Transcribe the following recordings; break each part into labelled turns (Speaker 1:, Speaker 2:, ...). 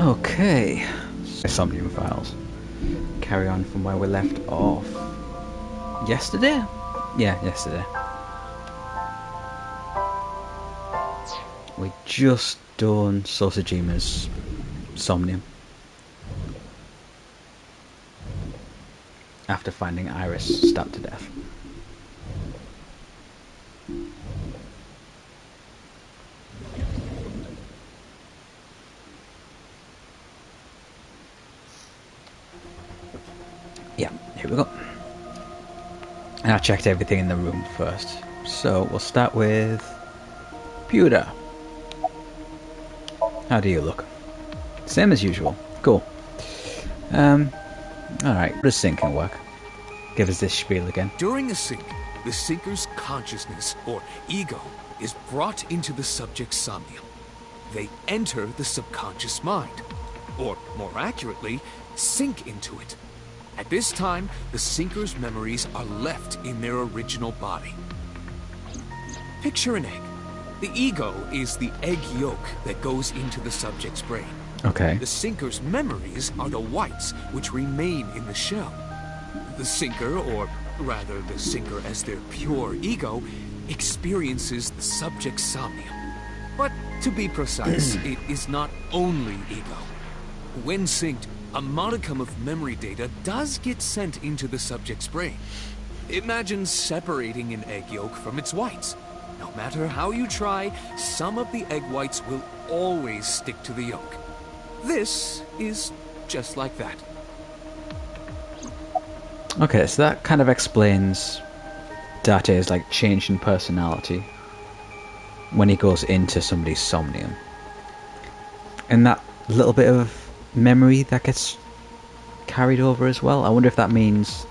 Speaker 1: Okay. Somnium files. Carry on from where we left off. Yesterday? Yeah, yesterday. We just done Sosajima's Somnium. After finding Iris stabbed to death. Yeah, here we go. And I checked everything in the room first. So we'll start with Pewter. How do you look? Same as usual. Cool. Alright, does syncing work? Give us this spiel again.
Speaker 2: During a sync, the sinker's consciousness, or ego, is brought into the subject's somnium. They enter the subconscious mind, or more accurately, sink into it. At this time, the sinker's memories are left in their original body. Picture an egg. The ego is the egg yolk that goes into the subject's brain.
Speaker 1: Okay.
Speaker 2: The sinker's memories are the whites, which remain in the shell. The sinker, or rather the sinker as their pure ego, experiences the subject's somnium. But to be precise, it is not only ego. When synced, a modicum of memory data does get sent into the subject's brain. Imagine separating an egg yolk from its whites. No matter how you try, some of the egg whites will always stick to the yolk. This is just like that.
Speaker 1: Okay, so that kind of explains Date's like change in personality when he goes into somebody's somnium. And that little bit of memory that gets carried over as well. I wonder if that means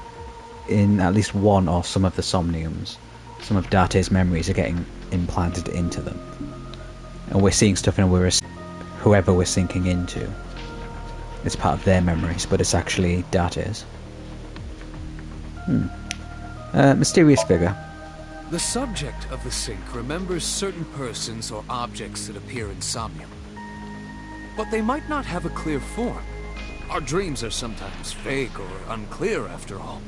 Speaker 1: in at least one or some of the somniums, some of Date's memories are getting implanted into them. And we're seeing stuff in whoever we're sinking into. It's part of their memories, but it's actually Date's. Mysterious figure.
Speaker 2: The subject of the sync remembers certain persons or objects that appear in Somnium. But they might not have a clear form. Our dreams are sometimes vague or unclear after all.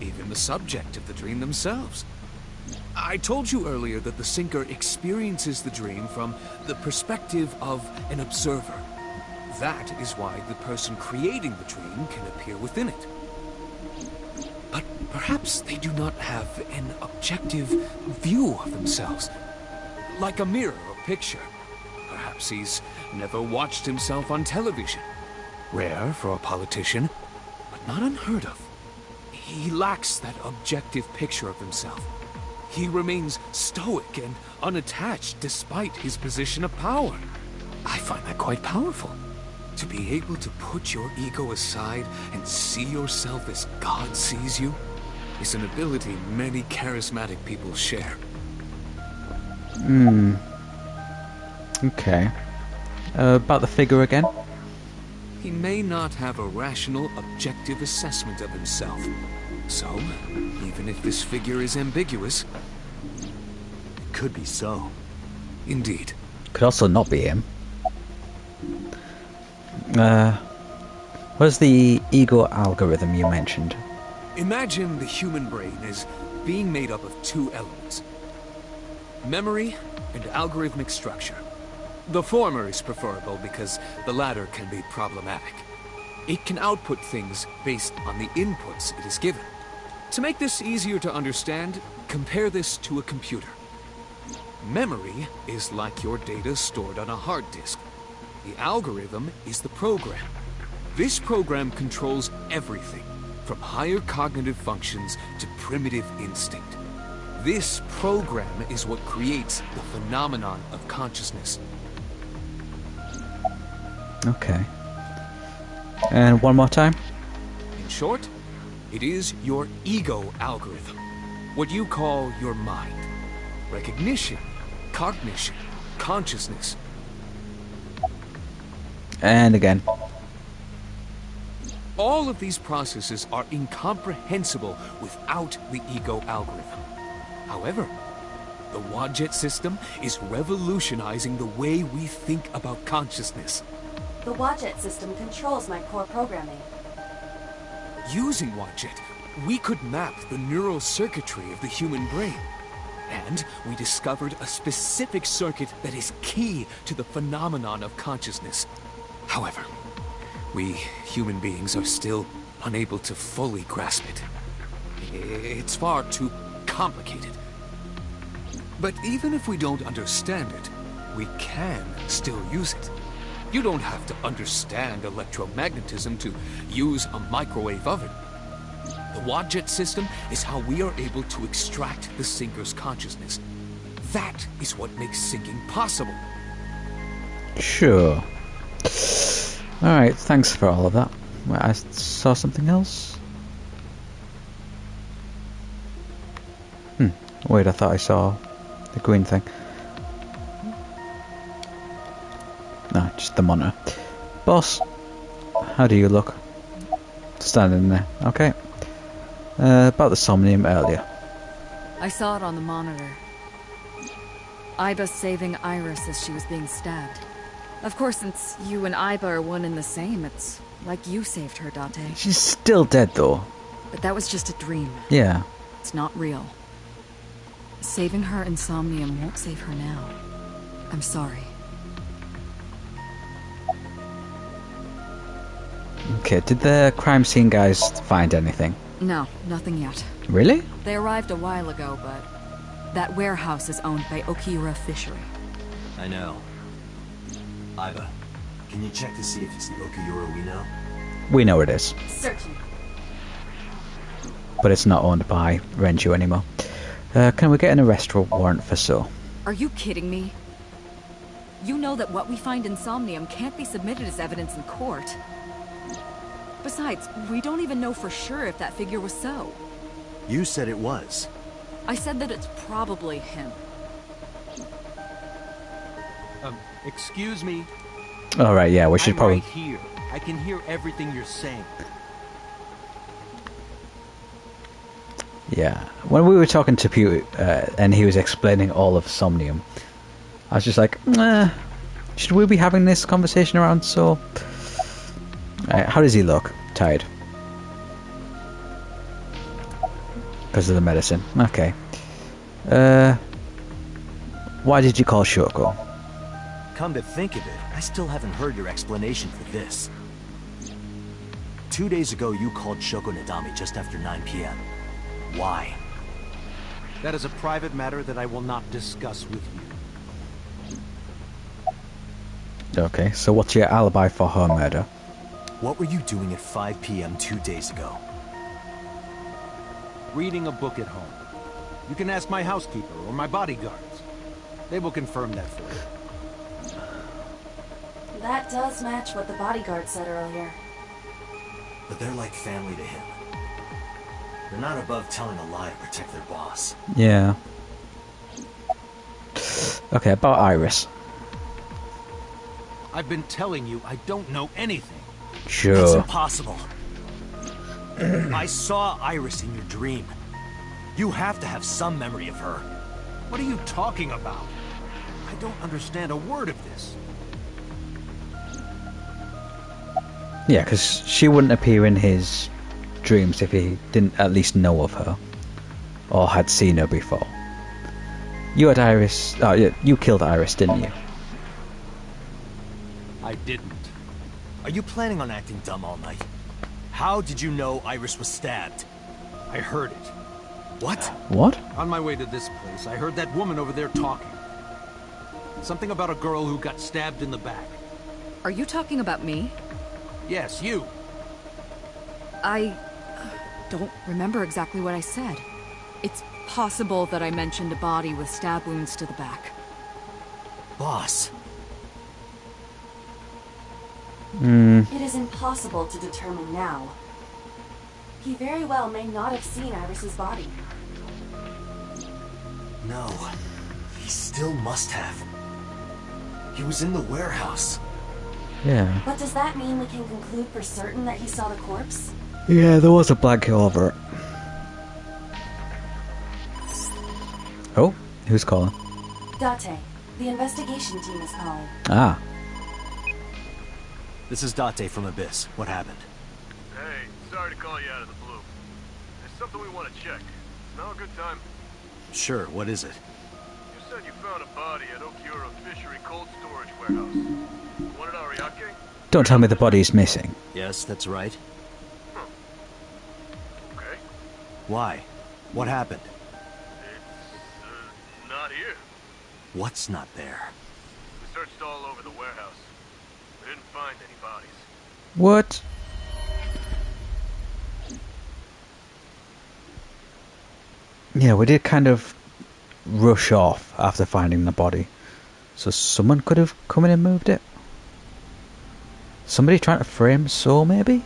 Speaker 2: Even the subject of the dream themselves. I told you earlier that the sinker experiences the dream from the perspective of an observer. That is why the person creating the dream can appear within it. But perhaps they do not have an objective view of themselves. Like a mirror or picture. Perhaps he's never watched himself on television. Rare for a politician, but not unheard of. He lacks that objective picture of himself. He remains stoic and unattached despite his position of power. I find that quite powerful. To be able to put your ego aside and see yourself as God sees you is an ability many charismatic people share.
Speaker 1: Okay. About the figure again?
Speaker 2: He may not have a rational, objective assessment of himself. So, even if this figure is ambiguous, it could be so. Indeed.
Speaker 1: Could also not be him. What's the ego algorithm you mentioned?
Speaker 2: Imagine the human brain as being made up of two elements. Memory and algorithmic structure. The former is preferable because the latter can be problematic. It can output things based on the inputs it is given. To make this easier to understand, compare this to a computer. Memory is like your data stored on a hard disk. The algorithm is the program. This program controls everything, from higher cognitive functions to primitive instinct. This program is what creates the phenomenon of consciousness.
Speaker 1: Okay. And one more time?
Speaker 2: In short, it is your ego algorithm, what you call your mind. Recognition, cognition, consciousness.
Speaker 1: And again.
Speaker 2: All of these processes are incomprehensible without the ego algorithm. However, the Wadjet system is revolutionizing the way we think about consciousness.
Speaker 3: The Wadjet system controls my core programming.
Speaker 2: Using Wadjet, we could map the neural circuitry of the human brain. And we discovered a specific circuit that is key to the phenomenon of consciousness. However, we human beings are still unable to fully grasp it. It's far too complicated. But even if we don't understand it, we can still use it. You don't have to understand electromagnetism to use a microwave oven. The Wadjet system is how we are able to extract the sinker's consciousness. That is what makes sinking possible.
Speaker 1: Sure. Alright, thanks for all of that. Wait, I saw something else? Wait, I thought I saw the green thing. No, just the monitor. Boss, how do you look? Standing there. Okay. About the Somnium earlier.
Speaker 4: I saw it on the monitor. Iba saving Iris as she was being stabbed. Of course, since you and Iba are one and the same, it's like you saved her, Date.
Speaker 1: She's still dead, though.
Speaker 4: But that was just a dream.
Speaker 1: Yeah.
Speaker 4: It's not real. Saving her in Somnium won't save her now. I'm sorry.
Speaker 1: Okay, did the crime scene guys find anything?
Speaker 4: No, nothing yet.
Speaker 1: Really?
Speaker 4: They arrived a while ago, but that warehouse is owned by Okiura Fishery.
Speaker 5: I know. Iba, can you check to see if it's the Okiura we know?
Speaker 1: We know it is.
Speaker 3: Certain.
Speaker 1: But it's not owned by Renju anymore. Can we get an arrest warrant for So?
Speaker 4: Are you kidding me? You know that what we find in Somnium can't be submitted as evidence in court. Besides, we don't even know for sure if that figure was So.
Speaker 5: You said it was.
Speaker 4: I said that it's probably him.
Speaker 6: Excuse me.
Speaker 1: Alright, yeah, we should
Speaker 6: I'm
Speaker 1: probably...
Speaker 6: right here. I can hear everything you're saying.
Speaker 1: Yeah. When we were talking to Pew, and he was explaining all of Somnium, I was just like, should we be having this conversation around So? How does he look? Tired. Because of the medicine. Okay. Why did you call Shoko?
Speaker 5: Come to think of it, I still haven't heard your explanation for this. 2 days ago, you called Shoko Nadami just after 9 p.m. Why?
Speaker 6: That is a private matter that I will not discuss with you.
Speaker 1: Okay, so what's your alibi for her murder?
Speaker 5: What were you doing at 5 p.m. 2 days ago?
Speaker 6: Reading a book at home. You can ask my housekeeper or my bodyguards. They will confirm that for you.
Speaker 3: That does match what the bodyguard said earlier.
Speaker 5: But they're like family to him. They're not above telling a lie to protect their boss.
Speaker 1: Yeah. Okay, about Iris.
Speaker 6: I've been telling you I don't know anything.
Speaker 5: That's
Speaker 1: Sure.
Speaker 5: impossible. I saw Iris in your dream. You have to have some memory of her.
Speaker 6: What are you talking about? I don't understand a word of this.
Speaker 1: Yeah, because she wouldn't appear in his dreams if he didn't at least know of her. Or had seen her before. You had Iris... Oh, yeah, you killed Iris, didn't you?
Speaker 6: I didn't.
Speaker 5: Are you planning on acting dumb all night? How did you know Iris was stabbed?
Speaker 6: I heard it.
Speaker 5: What?
Speaker 1: What?
Speaker 6: On my way to this place, I heard that woman over there talking. Something about a girl who got stabbed in the back.
Speaker 4: Are you talking about me?
Speaker 6: Yes, you.
Speaker 4: I don't remember exactly what I said. It's possible that I mentioned a body with stab wounds to the back.
Speaker 5: Boss.
Speaker 3: It is impossible to determine now. He very well may not have seen Iris's body.
Speaker 5: No. He still must have. He was in the warehouse.
Speaker 1: Yeah.
Speaker 3: But does that mean we can conclude for certain that he saw the corpse?
Speaker 1: Yeah, there was a blanket over it. Oh, who's calling?
Speaker 3: Date, the investigation team is calling.
Speaker 1: Ah.
Speaker 5: This is Date from Abyss. What happened?
Speaker 7: Hey, sorry to call you out of the blue. There's something we want to check. Is now a good time?
Speaker 5: Sure, what is it?
Speaker 7: You said you found a body at Okiura Fishery Cold Storage Warehouse. The one at Ariake?
Speaker 1: Don't tell me the body's missing.
Speaker 5: Yes, that's right.
Speaker 7: Okay.
Speaker 5: Why? What happened?
Speaker 7: It's, not here.
Speaker 5: What's not there?
Speaker 7: We searched all over the warehouse. We didn't find any bodies.
Speaker 1: What? Yeah, we did kind of rush off after finding the body. So someone could have come in and moved it. Somebody trying to frame Saul, maybe?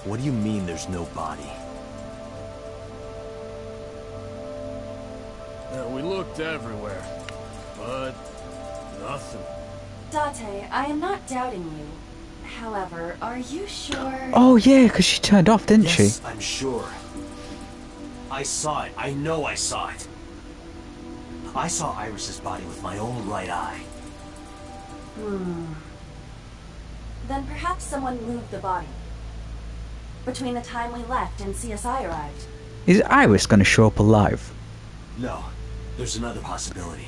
Speaker 5: What do you mean there's no body?
Speaker 2: We looked everywhere, but nothing.
Speaker 3: Date, I am not doubting you. However, are you sure?
Speaker 1: Oh yeah, because she turned off, didn't she?
Speaker 5: Yes, I'm sure. I saw it. I know I saw it. I saw Iris's body with my own right eye.
Speaker 3: Then perhaps someone moved the body. Between the time we left and CSI arrived.
Speaker 1: Is Iris going to show up alive?
Speaker 5: No, there's another possibility.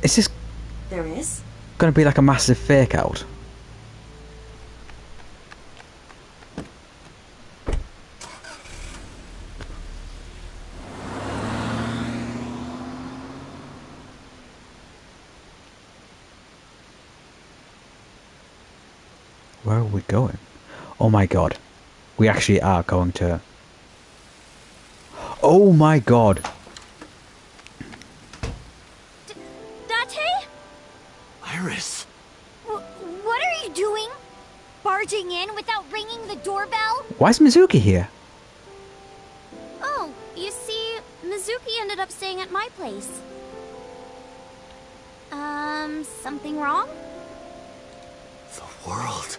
Speaker 1: Is this
Speaker 3: There is?
Speaker 1: going to be like a massive fake out? Where are we going? Oh my god. We actually are going to... Oh my god.
Speaker 8: Date?
Speaker 5: Iris!
Speaker 8: What are you doing? Barging in without ringing the doorbell?
Speaker 1: Why is Mizuki here?
Speaker 8: Oh, you see, Mizuki ended up staying at my place. Something wrong?
Speaker 5: The world...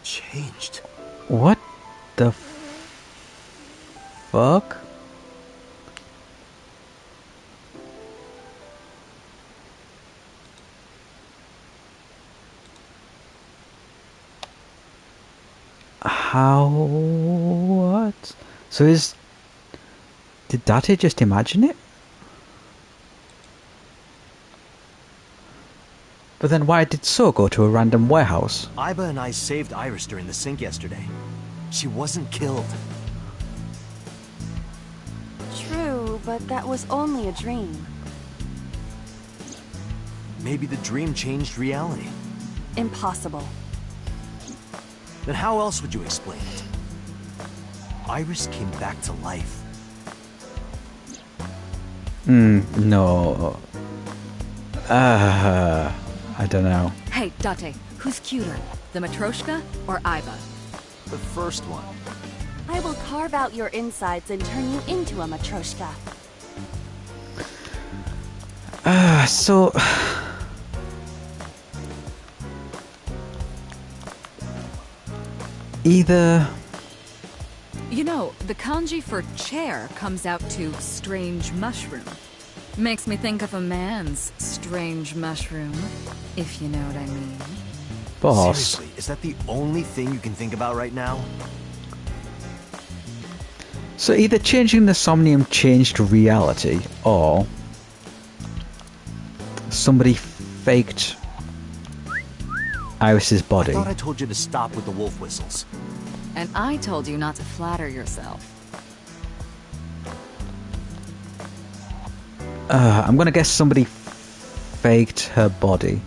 Speaker 5: changed.
Speaker 1: What the fuck? How? What? So is... Did Date just imagine it? But then why did So go to a random warehouse?
Speaker 5: Iba and I saved Iris during the sink yesterday. She wasn't killed.
Speaker 3: True, but that was only a dream.
Speaker 5: Maybe the dream changed reality.
Speaker 3: Impossible.
Speaker 5: Then how else would you explain it? Iris came back to life.
Speaker 1: No. I don't know.
Speaker 4: Hey, Date, who's cuter? The Matryoshka or Iba?
Speaker 5: The first one.
Speaker 3: I will carve out your insides and turn you into a Matryoshka.
Speaker 1: So... Either...
Speaker 4: You know, the kanji for chair comes out to strange mushroom. Makes me think of a man's strange mushroom, if you know what I mean.
Speaker 1: Boss.
Speaker 5: Seriously, is that the only thing you can think about right now?
Speaker 1: So either changing the Somnium changed reality, or... somebody faked Iris's body.
Speaker 5: I thought I told you to stop with the wolf whistles.
Speaker 4: And I told you not to flatter yourself.
Speaker 1: I'm gonna guess somebody faked her body.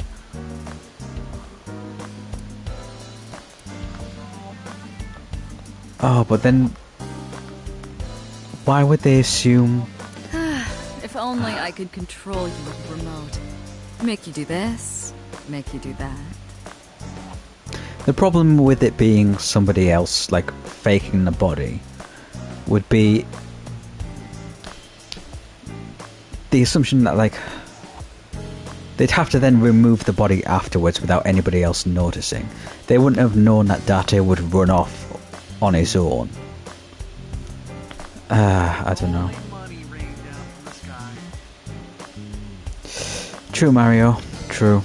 Speaker 1: Oh, but then... why would they assume...
Speaker 4: If only I could control you with the remote. Make you do this, make you do that.
Speaker 1: The problem with it being somebody else, like, faking the body, would be the assumption that, like, they'd have to then remove the body afterwards without anybody else noticing. They wouldn't have known that Date would run off on his own. I don't know. True, Mario. True.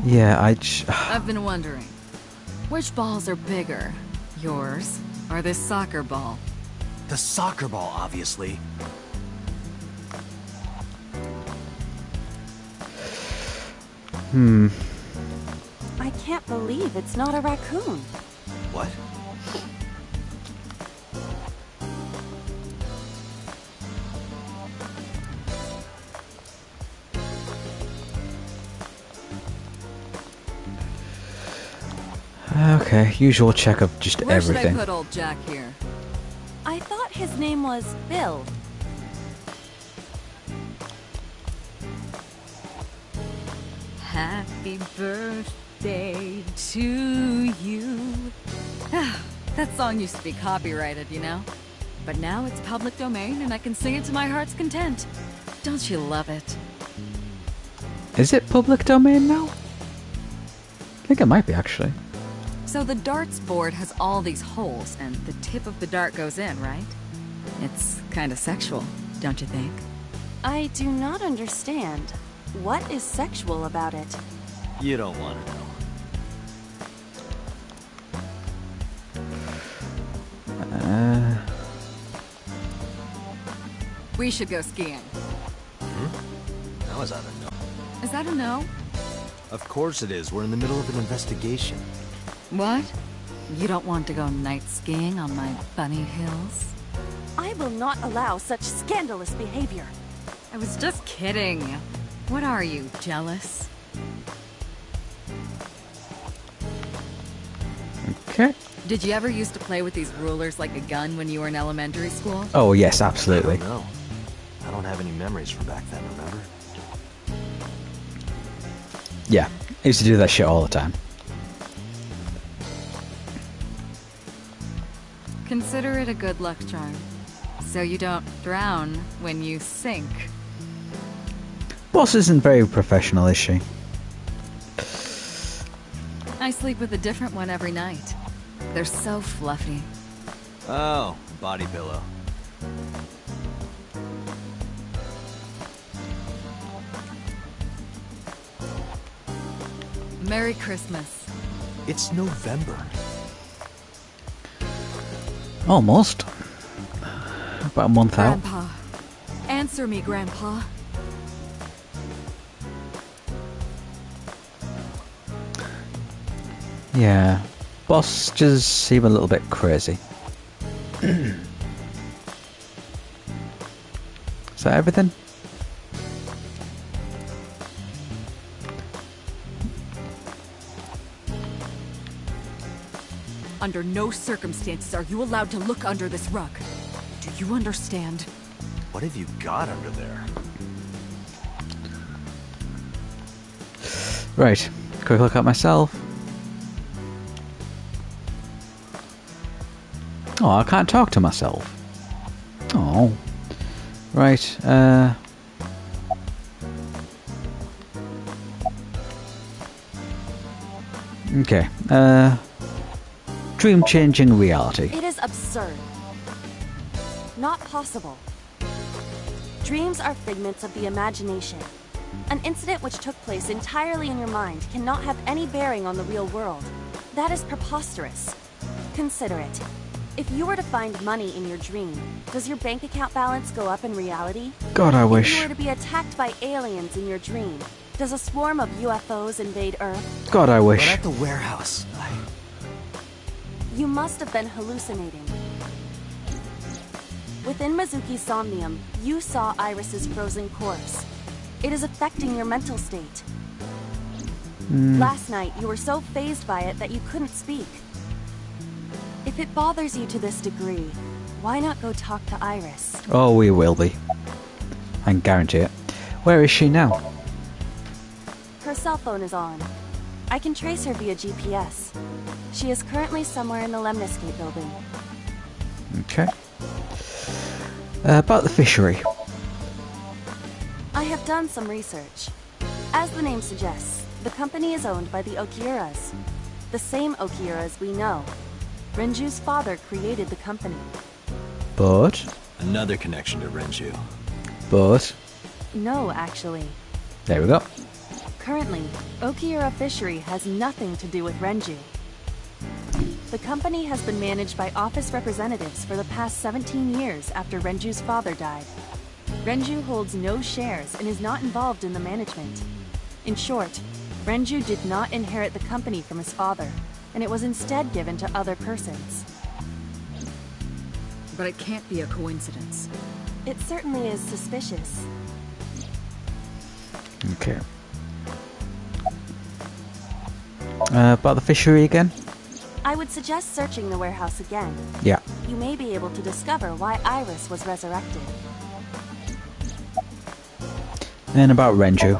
Speaker 1: Yeah,
Speaker 4: I've been wondering, which balls are bigger? Yours or this soccer ball?
Speaker 5: The soccer ball, obviously.
Speaker 3: I can't believe it's not a raccoon.
Speaker 5: What?
Speaker 1: Okay, usual check of just
Speaker 4: Where should I
Speaker 1: everything.
Speaker 4: put old Jack here?
Speaker 3: I thought his name was Bill.
Speaker 4: Happy birthday to you. That song used to be copyrighted, you know? But now it's public domain and I can sing it to my heart's content. Don't you love it?
Speaker 1: Is it public domain now? I think it might be, actually.
Speaker 4: So the darts board has all these holes and the tip of the dart goes in, right? It's kind of sexual, don't you think?
Speaker 3: I do not understand. What is sexual about it?
Speaker 5: You don't want to know.
Speaker 4: We should go skiing.
Speaker 5: How is that a no?
Speaker 4: Is that a no?
Speaker 5: Of course it is. We're in the middle of an investigation.
Speaker 4: What? You don't want to go night skiing on my bunny hills?
Speaker 3: I will not allow such scandalous behavior.
Speaker 4: I was just kidding. What are you, jealous?
Speaker 1: Okay.
Speaker 4: Did you ever used to play with these rulers like a gun when you were in elementary school?
Speaker 1: Oh, yes, absolutely.
Speaker 5: No. I don't have any memories from back then, remember?
Speaker 1: Yeah, I used to do that shit all the time.
Speaker 4: Consider it a good luck charm. So you don't drown when you sink.
Speaker 1: Boss isn't very professional, is she?
Speaker 4: I sleep with a different one every night. They're so fluffy.
Speaker 5: Oh, body pillow.
Speaker 4: Merry Christmas.
Speaker 5: It's November.
Speaker 1: Almost. About a month out.
Speaker 4: Grandpa. Answer me, Grandpa.
Speaker 1: Yeah. Boss just seem a little bit crazy. Is that everything?
Speaker 4: Under no circumstances are you allowed to look under this rug. Do you understand?
Speaker 5: What have you got under there?
Speaker 1: Right. Quick look at myself. Oh, I can't talk to myself. Oh. Right, okay, dream-changing reality.
Speaker 3: It is absurd. Not possible. Dreams are figments of the imagination. An incident which took place entirely in your mind cannot have any bearing on the real world. That is preposterous. Consider it. If you were to find money in your dream, does your bank account balance go up in reality?
Speaker 1: God, I
Speaker 3: If
Speaker 1: wish.
Speaker 3: you were to be attacked by aliens in your dream, does a swarm of UFOs invade Earth?
Speaker 1: God, I
Speaker 5: But
Speaker 1: wish.
Speaker 5: at the warehouse,
Speaker 3: You must have been hallucinating. Within Mizuki's Somnium, you saw Iris's frozen corpse. It is affecting your mental state. Last night, you were so fazed by it that you couldn't speak. If it bothers you to this degree, why not go talk to Iris?
Speaker 1: Oh, we will be. I can guarantee it. Where is she now?
Speaker 3: Her cell phone is on. I can trace her via GPS. She is currently somewhere in the Lemniscate building.
Speaker 1: Okay. About the fishery.
Speaker 3: I have done some research. As the name suggests, the company is owned by the Okiuras. The same Okiuras we know. Renju's father created the company.
Speaker 1: But
Speaker 5: another connection to Renju.
Speaker 1: But
Speaker 3: No, actually.
Speaker 1: there we go.
Speaker 3: Currently, Okiura Fishery has nothing to do with Renju. The company has been managed by office representatives for the past 17 years after Renju's father died. Renju holds no shares and is not involved in the management. In short, Renju did not inherit the company from his father, and it was instead given to other persons.
Speaker 4: But it can't be a coincidence.
Speaker 3: It certainly is suspicious.
Speaker 1: Okay. About the fishery again?
Speaker 3: I would suggest searching the warehouse again.
Speaker 1: Yeah.
Speaker 3: You may be able to discover why Iris was resurrected.
Speaker 1: And about Renju.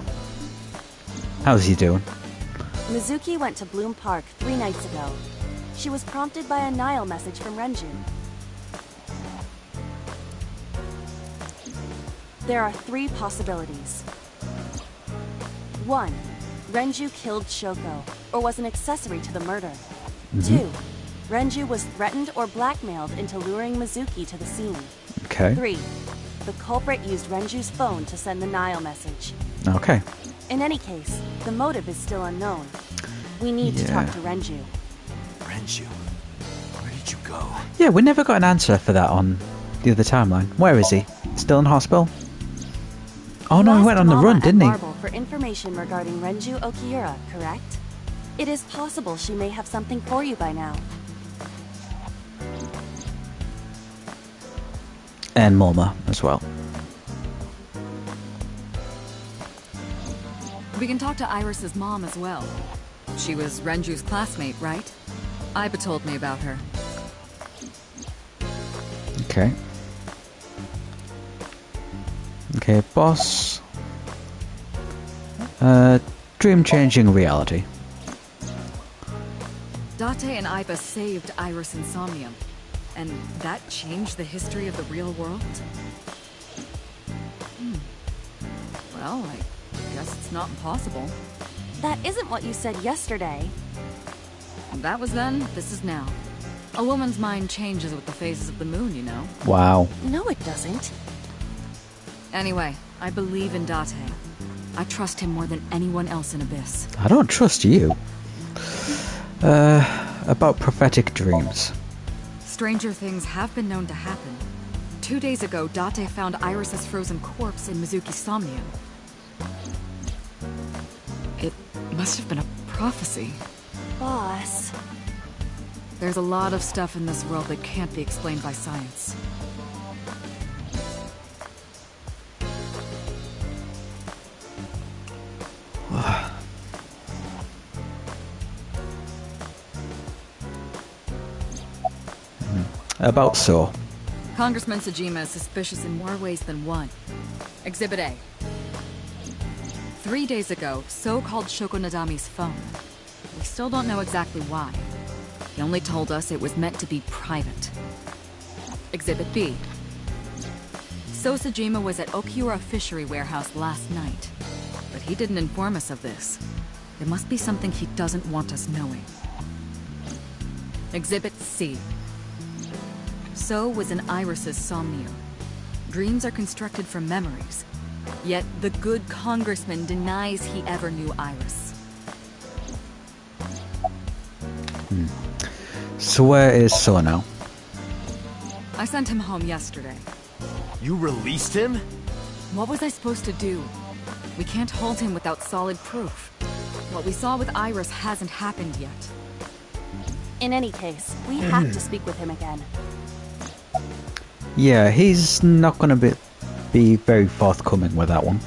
Speaker 1: How's he doing?
Speaker 3: Mizuki went to Bloom Park 3 nights ago. She was prompted by a Nile message from Renju. There are 3 possibilities. 1. Renju killed Shoko, or was an accessory to the murder. 2. Renju was threatened or blackmailed into luring Mizuki to the scene.
Speaker 1: Okay.
Speaker 3: 3. The culprit used Renju's phone to send the Nile message.
Speaker 1: Okay.
Speaker 3: In any case, the motive is still unknown. We need to talk to Renju.
Speaker 5: Renju? Where did you go?
Speaker 1: Yeah, we never got an answer for that on the other timeline. Where is he? Still in hospital? Oh no, he went on the run, didn't he?
Speaker 3: Marble for information regarding Renju Okiura, correct? It is possible she may have something for you by now.
Speaker 1: And Moma as well.
Speaker 4: We can talk to Iris's mom as well. She was Renju's classmate, right? Iba told me about her.
Speaker 1: Okay. Okay, boss. Dream-changing reality.
Speaker 4: Date and Iba saved Iris and Somnium. And that changed the history of the real world? Well, I guess it's not impossible.
Speaker 3: That isn't what you said yesterday.
Speaker 4: That was then, this is now. A woman's mind changes with the phases of the moon, you know?
Speaker 1: Wow.
Speaker 3: No, it doesn't.
Speaker 4: Anyway, I believe in Date. I trust him more than anyone else in Abyss.
Speaker 1: I don't trust you. About prophetic dreams.
Speaker 4: Stranger things have been known to happen. 2 days ago, Date found Iris's frozen corpse in Mizuki's Somnium. It must have been a prophecy.
Speaker 3: Boss.
Speaker 4: There's a lot of stuff in this world that can't be explained by science.
Speaker 1: About so.
Speaker 4: Congressman Sajima is suspicious in more ways than one. Exhibit A. 3 days ago, So called Shoko Nadami's phone. We still don't know exactly why. He only told us it was meant to be private. Exhibit B. So Sajima was at Okiura Fishery Warehouse last night. But he didn't inform us of this. There must be something he doesn't want us knowing. Exhibit C. So was in Iris's Somnium. Dreams are constructed from memories. Yet the good congressman denies he ever knew Iris.
Speaker 1: So where is So now?
Speaker 4: I sent him home yesterday.
Speaker 5: You released him?
Speaker 4: What was I supposed to do? We can't hold him without solid proof. What we saw with Iris hasn't happened yet.
Speaker 3: In any case, we have to speak with him again.
Speaker 1: Yeah, he's not going to be very forthcoming with that one.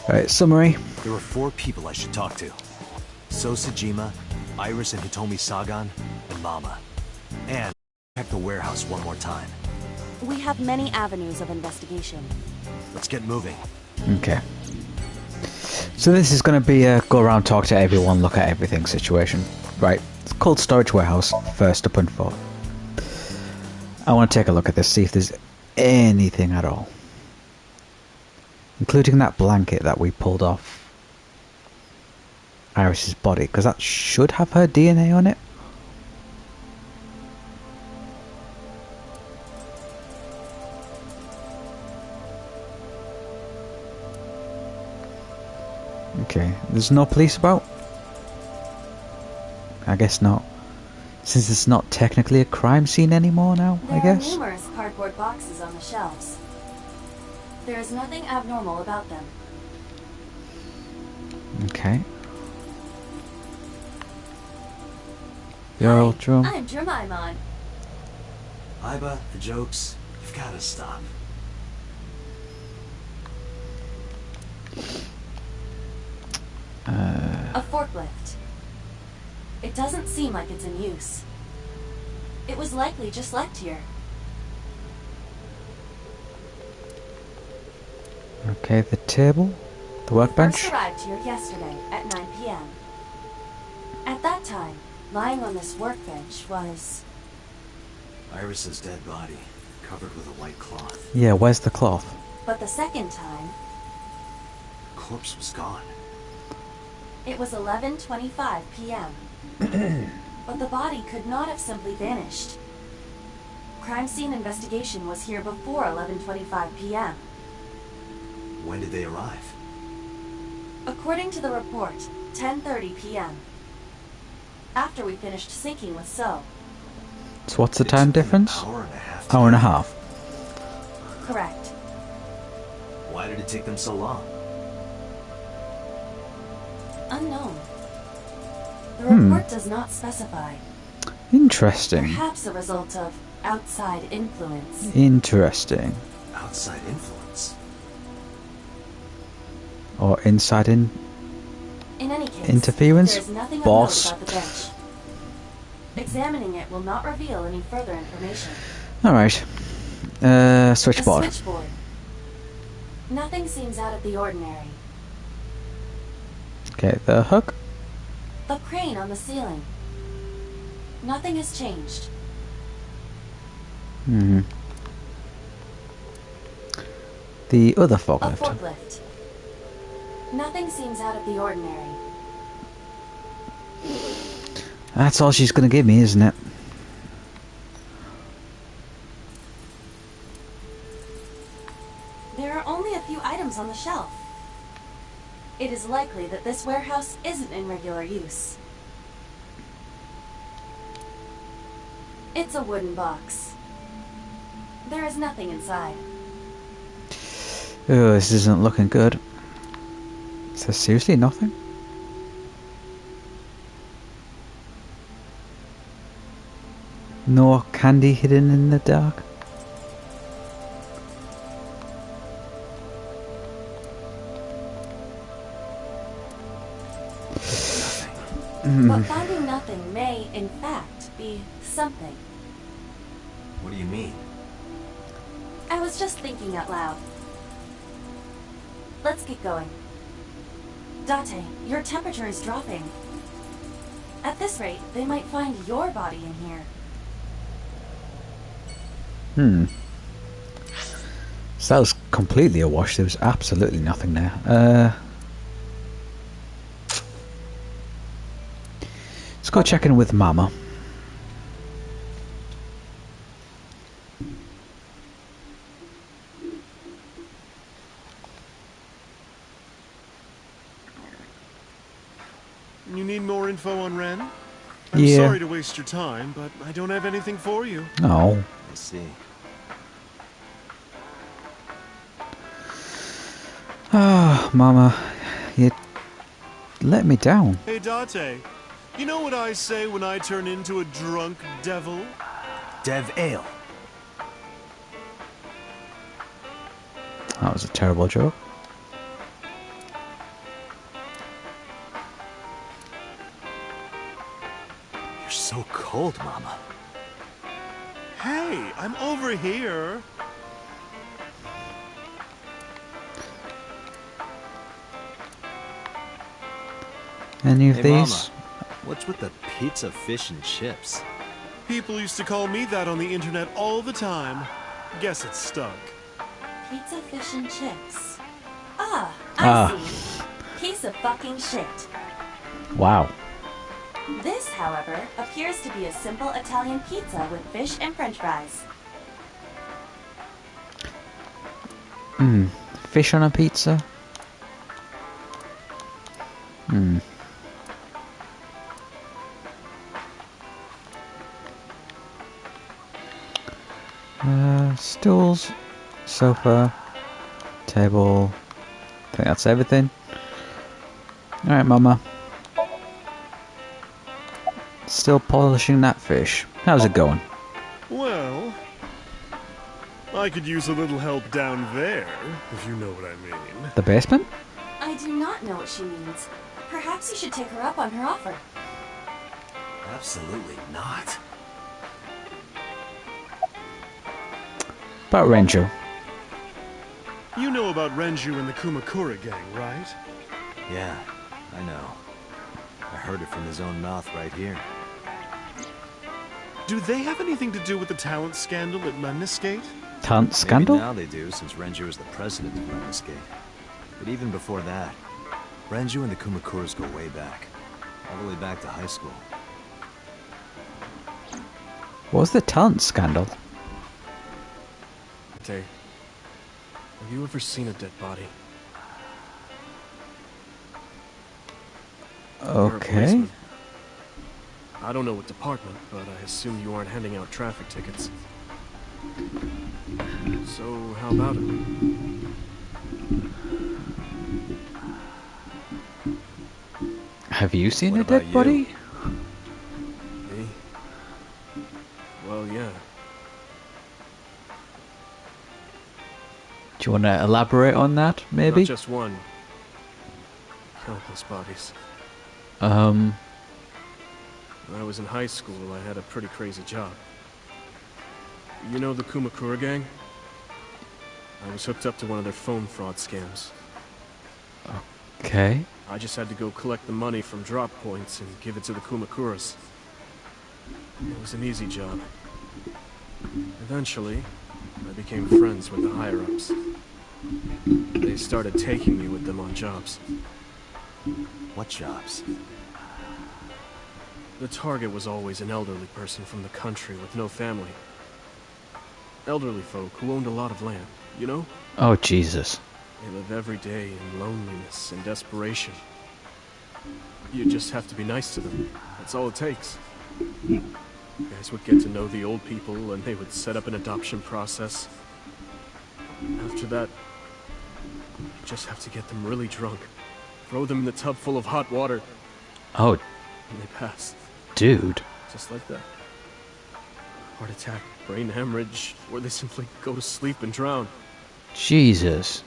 Speaker 1: Alright, summary.
Speaker 5: There were 4 people I should talk to. So Sajima, Iris and Hitomi Sagan, and Mama. And check the warehouse one more time.
Speaker 3: We have many avenues of investigation.
Speaker 5: Let's get moving.
Speaker 1: Okay. So this is going to be a go around, talk to everyone, look at everything situation. Right, it's called Storage Warehouse, first up and forth. I want to take a look at this, see if there's anything at all. Including that blanket that we pulled off Iris's body, because that should have her DNA on it. Okay, there's no police about? I guess not. Since it's not technically a crime scene anymore now, I guess?
Speaker 3: There are numerous cardboard boxes on the shelves. There is nothing abnormal about them.
Speaker 1: Okay. Your old drum.
Speaker 3: I'm Jemima.
Speaker 5: Iba, the jokes, you've gotta stop.
Speaker 3: A forklift. It doesn't seem like it's in use. It was likely just left here.
Speaker 1: Okay, the table? The workbench?
Speaker 3: First arrived here yesterday at 9 p.m. At that time, lying on this workbench was...
Speaker 5: Iris's dead body, covered with a white cloth.
Speaker 1: Yeah, where's the cloth?
Speaker 3: But the second time,
Speaker 5: The corpse was gone.
Speaker 3: it was 11:25 p.m. But the body could not have simply vanished. Crime scene investigation was here before 11:25 p.m.
Speaker 5: When did they arrive?
Speaker 3: According to the report, 10:30 p.m. After we finished sinking with So.
Speaker 1: So what's the
Speaker 5: It
Speaker 1: time
Speaker 5: took them an
Speaker 1: difference?
Speaker 5: hour and a half to
Speaker 1: Hour and a
Speaker 5: get here.
Speaker 1: half.
Speaker 3: Correct.
Speaker 5: Why did it take them so long?
Speaker 3: Unknown. The report does not specify.
Speaker 1: Interesting.
Speaker 3: Perhaps a result of outside influence.
Speaker 1: Interesting.
Speaker 5: Outside influence.
Speaker 1: Or inside in...
Speaker 3: In any case,
Speaker 1: Interference?
Speaker 3: there is nothing
Speaker 1: Boss.
Speaker 3: of note about the bench. Examining it will not reveal any further information.
Speaker 1: Alright.
Speaker 3: The
Speaker 1: Switchboard.
Speaker 3: switchboard. Nothing seems out of the ordinary.
Speaker 1: Okay, the hook.
Speaker 3: The crane on the ceiling. Nothing has changed.
Speaker 1: The other
Speaker 3: A
Speaker 1: forklift.
Speaker 3: forklift. Nothing seems out of the ordinary.
Speaker 1: That's all she's gonna give me, isn't it?
Speaker 3: There are only a few items on the shelf. It is likely that this warehouse isn't in regular use. It's a wooden box. There is nothing inside.
Speaker 1: Oh, this isn't looking good. Is there seriously nothing? No candy hidden in the dark?
Speaker 3: But finding nothing may, in fact, be something.
Speaker 5: What do you mean?
Speaker 3: I was just thinking out loud. Let's get going. Date, your temperature is dropping. At this rate, they might find your body in here.
Speaker 1: So that was completely awash. There was absolutely nothing there. Let's go check in with Mama.
Speaker 9: You need more info on Ren? I'm
Speaker 1: Yeah.
Speaker 9: sorry to waste your time, but I don't have anything for you.
Speaker 1: Oh.
Speaker 5: I see.
Speaker 1: Ah, Mama. You let me down.
Speaker 9: Hey, Date. You know what I say when I turn into a drunk devil?
Speaker 5: Dev Ale.
Speaker 1: That was a terrible joke.
Speaker 5: You're so cold, Mama.
Speaker 9: Hey, I'm over here.
Speaker 1: Any of
Speaker 5: Hey,
Speaker 1: these?
Speaker 5: Mama. What's with the pizza, fish, and chips?
Speaker 9: People used to call me that on the internet all the time. Guess it stuck.
Speaker 3: Pizza, fish, and chips. Ah,
Speaker 1: Ah.
Speaker 3: I see. Piece of fucking shit.
Speaker 1: Wow.
Speaker 3: This, however, appears to be a simple Italian pizza with fish and french fries.
Speaker 1: Fish on a pizza? Stools, sofa, table. I think that's everything. Alright, Mama. Still polishing that fish. How's it going?
Speaker 9: Well, I could use a little help down there, if you know what I mean.
Speaker 1: The basement?
Speaker 3: I do not know what she means. Perhaps you should take her up on her offer.
Speaker 5: Absolutely not.
Speaker 1: About Renju.
Speaker 9: You know about Renju and the Kumakura gang, right?
Speaker 5: Yeah, I know. I heard it from his own mouth right here.
Speaker 9: Do they have anything to do with the talent scandal at Lemniscate?
Speaker 1: Talent scandal?
Speaker 5: Maybe now they do, since Renju is the president of Lemniscate. But even before that, Renju and the Kumakuras go way back. All the way back to high school.
Speaker 1: What was the talent scandal?
Speaker 10: Tay, have you ever seen a dead body? You're a
Speaker 1: Okay.
Speaker 10: policeman. I don't know what department, but I assume you aren't handing out traffic tickets. So, how about it?
Speaker 1: Have you seen
Speaker 5: What
Speaker 1: a dead
Speaker 5: about
Speaker 1: body?
Speaker 10: Me? Well, yeah.
Speaker 1: Do you want to elaborate on that, maybe?
Speaker 10: Not just one. Countless bodies.
Speaker 1: Um,
Speaker 10: When I was in high school, I had a pretty crazy job. You know the Kumakura gang? I was hooked up to one of their phone fraud scams.
Speaker 1: okay.
Speaker 10: I just had to go collect the money from drop points and give it to the Kumakuras. It was an easy job. Eventually, I became friends with the higher-ups. They started taking me with them on jobs.
Speaker 5: What jobs?
Speaker 10: The target was always an elderly person from the country with no family. Elderly folk who owned a lot of land, you know?
Speaker 1: Oh, Jesus.
Speaker 10: They live every day in loneliness and desperation. You just have to be nice to them. That's all it takes. You guys would get to know the old people and they would set up an adoption process. After that, you just have to get them really drunk. Throw them in the tub full of hot water,
Speaker 1: Oh,
Speaker 10: and they pass.
Speaker 1: dude.
Speaker 10: Just like that. Heart attack, brain hemorrhage, or they simply go to sleep and drown.
Speaker 1: Jesus.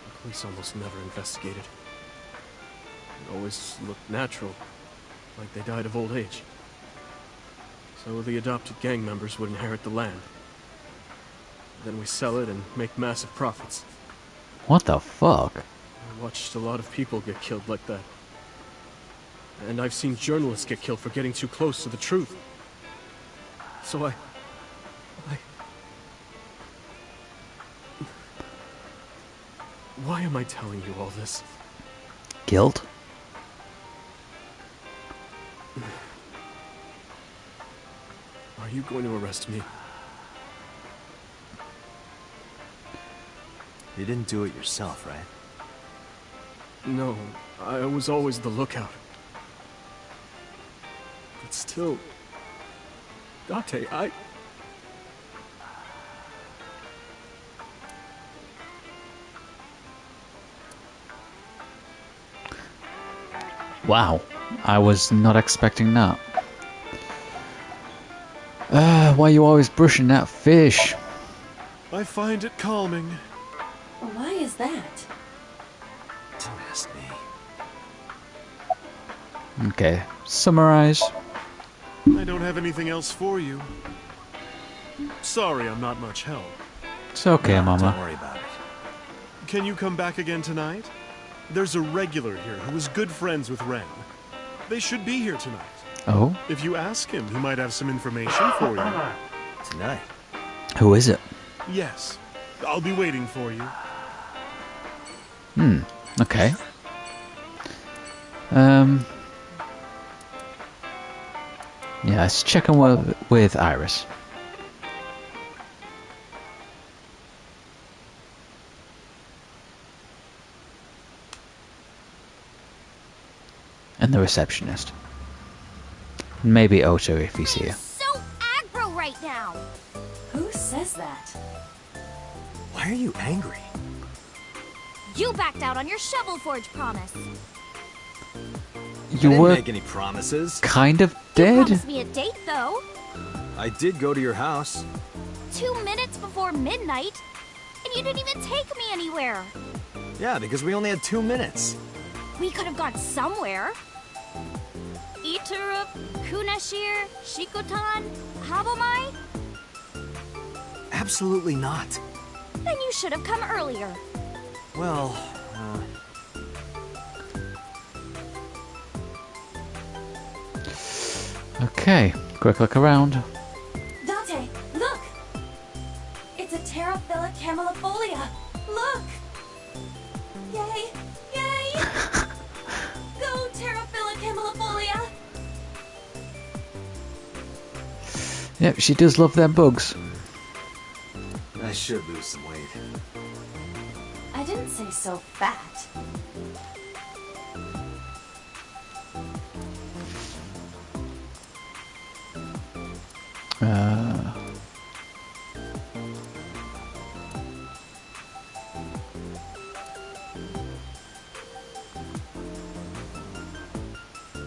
Speaker 10: The police almost never investigated. It always looked natural, like they died of old age. So the adopted gang members would inherit the land. Then we sell it and make massive profits.
Speaker 1: What the fuck?
Speaker 10: I watched a lot of people get killed like that. And I've seen journalists get killed for getting too close to the truth. So I... Why am I telling you all this?
Speaker 1: Guilt?
Speaker 10: Are you going to arrest me?
Speaker 5: You didn't do it yourself, right?
Speaker 10: No, I was always the lookout. But still... Date,
Speaker 1: Wow. I was not expecting that. Why are you always brushing that fish?
Speaker 9: I find it calming.
Speaker 3: Why is that?
Speaker 5: Don't ask me.
Speaker 1: Okay. Summarize.
Speaker 9: I don't have anything else for you. Sorry I'm not much help.
Speaker 1: It's okay,
Speaker 5: Don't
Speaker 1: Mama.
Speaker 5: worry about it.
Speaker 9: Can you come back again tonight? There's a regular here who is good friends with Ren. They should be here tonight.
Speaker 1: Oh?
Speaker 9: If you ask him, he might have some information for you.
Speaker 5: Tonight.
Speaker 1: Who is it?
Speaker 9: Yes. I'll be waiting for you.
Speaker 1: Okay. Yeah, let's check in with Iris. and the receptionist. And maybe Otto if he's here.
Speaker 8: So aggro right now.
Speaker 3: Who says that?
Speaker 5: Why are you angry?
Speaker 8: You backed out on your Shovel Forge promise.
Speaker 1: You
Speaker 5: I didn't
Speaker 1: were
Speaker 5: make any promises.
Speaker 1: kind of
Speaker 8: You
Speaker 1: dead?
Speaker 8: promised me a date, though.
Speaker 5: I did go to your house.
Speaker 8: 2 minutes before midnight, and you didn't even take me anywhere.
Speaker 5: Yeah, because we only had 2 minutes.
Speaker 8: We could have gone somewhere. Iturup, Kunashir, Shikotan, Habomai?
Speaker 5: Absolutely not.
Speaker 8: Then you should have come earlier.
Speaker 5: Well,
Speaker 1: Okay, quick look around.
Speaker 3: Dante, look! It's a Terraphila camellifolia. Look! Yay! Yay! Go Terraphila camellifolia!
Speaker 1: Yep, she does love them bugs.
Speaker 5: I should lose some weight.
Speaker 3: I didn't say so fat.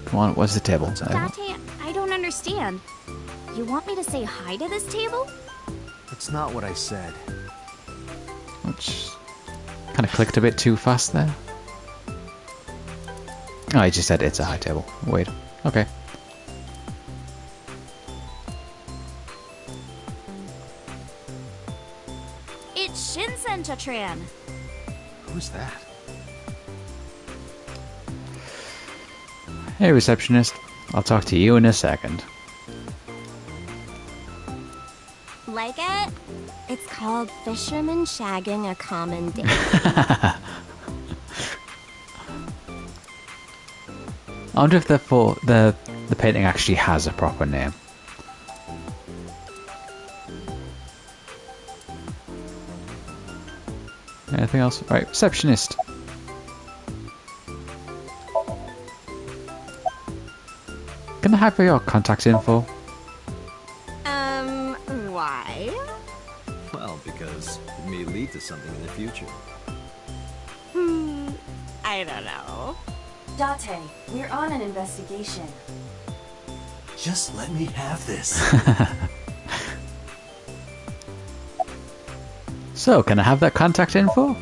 Speaker 1: Come on, where's the table?
Speaker 8: Dante, I don't understand. You want me to say hi to this table?
Speaker 5: That's not what I said.
Speaker 1: Which kind of clicked a bit too fast there. Oh, I just said it's a high table. Wait. Okay.
Speaker 8: It's Shinsen Chatran.
Speaker 5: Who's that?
Speaker 1: Hey, receptionist. I'll talk to you in a second.
Speaker 8: Like it? It's called Fisherman Shagging a Common Date.
Speaker 1: I wonder if the painting actually has a proper name. Anything else? Right, receptionist. Can I have your contact info?
Speaker 8: Why?
Speaker 5: Well, because it may lead to something in the future.
Speaker 8: I don't know.
Speaker 3: Date, we're on an investigation.
Speaker 5: Just let me have this.
Speaker 1: So, can I have that contact info?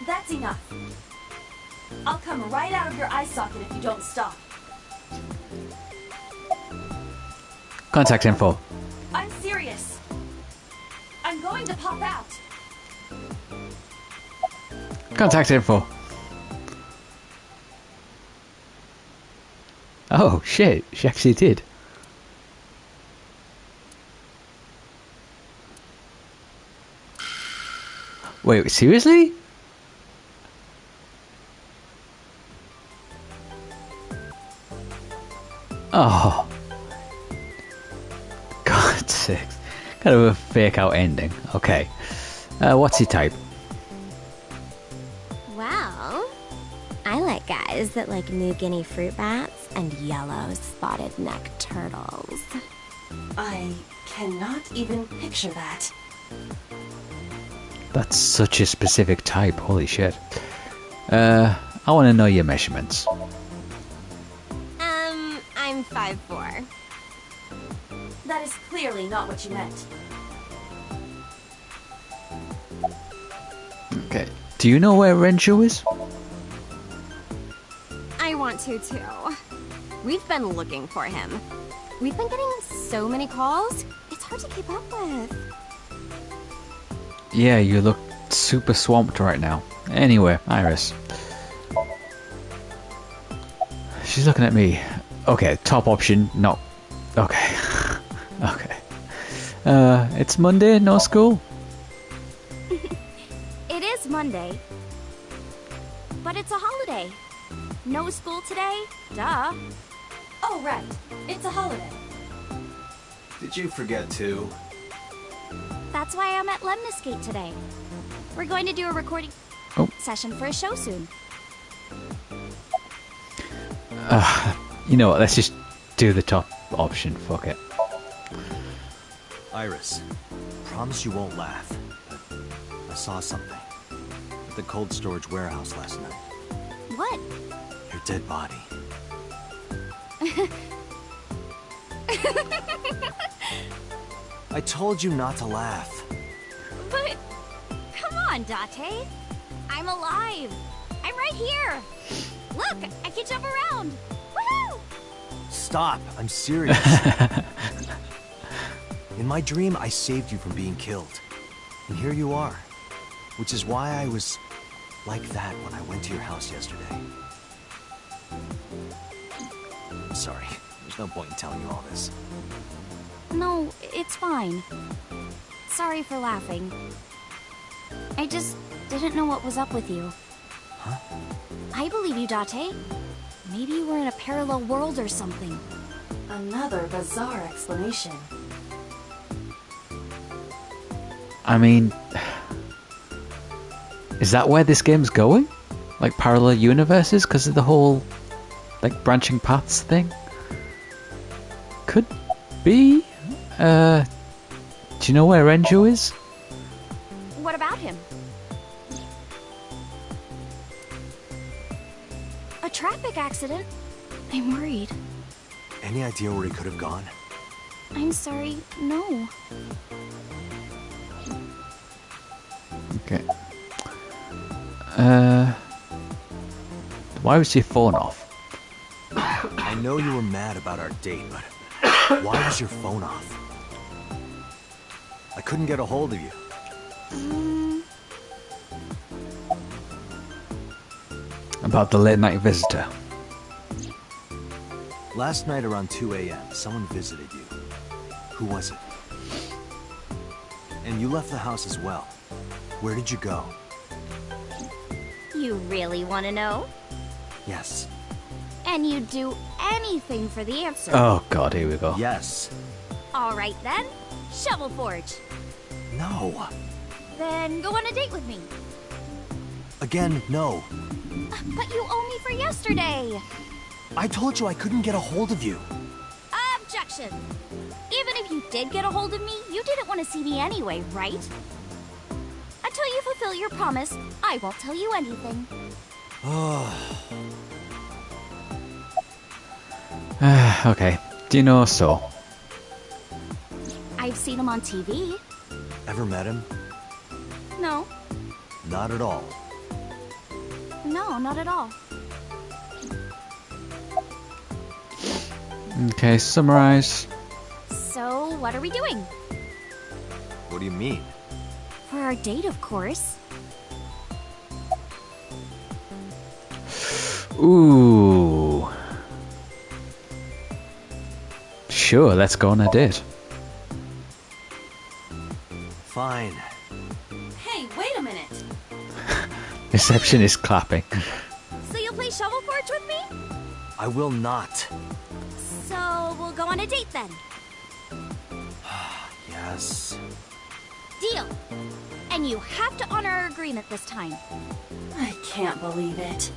Speaker 3: That's enough. I'll come right out of your eye socket if you don't stop.
Speaker 1: Contact info.
Speaker 3: I'm serious. I'm going to pop out.
Speaker 1: Contact info. Oh, shit. She actually did. Wait, seriously? Oh. God's sakes. Kind of a fake out ending. Okay. What's he type?
Speaker 8: Well, I like guys that like New Guinea fruit bats and yellow spotted neck turtles.
Speaker 3: I cannot even picture that.
Speaker 1: That's such a specific type. Holy shit. I want to know your measurements.
Speaker 8: I'm 5'4".
Speaker 3: That is clearly not what you meant.
Speaker 1: Okay. Do you know where Rencho is?
Speaker 8: I want to too. We've been looking for him. We've been getting so many calls, it's hard to keep up with.
Speaker 1: Yeah, you look super swamped right now. Anyway, Iris. She's looking at me. Okay, top option, no. Okay. Okay. It's Monday, no school?
Speaker 8: It is Monday. But it's a holiday. No school today? Duh.
Speaker 3: Oh, right. It's a holiday.
Speaker 5: Did you forget too?
Speaker 8: That's why I'm at Lemniscate today. We're going to do a recording session for a show soon.
Speaker 1: You know what, let's just do the top option, fuck it.
Speaker 5: Iris, promise you won't laugh, but I saw something at the cold storage warehouse last night.
Speaker 8: What?
Speaker 5: Your dead body. I told you not to laugh.
Speaker 8: But, come on, Date. I'm alive. I'm right here. Look, I can jump around. Woohoo!
Speaker 5: Stop, I'm serious. In my dream, I saved you from being killed. And here you are. Which is why I was like that when I went to your house yesterday. I'm sorry. There's no point in telling you all this.
Speaker 3: No, it's fine. Sorry for laughing. I just didn't know what was up with you.
Speaker 5: Huh?
Speaker 3: I believe you, Date. Maybe you were in a parallel world or something. Another bizarre explanation.
Speaker 1: I mean, is that where this game's going? Like parallel universes because of the whole like branching paths thing? Could be. Do you know where Renju is?
Speaker 3: What about him? A traffic accident? I'm worried.
Speaker 5: Any idea where he could have gone?
Speaker 3: I'm sorry, no.
Speaker 1: Okay. Why was your phone off?
Speaker 5: I know you were mad about our date, but why was your phone off? I couldn't get a hold of you.
Speaker 1: About the late night visitor.
Speaker 5: Last night around 2 a.m., someone visited you. Who was it? And you left the house as well. Where did you go?
Speaker 8: You really want to know?
Speaker 5: Yes.
Speaker 8: And you'd do anything for the answer.
Speaker 1: Oh god, here we go.
Speaker 5: Yes.
Speaker 8: All right then, Shovel Forge.
Speaker 5: No.
Speaker 8: Then go on a date with me.
Speaker 5: Again, no.
Speaker 8: But you owe me for yesterday.
Speaker 5: I told you I couldn't get a hold of you.
Speaker 8: Objection. Even if you did get a hold of me, you didn't want to see me anyway, right? Until you fulfill your promise, I won't tell you anything.
Speaker 1: Okay. Do you know So?
Speaker 3: I've seen him on TV.
Speaker 5: Ever met him?
Speaker 3: No.
Speaker 5: Not at all.
Speaker 3: No, not at all.
Speaker 1: Okay, summarize.
Speaker 8: So, what are we doing?
Speaker 5: What do you mean?
Speaker 3: For our date, of course.
Speaker 1: Ooh. Sure, let's go on a date.
Speaker 5: Fine.
Speaker 3: Hey, wait a minute.
Speaker 1: Reception is clapping.
Speaker 8: So you'll play Shovel Forge with me?
Speaker 5: I will not.
Speaker 8: So, we'll go on a date then.
Speaker 5: Yes.
Speaker 8: Deal. And you have to honor our agreement this time.
Speaker 3: I can't believe it.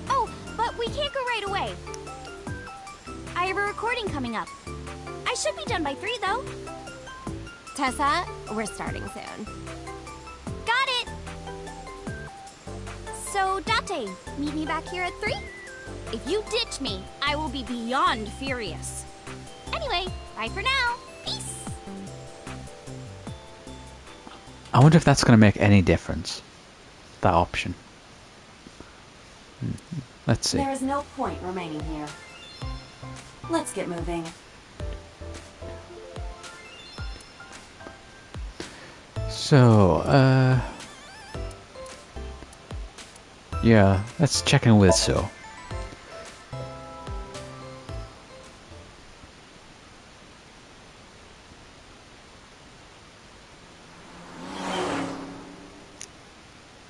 Speaker 8: Oh, but we can't go right away. I have a recording coming up. I should be done by 3, though. Tessa, we're starting soon. Got it! So, Date, meet me back here at 3? If you ditch me, I will be beyond furious. Anyway, bye for now. Peace!
Speaker 1: I wonder if that's going to make any difference. That option. Let's see.
Speaker 3: There is no point remaining here. Let's get moving.
Speaker 1: So, yeah, let's check in with So.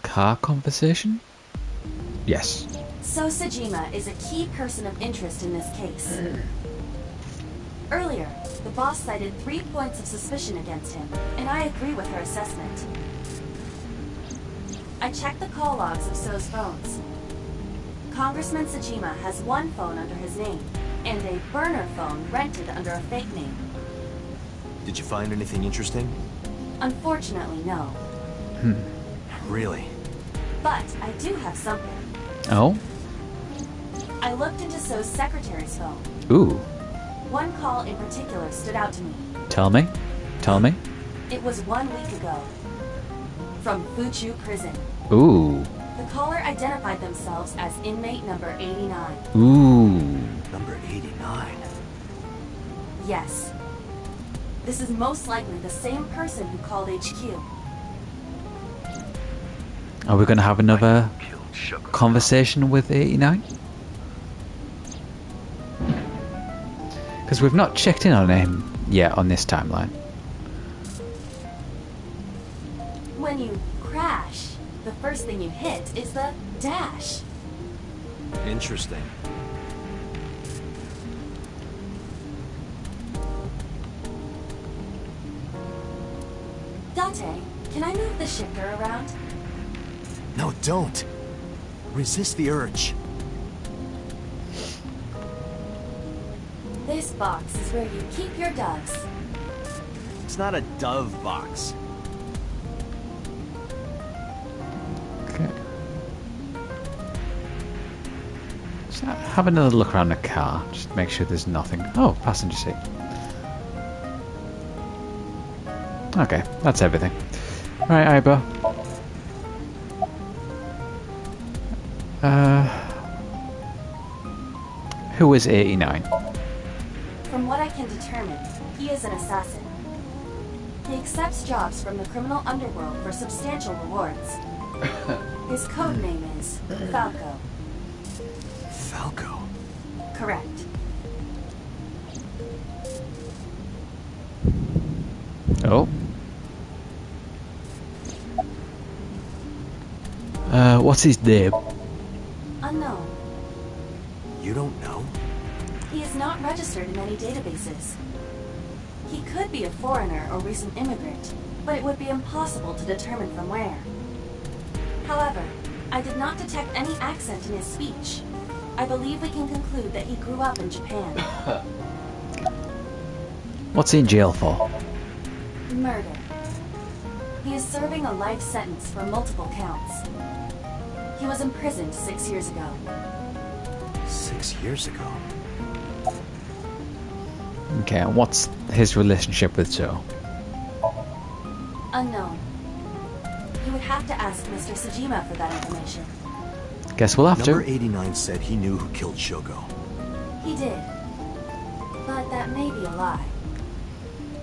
Speaker 1: Car conversation? Yes.
Speaker 3: So Sejima is a key person of interest in this case. Earlier, the boss cited 3 points of suspicion against him, and I agree with her assessment. I checked the call logs of So's phones. Congressman Sajima has one phone under his name, and a burner phone rented under a fake name.
Speaker 5: Did you find anything interesting?
Speaker 3: Unfortunately, no.
Speaker 5: Really?
Speaker 3: But I do have something.
Speaker 1: Oh?
Speaker 3: I looked into So's secretary's phone.
Speaker 1: Ooh.
Speaker 3: One call in particular stood out to me.
Speaker 1: Tell me. Tell me.
Speaker 3: It was 1 week ago. From Fuchu Prison.
Speaker 1: Ooh.
Speaker 3: The caller identified themselves as inmate number 89.
Speaker 1: Ooh.
Speaker 5: Number 89?
Speaker 3: Yes. This is most likely the same person who called HQ.
Speaker 1: Are we going to have another conversation with 89? Because we've not checked in on him yet on this timeline.
Speaker 3: When you crash, the first thing you hit is the dash.
Speaker 5: Interesting.
Speaker 3: Date, can I move the shifter around?
Speaker 5: No, don't. Resist the urge.
Speaker 3: This box is where you keep your doves.
Speaker 5: It's not a dove box.
Speaker 1: Okay. Just have another look around the car. Just make sure there's nothing. Oh, passenger seat. Okay, that's everything. Right, Iba. Who is 89?
Speaker 3: From what I can determine, he is an assassin. He accepts jobs from the criminal underworld for substantial rewards. His code name is Falco.
Speaker 5: Falco?
Speaker 3: Correct.
Speaker 1: Oh. What's his name?
Speaker 3: Unknown.
Speaker 5: You don't know?
Speaker 3: He is not registered in any databases. He could be a foreigner or recent immigrant, but it would be impossible to determine from where. However, I did not detect any accent in his speech. I believe we can conclude that he grew up in Japan.
Speaker 1: What's he in jail for?
Speaker 3: Murder. He is serving a life sentence for multiple counts. He was imprisoned 6 years ago.
Speaker 5: 6 years ago?
Speaker 1: Okay, and what's his relationship with Joe?
Speaker 3: Unknown. You would have to ask Mr. Sajima for that information.
Speaker 1: Guess we'll have
Speaker 5: Number
Speaker 1: to.
Speaker 5: 89 said he knew who killed Shoko.
Speaker 3: He did. But that may be a lie.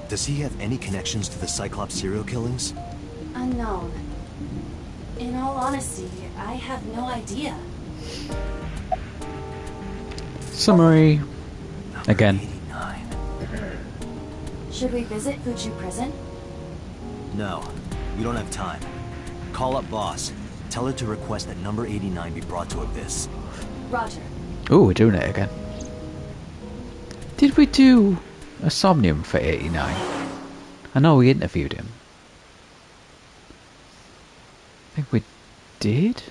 Speaker 5: Does he have any connections to the Cyclops serial killings?
Speaker 3: Unknown. In all honesty, I have no idea.
Speaker 1: Summary. Again.
Speaker 5: 89.
Speaker 3: Should we visit Fuchu Prison?
Speaker 5: No, we don't have time. Call up boss. Tell her to request that number 89 be brought to Abyss.
Speaker 3: Roger.
Speaker 1: Ooh, we're doing it again. Did we do a Somnium for 89? I know we interviewed him. I think we did?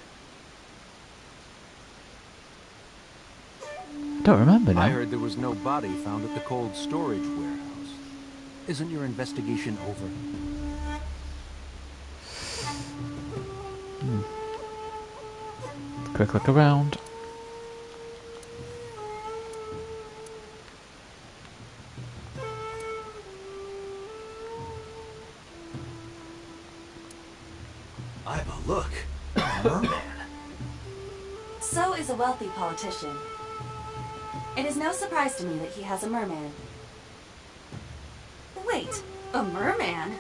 Speaker 1: Don't remember now.
Speaker 6: I heard there was no body found at the cold storage warehouse. Isn't your investigation over?
Speaker 1: Quick look around.
Speaker 5: Iba, look! Merman!
Speaker 3: So is a wealthy politician. It is no surprise to me that he has a merman. Wait, a merman?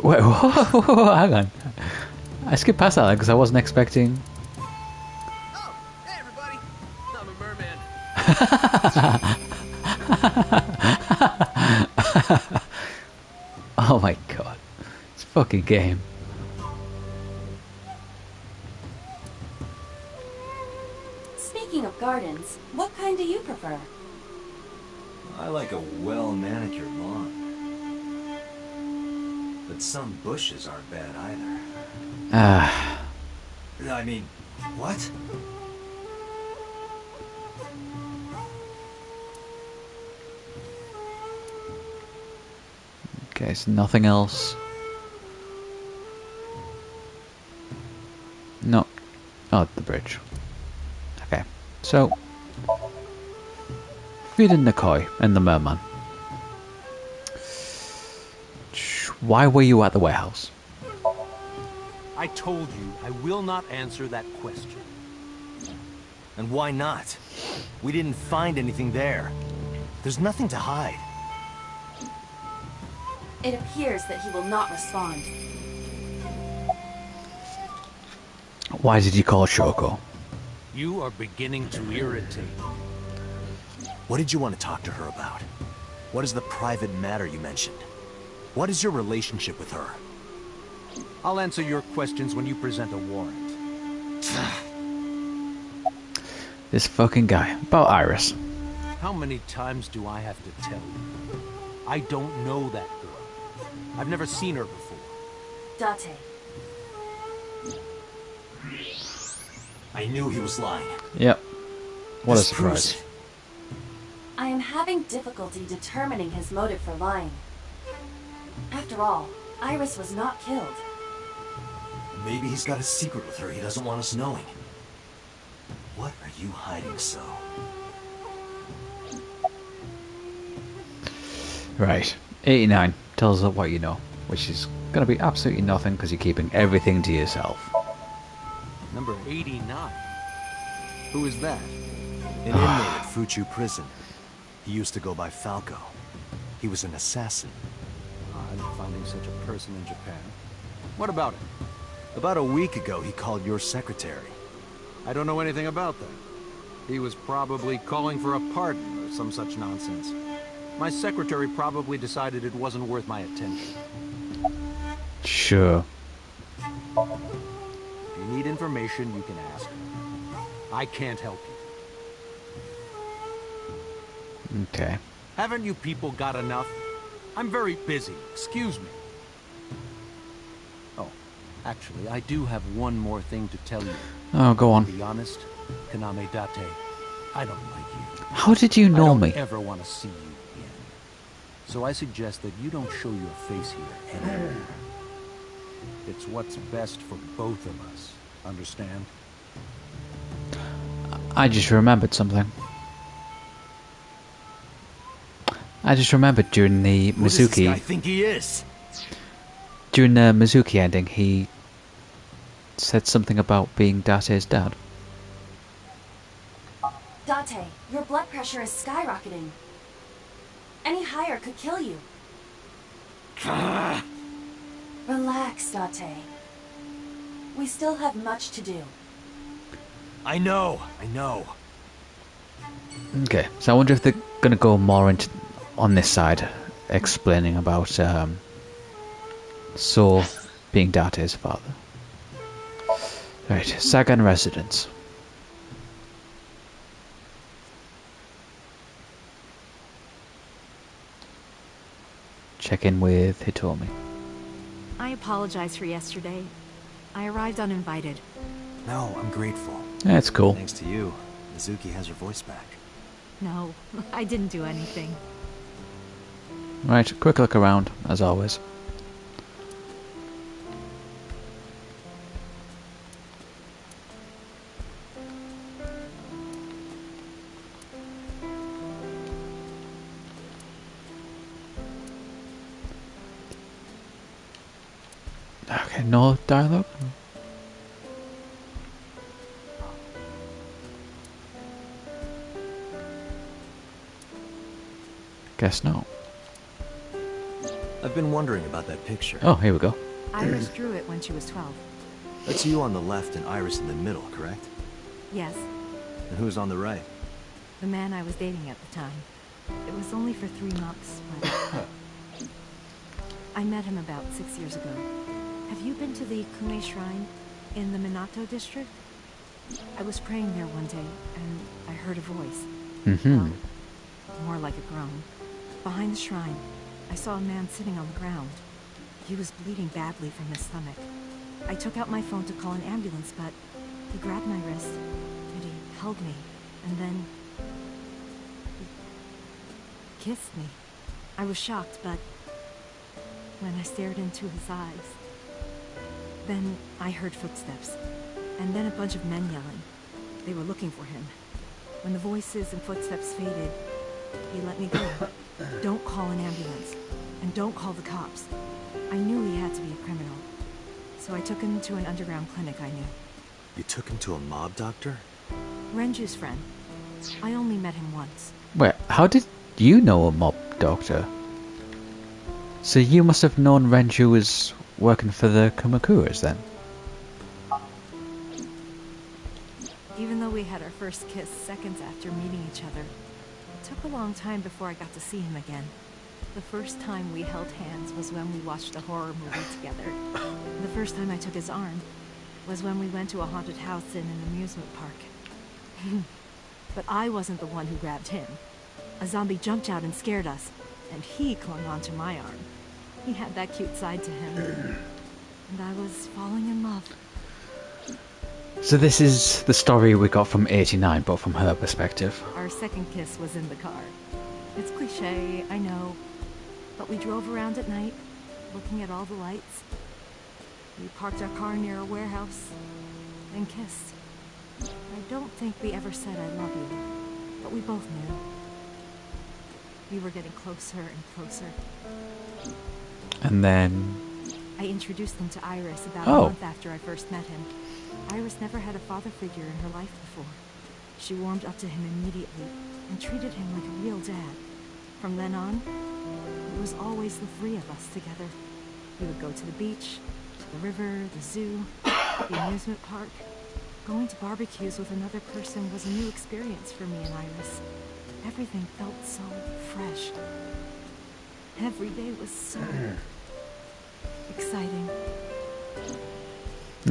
Speaker 1: Wait, whoa, hang on. I skipped past that because I wasn't expecting.
Speaker 6: Oh, hey everybody! I'm a merman.
Speaker 1: Oh my god. It's a fucking game.
Speaker 3: Speaking of gardens, what kind do you prefer?
Speaker 5: I like a well-manicured lawn. But some bushes aren't bad either. I mean, what?
Speaker 1: Okay, so nothing else. No. Oh, the bridge. Okay, so feeding the koi and the merman. Why were you at the warehouse?
Speaker 6: I told you I will not answer that question.
Speaker 5: And why not? We didn't find anything there. There's nothing to hide.
Speaker 3: It appears that he will not respond.
Speaker 1: Why did you call Shoko?
Speaker 6: You are beginning to irritate me.
Speaker 5: What did you want to talk to her about? What is the private matter you mentioned? What is your relationship with her?
Speaker 6: I'll answer your questions when you present a warrant.
Speaker 1: This fucking guy. About Iris.
Speaker 6: How many times do I have to tell you? I don't know that girl. I've never seen her before.
Speaker 3: Date.
Speaker 5: I knew he was lying.
Speaker 1: Yep. What a
Speaker 5: This proves
Speaker 1: surprise.
Speaker 5: it.
Speaker 3: I am having difficulty determining his motive for lying. After all, Iris was not killed.
Speaker 5: Maybe he's got a secret with her he doesn't want us knowing. What are you hiding so?
Speaker 1: Right. 89. Tells us what you know. Which is going to be absolutely nothing because you're keeping everything to yourself.
Speaker 6: Number 89. Who is that?
Speaker 5: An inmate at Fuchu prison. He used to go by Falco. He was an assassin.
Speaker 6: I'm finding such a person in Japan. What about him?
Speaker 5: About a week ago, he called your secretary.
Speaker 6: I don't know anything about that. He was probably calling for a pardon or some such nonsense. My secretary probably decided it wasn't worth my attention.
Speaker 1: Sure.
Speaker 6: If you need information, you can ask. I can't help you.
Speaker 1: Okay.
Speaker 6: Haven't you people got enough? I'm very busy. Excuse me. Oh, actually, I do have one more thing to tell you.
Speaker 1: Oh, go on.
Speaker 6: To be honest, Kaname Date, I don't like you.
Speaker 1: How did you know me?
Speaker 6: I don't ever want to see you again. So I suggest that you don't show your face here anymore. It's what's best for both of us. Understand?
Speaker 1: I just remembered something. I just remembered during the
Speaker 5: Who does this guy
Speaker 1: Mizuki...
Speaker 5: think he is?
Speaker 1: During the Mizuki ending, he said something about being Date's dad.
Speaker 3: Date, your blood pressure is skyrocketing. Any higher could kill you. Relax, Date. We still have much to do.
Speaker 5: I know.
Speaker 1: Okay, so I wonder if they're going to go more into on this side, explaining about So being Date's father. Right, Sagan residence. Check in with Hitomi.
Speaker 11: I apologize for yesterday. I arrived uninvited.
Speaker 5: No, I'm grateful.
Speaker 1: That's cool.
Speaker 5: Thanks to you, Mizuki has her voice back.
Speaker 11: No, I didn't do anything.
Speaker 1: Right, quick look around, as always. Okay, no dialogue? Guess no.
Speaker 5: I've been wondering about that picture.
Speaker 1: Oh, here we go.
Speaker 11: Iris drew it when she was 12.
Speaker 5: That's you on the left and Iris in the middle, correct?
Speaker 11: Yes,
Speaker 5: And who's on the right?
Speaker 11: the man I was dating at the time. It was only for 3 months, but... I met him about 6 years ago. Have you been to the Kume Shrine in the Minato district? I was praying there one day, and I heard a voice.
Speaker 1: Mm-hmm.
Speaker 11: More like a groan. Behind the shrine, I saw a man sitting on the ground. He was bleeding badly from his stomach. I took out my phone to call an ambulance, but He grabbed my wrist, and he held me, and then he kissed me. I was shocked, but when I stared into his eyes, then I heard footsteps, and then a bunch of men yelling. They were looking for him. When the voices and footsteps faded, he let me go. Don't call an ambulance, and don't call the cops. I knew he had to be a criminal, so I took him to an underground clinic I knew.
Speaker 5: You took him to a mob doctor?
Speaker 11: Renju's friend. I only met him once.
Speaker 1: Wait, how did you know a mob doctor? So you must have known Renju was working for the Kumakuras then?
Speaker 11: Even though we had our first kiss seconds after meeting each other, it took a long time before I got to see him again. The first time we held hands was when we watched a horror movie together. The first time I took his arm was when we went to a haunted house in an amusement park. But I wasn't the one who grabbed him. A zombie jumped out and scared us, and he clung onto my arm. He had that cute side to him, and I was falling in love.
Speaker 1: So this is the story we got from 89, but from her perspective.
Speaker 11: Our second kiss was in the car. It's cliche, I know, but we drove around at night, looking at all the lights. We parked our car near a warehouse, and kissed. I don't think we ever said I love you, but we both knew. We were getting closer and closer.
Speaker 1: And then...
Speaker 11: I introduced him to Iris about a month after I first met him. Iris never had a father figure in her life before. She warmed up to him immediately and treated him like a real dad. From then on, it was always the three of us together. We would go to the beach, to the river, the zoo, the amusement park. Going to barbecues with another person was a new experience for me and Iris. Everything felt so fresh. Every day was so exciting.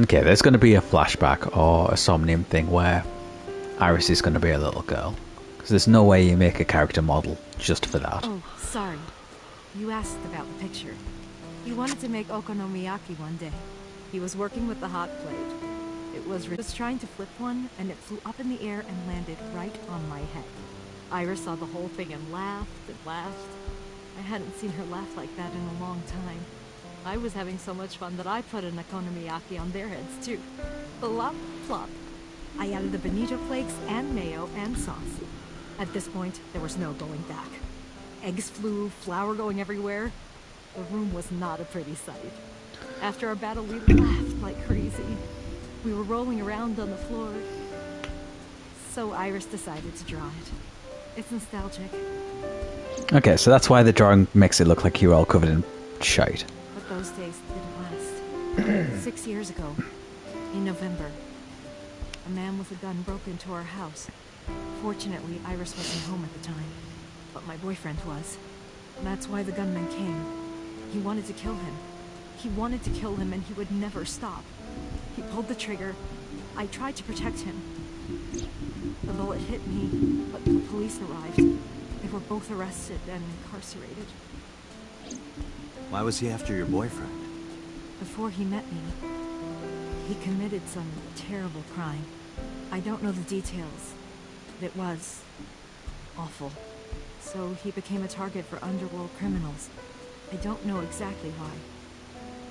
Speaker 1: Okay, there's going to be a flashback or a Somnium thing where Iris is going to be a little girl. Because there's no way you make a character model just for that.
Speaker 11: Oh, sorry. You asked about the picture. He wanted to make okonomiyaki one day. He was working with the hot plate. It was trying to flip one, and it flew up in the air and landed right on my head. Iris saw the whole thing and laughed and laughed. I hadn't seen her laugh like that in a long time. I was having so much fun that I put an okonomiyaki on their heads too. Plop, plop. I added the bonito flakes and mayo and sauce. At this point, there was no going back. Eggs flew, flour going everywhere. The room was not a pretty sight. After our battle, we laughed like crazy. We were rolling around on the floor. So Iris decided to draw it. It's nostalgic.
Speaker 1: Okay, so that's why the drawing makes it look like you're all covered in shite.
Speaker 11: But those days didn't last. 6 years ago, in November, a man with a gun broke into our house. Fortunately, Iris wasn't home at the time, but my boyfriend was. That's why the gunman came. He wanted to kill him. He wanted to kill him, and he would never stop. He pulled the trigger. I tried to protect him. The bullet hit me, but the police arrived. They were both arrested and incarcerated.
Speaker 5: Why was he after your boyfriend?
Speaker 11: Before he met me, he committed some terrible crime. I don't know the details, but it was awful. So he became a target for underworld criminals. I don't know exactly why,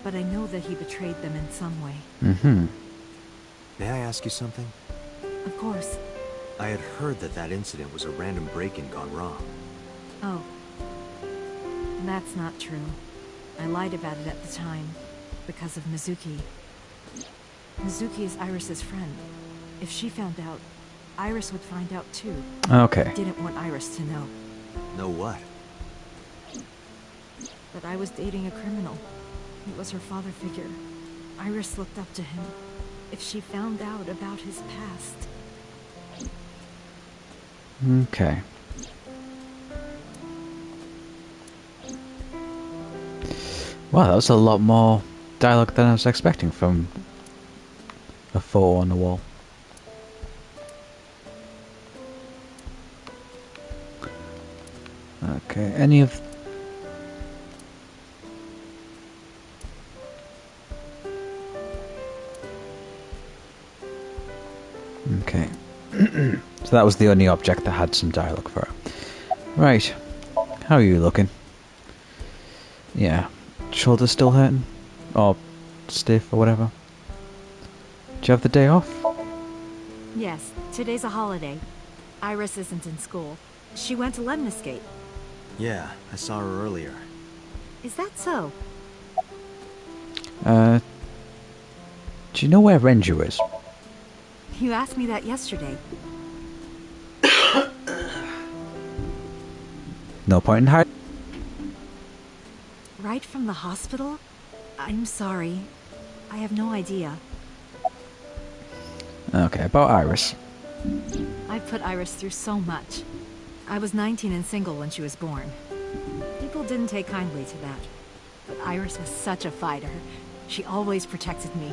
Speaker 11: but I know that he betrayed them in some way.
Speaker 1: Mm-hmm.
Speaker 5: May I ask you something?
Speaker 11: Of course.
Speaker 5: I had heard that that incident was a random break-in gone wrong.
Speaker 11: Oh. That's not true. I lied about it at the time, because of Mizuki. Mizuki is Iris's friend. If she found out, Iris would find out too.
Speaker 1: Okay.
Speaker 11: I didn't want Iris to know.
Speaker 5: Know what?
Speaker 11: That I was dating a criminal. He was her father figure. Iris looked up to him. If she found out about his past...
Speaker 1: Okay. Wow, that was a lot more dialogue than I was expecting from a photo on the wall. Okay, any of... Okay. So that was the only object that had some dialogue for her. Right. How are you looking? Yeah. Shoulders still hurting? Or stiff or whatever? Do you have the day off?
Speaker 11: Yes, today's a holiday. Iris isn't in school. She went to Lemniscate.
Speaker 5: Yeah, I saw her earlier.
Speaker 11: Is that so?
Speaker 1: Do you know where Renju is?
Speaker 11: You asked me that yesterday.
Speaker 1: No point in hiding.
Speaker 11: Right from the hospital? I'm sorry. I have no idea.
Speaker 1: Okay, about Iris.
Speaker 11: I've put Iris through so much. I was 19 and single when she was born. People didn't take kindly to that. But Iris was such a fighter. She always protected me.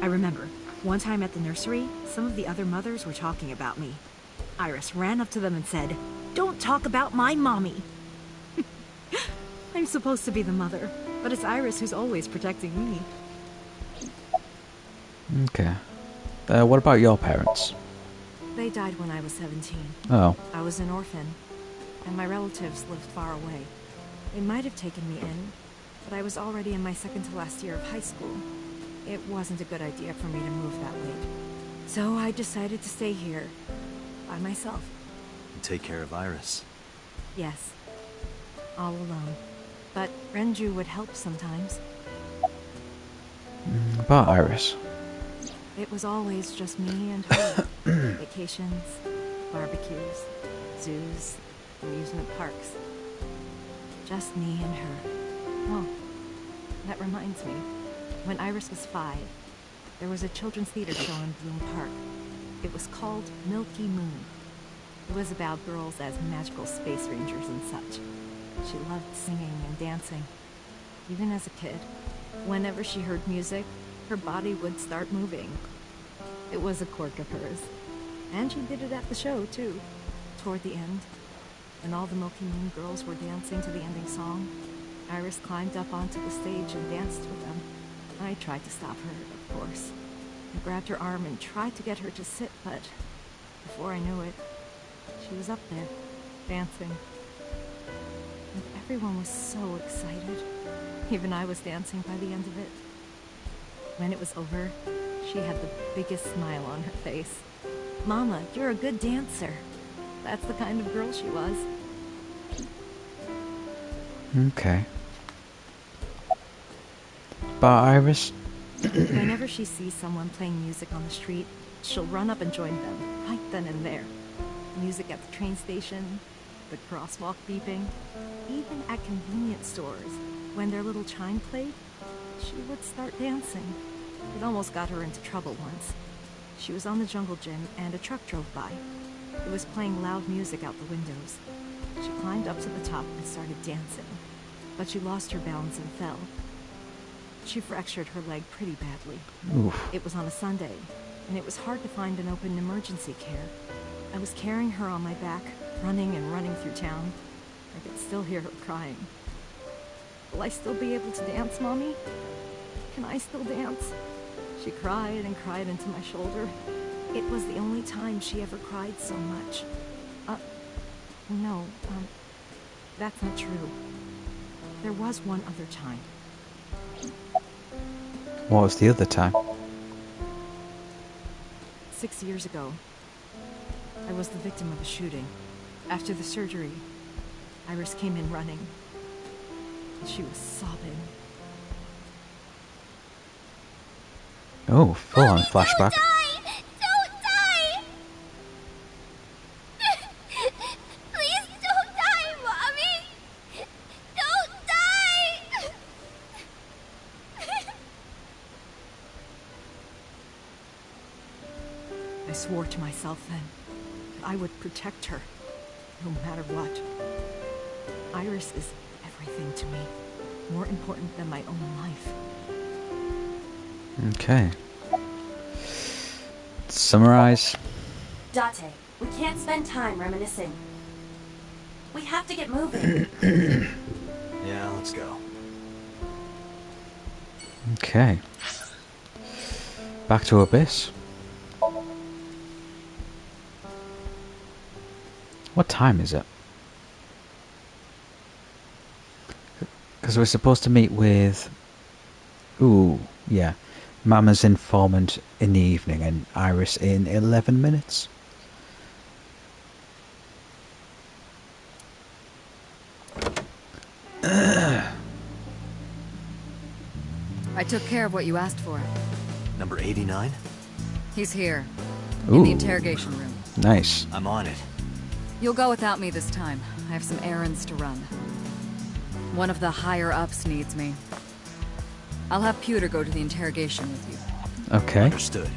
Speaker 11: I remember, one time at the nursery, some of the other mothers were talking about me. Iris ran up to them and said, "Don't talk about my mommy." I'm supposed to be the mother, but it's Iris who's always protecting me.
Speaker 1: Okay. What about your parents?
Speaker 11: They died when I was 17.
Speaker 1: Oh.
Speaker 11: I was an orphan, and my relatives lived far away. They might have taken me in, but I was already in my second to last year of high school. It wasn't a good idea for me to move that late. So I decided to stay here, by myself.
Speaker 5: And take care of Iris.
Speaker 11: Yes, all alone. But Renju would help sometimes.
Speaker 1: About Iris.
Speaker 11: It was always just me and her. Vacations, barbecues, zoos, amusement parks. Just me and her. Oh, that reminds me. When Iris was 5, there was a children's theater show in Bloom Park. It was called Milky Moon. It was about girls as magical space rangers and such. She loved singing and dancing. Even as a kid, whenever she heard music, her body would start moving. It was a quirk of hers. And she did it at the show, too. Toward the end, when all the Milky Moon girls were dancing to the ending song, Iris climbed up onto the stage and danced with them. I tried to stop her, of course. I grabbed her arm and tried to get her to sit, but before I knew it, she was up there, dancing. And everyone was so excited. Even I was dancing by the end of it. When it was over, she had the biggest smile on her face. "Mama, you're a good dancer." That's the kind of girl she was.
Speaker 1: Okay. About Iris?
Speaker 11: Whenever she sees someone playing music on the street, she'll run up and join them, right then and there. Music at the train station, the crosswalk beeping, even at convenience stores, when their little chime played, she would start dancing. It almost got her into trouble once. She was on the jungle gym and a truck drove by. It was playing loud music out the windows. She climbed up to the top and started dancing, but she lost her balance and fell. She fractured her leg pretty badly.
Speaker 1: Oof.
Speaker 11: It was on a Sunday, and it was hard to find an open emergency care. I was carrying her on my back, running and running through town. I could still hear her crying. "Will I still be able to dance, Mommy? Can I still dance?" She cried and cried into my shoulder. It was the only time she ever cried so much. No, that's not true. There was one other time.
Speaker 1: What was the other time?
Speaker 11: 6 years ago, I was the victim of a shooting. After the surgery, Iris came in running. She was sobbing.
Speaker 1: Oh, full-on flashback.
Speaker 8: Don't die! Don't die! Please don't die, Mommy! Don't die!
Speaker 11: I swore to myself then that I would protect her, no matter what. Iris is everything to me, more important than my own life.
Speaker 1: Okay. Summarize.
Speaker 3: Date, we can't spend time reminiscing. We have to get moving.
Speaker 5: Yeah, let's go.
Speaker 1: Okay. Back to Abyss. What time is it? Because we're supposed to meet with... Ooh, yeah. Mama's informant in the evening and Iris in 11 minutes.
Speaker 4: I took care of what you asked for.
Speaker 5: Number 89?
Speaker 4: He's here.
Speaker 1: Ooh.
Speaker 4: In the interrogation room.
Speaker 1: Nice.
Speaker 5: I'm on it.
Speaker 4: You'll go without me this time. I have some errands to run. One of the higher-ups needs me. I'll have Pewter go to the interrogation with you.
Speaker 1: Okay.
Speaker 5: Understood.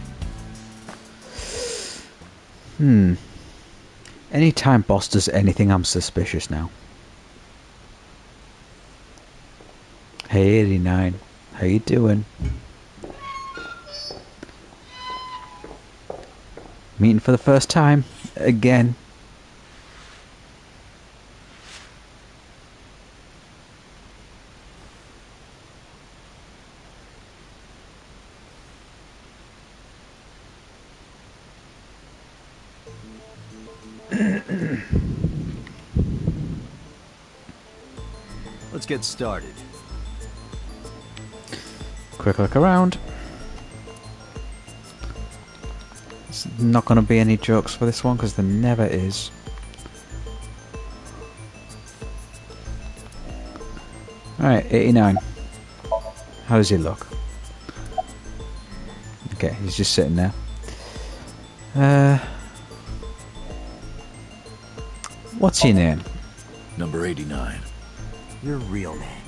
Speaker 1: Anytime boss does anything, I'm suspicious now. Hey, 89. How you doing? Meeting for the first time. Again.
Speaker 5: Let's get started.
Speaker 1: Quick look around. There's not going to be any jokes for this one because there never is. Alright, 89. How does he look? Okay, he's just sitting there. What's your name?
Speaker 12: Number 89.
Speaker 5: Your real name?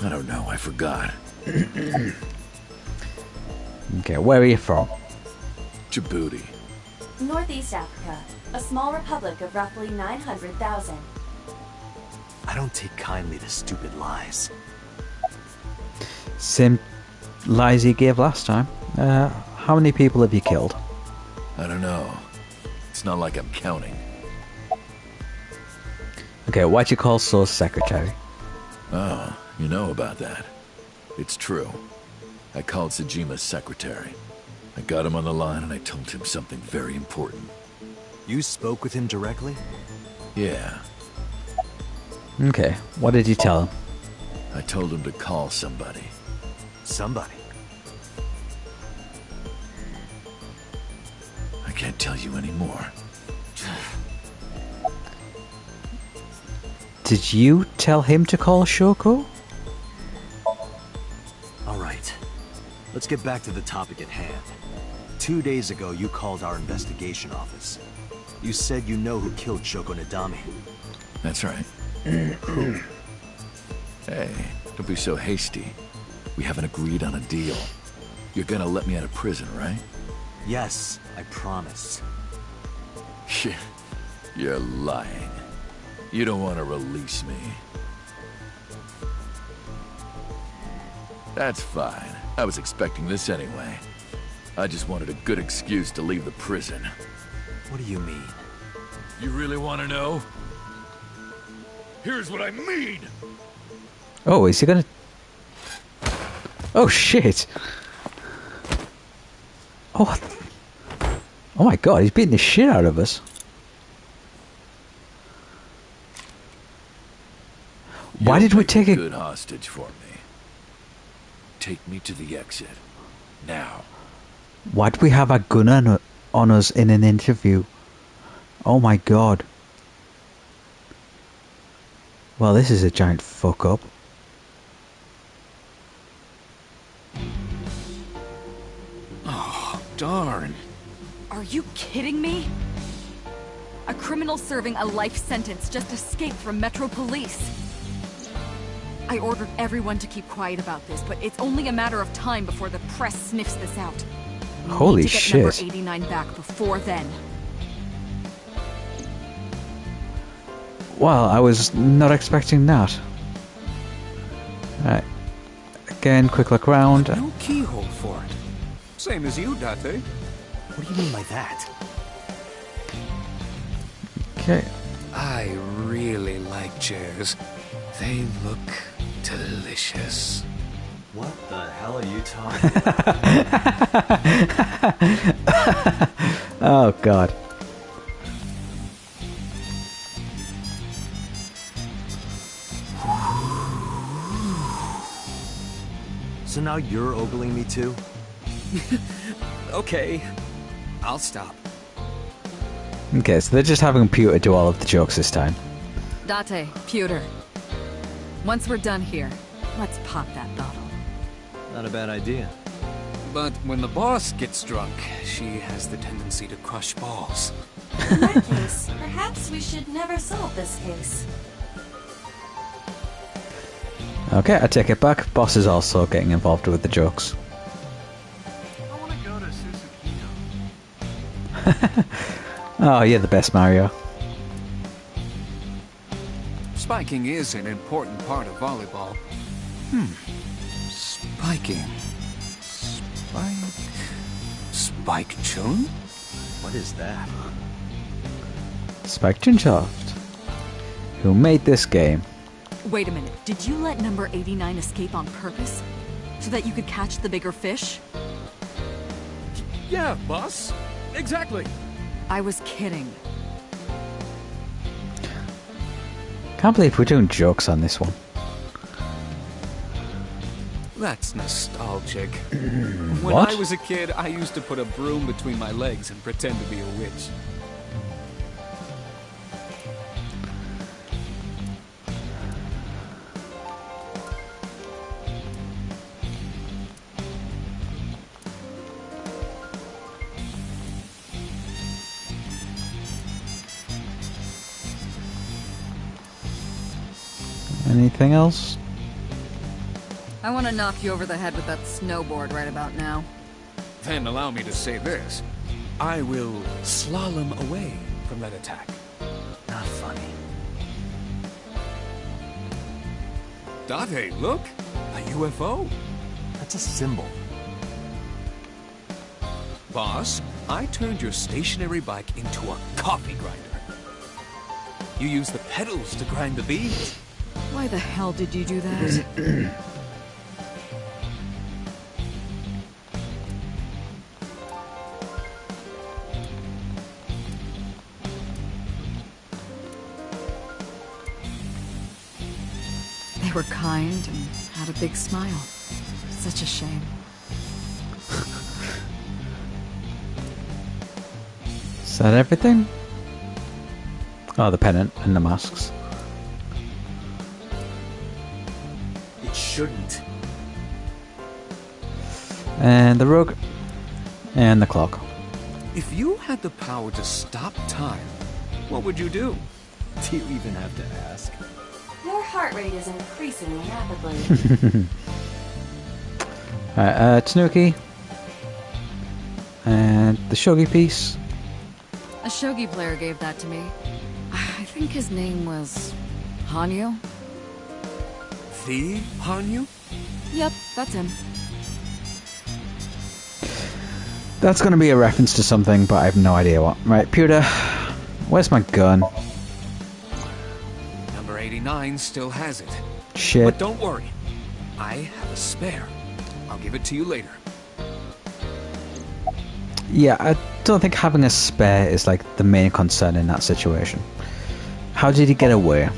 Speaker 12: I don't know, I forgot.
Speaker 1: Okay, where are you from?
Speaker 12: Djibouti.
Speaker 3: Northeast Africa, a small republic of roughly 900,000.
Speaker 5: I don't take kindly to stupid lies.
Speaker 1: Same lies he gave last time. How many people have you killed?
Speaker 12: I don't know. It's not like I'm counting.
Speaker 1: Okay, why'd you call Soul's secretary?
Speaker 12: Oh, you know about that. It's true. I called Sejima's secretary. I got him on the line and I told him something very important.
Speaker 5: You spoke with him directly?
Speaker 12: Yeah.
Speaker 1: Okay, what did you tell him?
Speaker 12: I told him to call somebody.
Speaker 5: Somebody?
Speaker 12: I can't tell you anymore.
Speaker 1: Did you tell him to call Shoko?
Speaker 5: Alright. Let's get back to the topic at hand. 2 days ago, you called our investigation office. You said you know who killed Shoko Nadami.
Speaker 12: That's right. Who? Hey, don't be so hasty. We haven't agreed on a deal. You're gonna let me out of prison, right?
Speaker 5: Yes, I promise.
Speaker 12: You're lying. You don't want to release me. That's fine. I was expecting this anyway. I just wanted a good excuse to leave the prison.
Speaker 5: What do you mean?
Speaker 12: You really want to know? Here's what I mean!
Speaker 1: Oh, is he gonna... Oh, shit! Oh, oh my god, he's beating the shit out of us. Why did we take
Speaker 12: a
Speaker 1: a
Speaker 12: good hostage for me? Take me to the exit. Now.
Speaker 1: Why did we have a gun on us in an interview? Oh my god. Well, this is a giant fuck up.
Speaker 2: Oh, darn.
Speaker 4: Are you kidding me? A criminal serving a life sentence just escaped from Metro Police. I ordered everyone to keep quiet about this, but it's only a matter of time before the press sniffs this out. We
Speaker 1: Holy
Speaker 4: need to get
Speaker 1: shit.
Speaker 4: number 89 back before then.
Speaker 1: Well, I was not expecting that. Alright. Again, quick look around.
Speaker 2: No keyhole for it. Same as you, Date.
Speaker 5: What do you mean by that?
Speaker 1: Okay.
Speaker 2: I really like chairs. They look delicious.
Speaker 5: What the hell are you talking about?
Speaker 1: Oh god.
Speaker 5: So now you're ogling me too?
Speaker 2: Okay, I'll stop.
Speaker 1: Okay, so they're just having Pewter do all of the jokes this time.
Speaker 4: Date, Pewter. Once we're done here, let's pop that bottle.
Speaker 5: Not a bad idea.
Speaker 2: But when the boss gets drunk, she has the tendency to crush balls.
Speaker 3: In that case, perhaps we should never solve this case.
Speaker 1: Okay, I take it back. Boss is also getting involved with the jokes.
Speaker 7: I want to go to Susukino.
Speaker 1: Oh, you're the best, Mario.
Speaker 2: Spiking is an important part of volleyball. Spiking. Spike Chun?
Speaker 5: What is that?
Speaker 1: Spike Chunsoft, who made this game.
Speaker 4: Wait a minute, did you let number 89 escape on purpose? So that you could catch the bigger fish?
Speaker 10: Yeah, boss. Exactly.
Speaker 4: I was kidding.
Speaker 1: Can't believe we're doing jokes on this one.
Speaker 2: That's nostalgic. When
Speaker 1: What?
Speaker 2: I was a kid, I used to put a broom between my legs and pretend to be a witch.
Speaker 1: Anything else?
Speaker 4: I want to knock you over the head with that snowboard right about now.
Speaker 2: Then allow me to say this. I will slalom away from that attack.
Speaker 5: Not funny.
Speaker 2: Date, look! A UFO.
Speaker 5: That's a symbol.
Speaker 2: Boss, I turned your stationary bike into a coffee grinder. You use the pedals to grind the beans.
Speaker 4: Why the hell did you do that? They were kind and had a big smile. Such a shame.
Speaker 1: Is that everything? Oh, the pennant and the masks.
Speaker 5: It shouldn't.
Speaker 1: And the rug. And the clock.
Speaker 2: If you had the power to stop time, what would you do?
Speaker 5: Do you even have to ask?
Speaker 3: Your heart rate is increasing rapidly.
Speaker 1: Alright, Tanuki. And the shogi piece.
Speaker 4: A shogi player gave that to me. I think his name was Hanyu?
Speaker 2: The Hanyu?
Speaker 4: Yep, that's him.
Speaker 1: That's going to be a reference to something, but I have no idea what. Right, Pewter, where's my gun?
Speaker 2: Number 89 still has it.
Speaker 1: Shit.
Speaker 2: But don't worry. I have a spare. I'll give it to you later.
Speaker 1: Yeah, I don't think having a spare is like the main concern in that situation. How did he get away?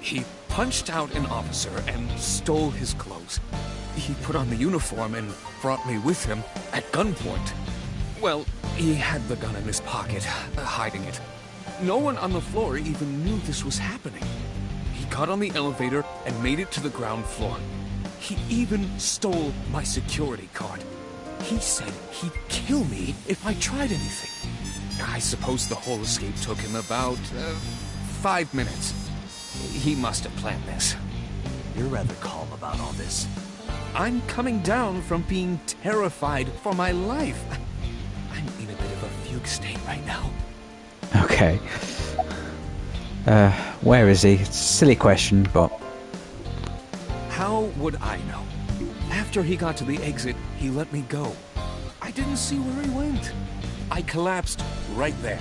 Speaker 2: He punched out an officer and stole his clothes. He put on the uniform and brought me with him at gunpoint. Well, he had the gun in his pocket, hiding it. No one on the floor even knew this was happening. He got on the elevator and made it to the ground floor. He even stole my security card. He said he'd kill me if I tried anything. I suppose the whole escape took him about 5 minutes. He must have planned this.
Speaker 5: You're rather calm about all this.
Speaker 2: I'm coming down from being terrified for my life. I'm in a bit of a fugue state right now.
Speaker 1: Okay. Where is he? It's a silly question, but...
Speaker 2: How would I know? After he got to the exit, he let me go. I didn't see where he went. I collapsed right there.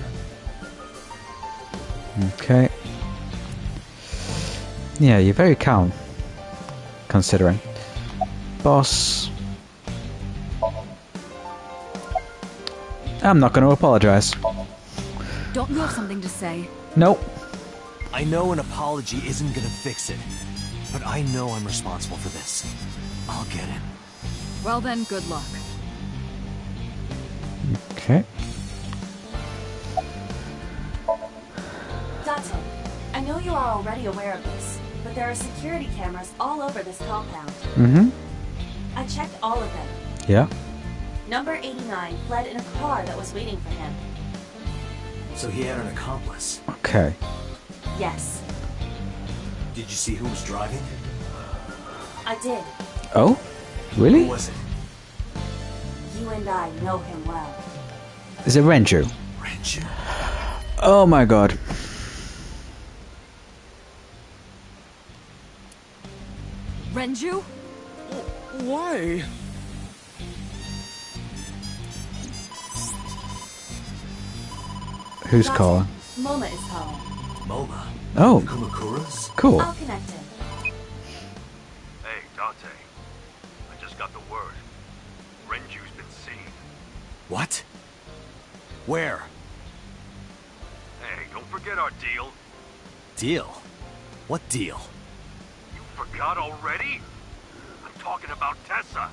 Speaker 1: Okay. Yeah, you're very calm. Considering. Boss. I'm not going to apologize.
Speaker 4: Don't you have something to say?
Speaker 1: Nope.
Speaker 5: I know an apology isn't gonna fix it. but I know I'm responsible for this. I'll get him.
Speaker 4: Well then, good luck.
Speaker 1: Okay.
Speaker 3: Date, I know you are already aware of this, but there are security cameras all over this compound.
Speaker 1: Mm-hmm.
Speaker 3: I checked all of them.
Speaker 1: Yeah.
Speaker 3: Number 89 fled in a car that was waiting for him.
Speaker 5: So he had an accomplice.
Speaker 1: Okay.
Speaker 3: Yes,
Speaker 5: Did you see who was driving?
Speaker 3: I did.
Speaker 1: Oh? Really?
Speaker 5: Who was it?
Speaker 3: You and I know him well.
Speaker 1: Is it Renju?
Speaker 5: Renju.
Speaker 1: Oh my god.
Speaker 4: Renju?
Speaker 2: Why?
Speaker 1: Who's
Speaker 3: Date,
Speaker 1: calling?
Speaker 3: Moma is calling.
Speaker 5: Moma.
Speaker 1: Oh,
Speaker 5: Kumakuras?
Speaker 1: cool.
Speaker 3: I'll connect him.
Speaker 7: Hey, Dante. I just got the word. Renju's been seen.
Speaker 5: What? Where?
Speaker 7: Hey, don't forget our deal.
Speaker 5: Deal? What deal?
Speaker 7: You forgot already? I'm talking about Tessa.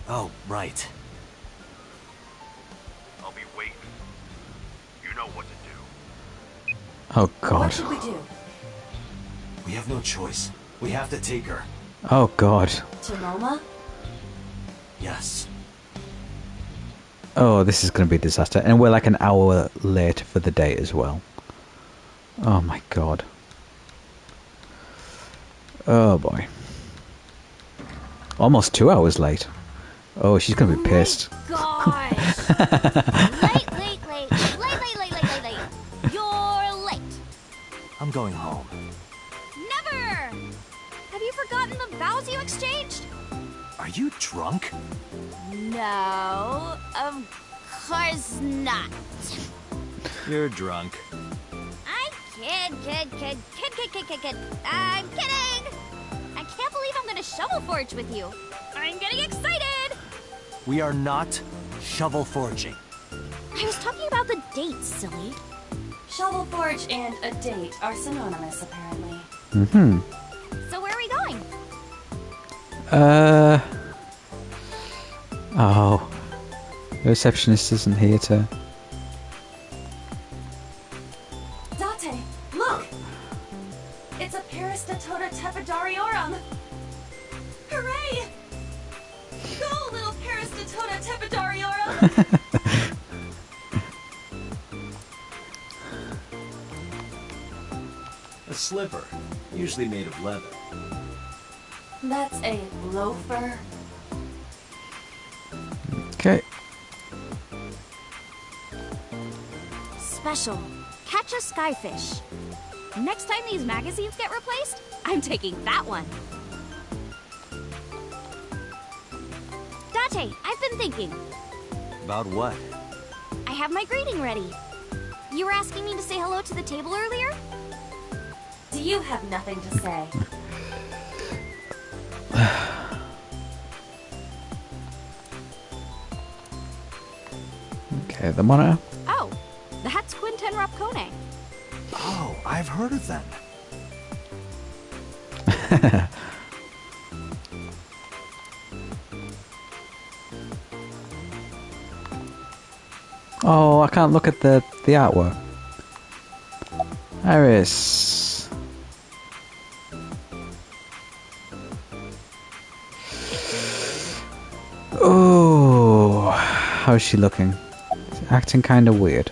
Speaker 5: Oh, right.
Speaker 7: I'll be waiting. You know what to do.
Speaker 1: Oh
Speaker 3: What
Speaker 1: god.
Speaker 3: should we do?
Speaker 5: We have no choice. We have to take her.
Speaker 1: Oh god.
Speaker 3: To Moma?
Speaker 5: Yes.
Speaker 1: Oh, this is going to be a disaster. And we're like an hour late for the date as well. Oh my god. Oh boy. Almost 2 hours late. Oh, she's going to be pissed.
Speaker 8: Gosh! late. You're late.
Speaker 5: I'm going home.
Speaker 8: Never! Have you forgotten the vows you exchanged?
Speaker 5: Are you drunk?
Speaker 8: No, of course not.
Speaker 5: You're drunk.
Speaker 8: I kid. I'm kidding! I can't believe I'm gonna shovel forge with you. I'm getting excited!
Speaker 5: We are not shovel forging.
Speaker 8: I was talking about the date, silly.
Speaker 3: Shovel Forge and a date are synonymous, apparently.
Speaker 1: Mm-hmm.
Speaker 8: So where are we going?
Speaker 1: Oh. The receptionist isn't here to...
Speaker 3: Date, look! It's a Peristatota Tepidariorum! Hooray! Go, little Peristatota Tepidariorum!
Speaker 5: A sliver, usually made of leather.
Speaker 3: That's a loafer.
Speaker 1: Okay.
Speaker 8: Special. Catch a skyfish. Next time these magazines get replaced, I'm taking that one. Date, I've been thinking.
Speaker 5: About what?
Speaker 8: I have my greeting ready. You were asking me to say hello to the table earlier?
Speaker 3: Do you have nothing to say?
Speaker 1: Okay, the monitor.
Speaker 8: Oh, that's Quinten Rapcone.
Speaker 5: Oh, I've heard of them.
Speaker 1: Oh, I can't look at the artwork. Iris. Oh, how's she looking? Acting kind of weird.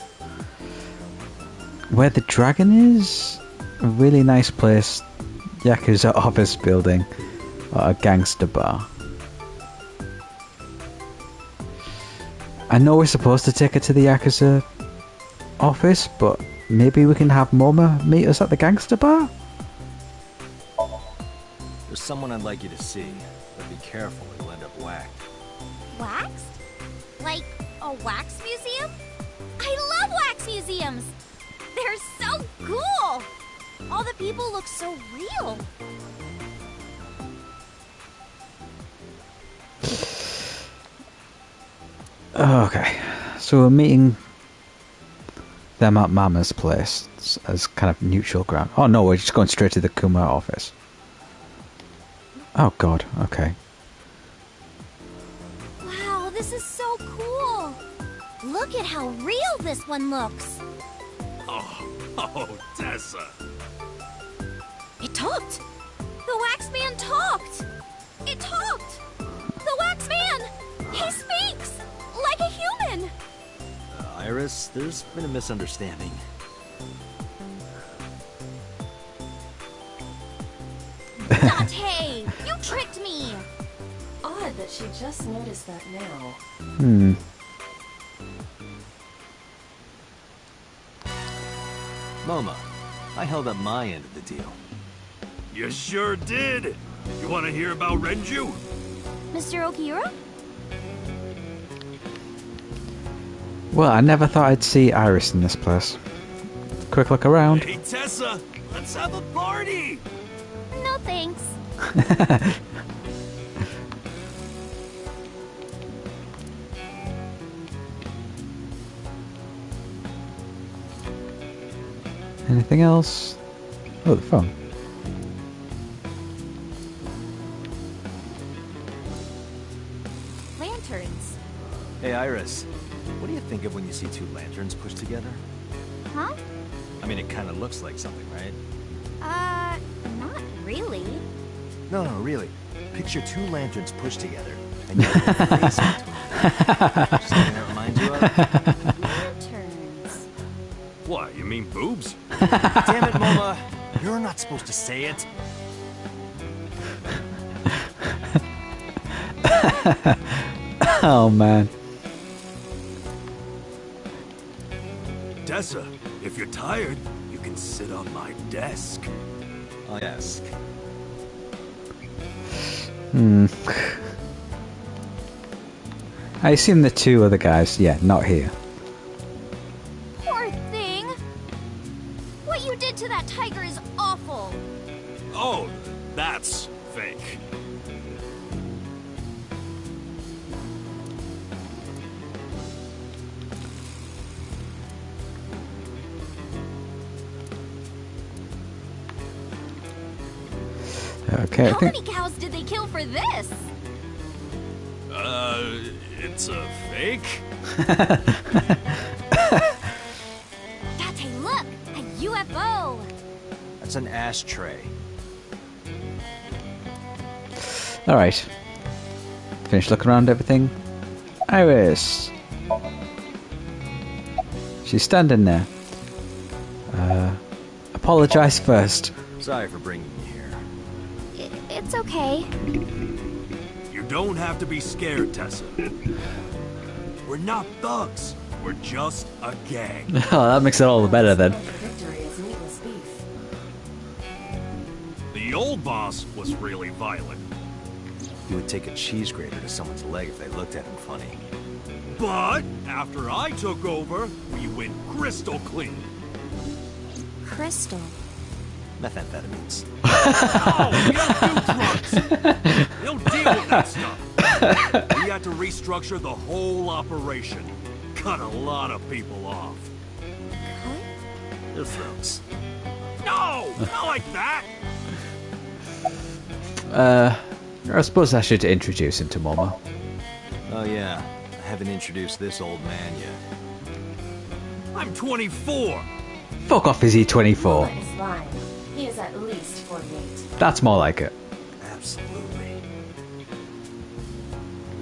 Speaker 1: Where the dragon is? A really nice place. Yakuza office building. Or a gangster bar. I know we're supposed to take her to the Yakuza office, but maybe we can have Moma meet us at the gangster bar?
Speaker 5: There's someone I'd like you to see, but be careful, you'll end up whacked.
Speaker 8: Waxed? Like a wax museum? I love wax museums! They're so cool! All the people look so real.
Speaker 1: Okay, so we're meeting them at Mama's place. as kind of neutral ground. Oh no, we're just going straight to the Kuma office. Oh god, okay.
Speaker 8: Wow, this is so cool! Look at how real this one looks!
Speaker 7: Oh, Tessa.
Speaker 8: It talked! The wax man talked! It talked! The wax man! He speaks! Like a human!
Speaker 5: Iris, there's been a misunderstanding.
Speaker 8: Dante! You tricked me!
Speaker 11: Odd that she just noticed that now.
Speaker 5: Moma, I held up my end of the deal.
Speaker 7: You sure did. You want to hear about Renju?
Speaker 8: Mr. Okiura?
Speaker 1: Well, I never thought I'd see Iris in this place. Quick look around.
Speaker 7: Hey, Tessa, let's have a party.
Speaker 8: No thanks.
Speaker 1: Anything else? Oh, the phone.
Speaker 8: Lanterns.
Speaker 5: Hey, Iris, what do you think of when you see two lanterns pushed together?
Speaker 8: Huh?
Speaker 5: I mean, it kind of looks like something, right?
Speaker 8: Not really.
Speaker 5: No, really. Picture two lanterns pushed together, and you have a face on top. Something that reminds you of?
Speaker 8: Lanterns.
Speaker 7: What, you mean boobs?
Speaker 5: Damn it, Moma. You're not supposed to say it.
Speaker 1: Oh, man.
Speaker 7: Tessa, if you're tired, you can sit on my desk.
Speaker 5: Oh, yes.
Speaker 1: I assume the two other guys, yeah, not here.
Speaker 8: Poor thing. What you did to that tiger is awful.
Speaker 7: Oh, that's fake.
Speaker 1: Okay,
Speaker 8: How many cows did they kill for this?
Speaker 7: It's a fake?
Speaker 8: Date, look! A UFO!
Speaker 5: That's an ashtray.
Speaker 1: Alright. Finish looking around everything. Iris! She's standing there. Apologize first.
Speaker 5: Sorry for bringing you here.
Speaker 8: It's okay.
Speaker 7: You don't have to be scared, Tessa. We're not thugs. We're just a gang.
Speaker 1: Oh, that makes it all the better then.
Speaker 11: Victory is meatless beef.
Speaker 7: The old boss was really violent.
Speaker 5: You would take a cheese grater to someone's leg if they looked at him funny.
Speaker 7: But after I took over, we went crystal clean.
Speaker 8: Crystal.
Speaker 5: Methamphetamines.
Speaker 7: No, we don't do drugs. We don't deal with that stuff. We had to restructure the whole operation. Cut a lot of people off.
Speaker 5: Their throats.
Speaker 7: No! Not like that!
Speaker 1: I suppose I should introduce him to Momo.
Speaker 5: Oh yeah, I haven't introduced this old man yet.
Speaker 7: I'm 24!
Speaker 1: Fuck off, is he 24?
Speaker 11: Momo is lying. He is at least 48.
Speaker 1: That's more like it.
Speaker 5: Absolutely.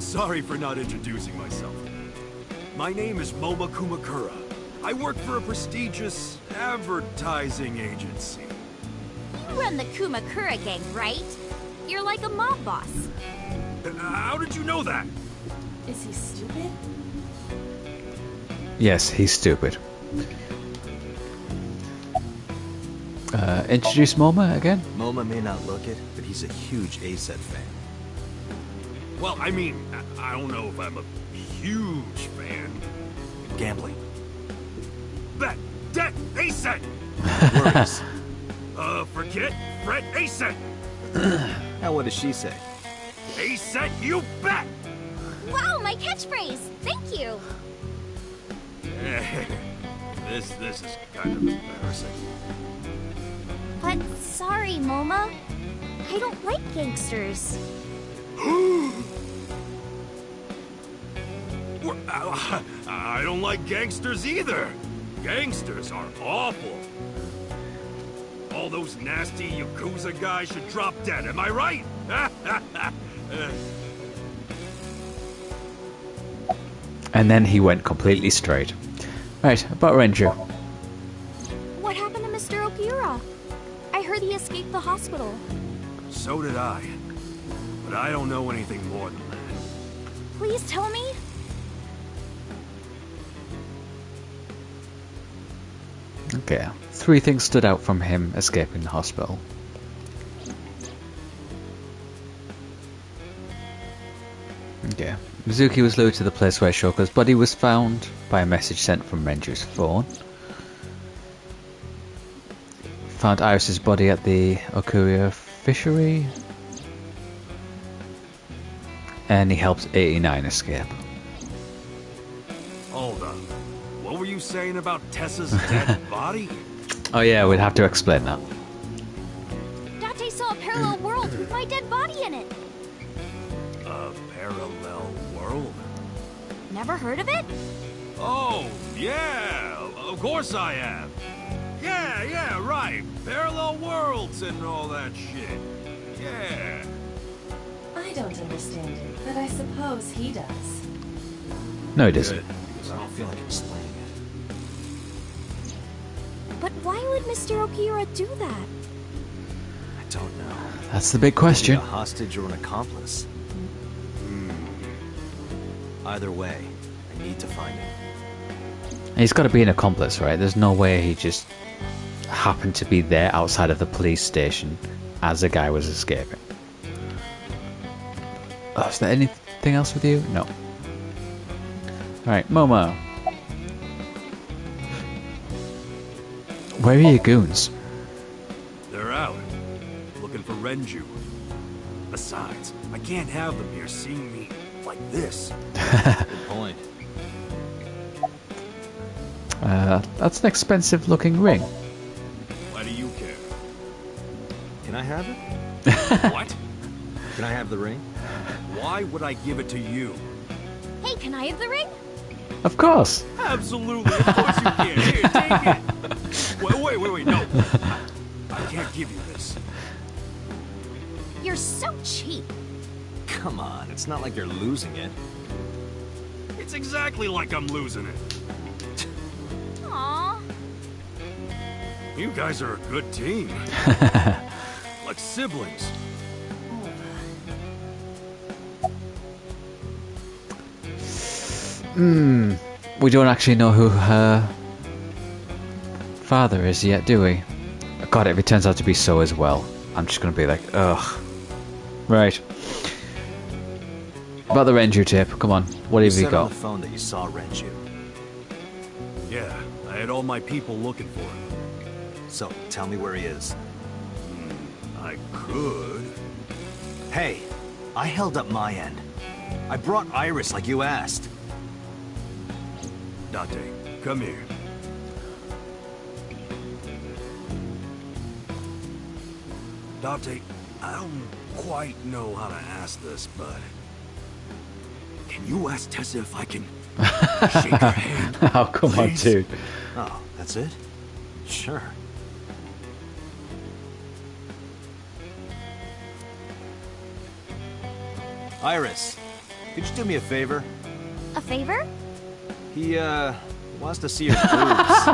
Speaker 7: Sorry for not introducing myself. My name is Moma Kumakura. I work for a prestigious advertising agency.
Speaker 8: You run the Kumakura gang, right? You're like a mob boss.
Speaker 7: How did you know that?
Speaker 11: Is he stupid?
Speaker 1: Yes, he's stupid. Introduce Moma again?
Speaker 5: Moma may not look it, but he's a huge A-set fan.
Speaker 7: Well, I mean, I don't know if I'm a huge fan.
Speaker 5: Gambling.
Speaker 7: Bet, debt, ASET!
Speaker 5: Worries.
Speaker 7: Forget, Fred, ASET!
Speaker 5: Now what does she say?
Speaker 7: ASET, you bet!
Speaker 8: Wow, my catchphrase! Thank you!
Speaker 7: This is kind of embarrassing.
Speaker 8: But sorry, Moma. I don't like gangsters.
Speaker 7: I don't like gangsters either. Gangsters are awful. All those nasty Yakuza guys should drop dead, am I right?
Speaker 1: And then he went completely straight. Right, about Renju.
Speaker 8: What happened to Mr. Okiura? I heard he escaped the hospital.
Speaker 7: So did I. But I don't know anything more than that.
Speaker 8: Please tell me.
Speaker 1: Okay, 3 things stood out from him escaping the hospital. Okay, Mizuki was lured to the place where Shoko's body was found by a message sent from Renju's phone. Found Iris's body at the Okuya fishery. And he helped 89 escape.
Speaker 7: Hold up. What were you saying about Tessa's dead body?
Speaker 1: Oh yeah, we'd have to explain that.
Speaker 8: Date saw a parallel world with my dead body in it.
Speaker 7: A parallel world?
Speaker 8: Never heard of it?
Speaker 7: Oh, yeah. Of course I have. Yeah, right. Parallel worlds and all that shit. Yeah.
Speaker 13: I don't understand it, but I suppose he does.
Speaker 1: No, he doesn't.
Speaker 5: Because I don't feel like explaining it.
Speaker 8: But why would Mr. Okiura do that?
Speaker 5: I don't know.
Speaker 1: That's the big question.
Speaker 5: A hostage or an accomplice? Either way, I need to find him.
Speaker 1: He's got to be an accomplice, right? There's no way he just happened to be there outside of the police station as a guy was escaping. Oh, is there anything else with you? No. Alright, Momo. Where are your goons?
Speaker 7: They're out. Looking for Renju. Besides, I can't have them here seeing me like this.
Speaker 5: Good point.
Speaker 1: That's an expensive looking ring.
Speaker 7: Why do you care?
Speaker 5: Can I have it?
Speaker 7: What?
Speaker 5: Can I have the ring?
Speaker 7: Why would I give it to you?
Speaker 8: Hey, can I have the ring?
Speaker 1: Of course.
Speaker 7: Absolutely, of course you can. Here, take it. Wait, no. I can't give you this.
Speaker 8: You're so cheap.
Speaker 5: Come on, it's not like you're losing it.
Speaker 7: It's exactly like I'm losing it.
Speaker 8: Aww.
Speaker 7: You guys are a good team. Like siblings.
Speaker 1: We don't actually know who her father is yet, do we? God, if it turns out to be so as well, I'm just gonna be like, ugh. Right. About the Renju tip, come on. What have you
Speaker 5: said on
Speaker 1: got?
Speaker 5: the phone that you saw Renju.
Speaker 7: Yeah, I had all my people looking for him.
Speaker 5: So, tell me where he is.
Speaker 7: I could.
Speaker 5: Hey, I held up my end. I brought Iris like you asked.
Speaker 7: Date, come here. Date, I don't quite know how to ask this, but... Can you ask Tessa if I can shake her hand?
Speaker 1: Oh, come on,
Speaker 7: please?
Speaker 1: dude.
Speaker 5: Oh, that's it? Sure. Iris, could you do me a favor?
Speaker 8: A favor?
Speaker 5: He, wants to see your boobs.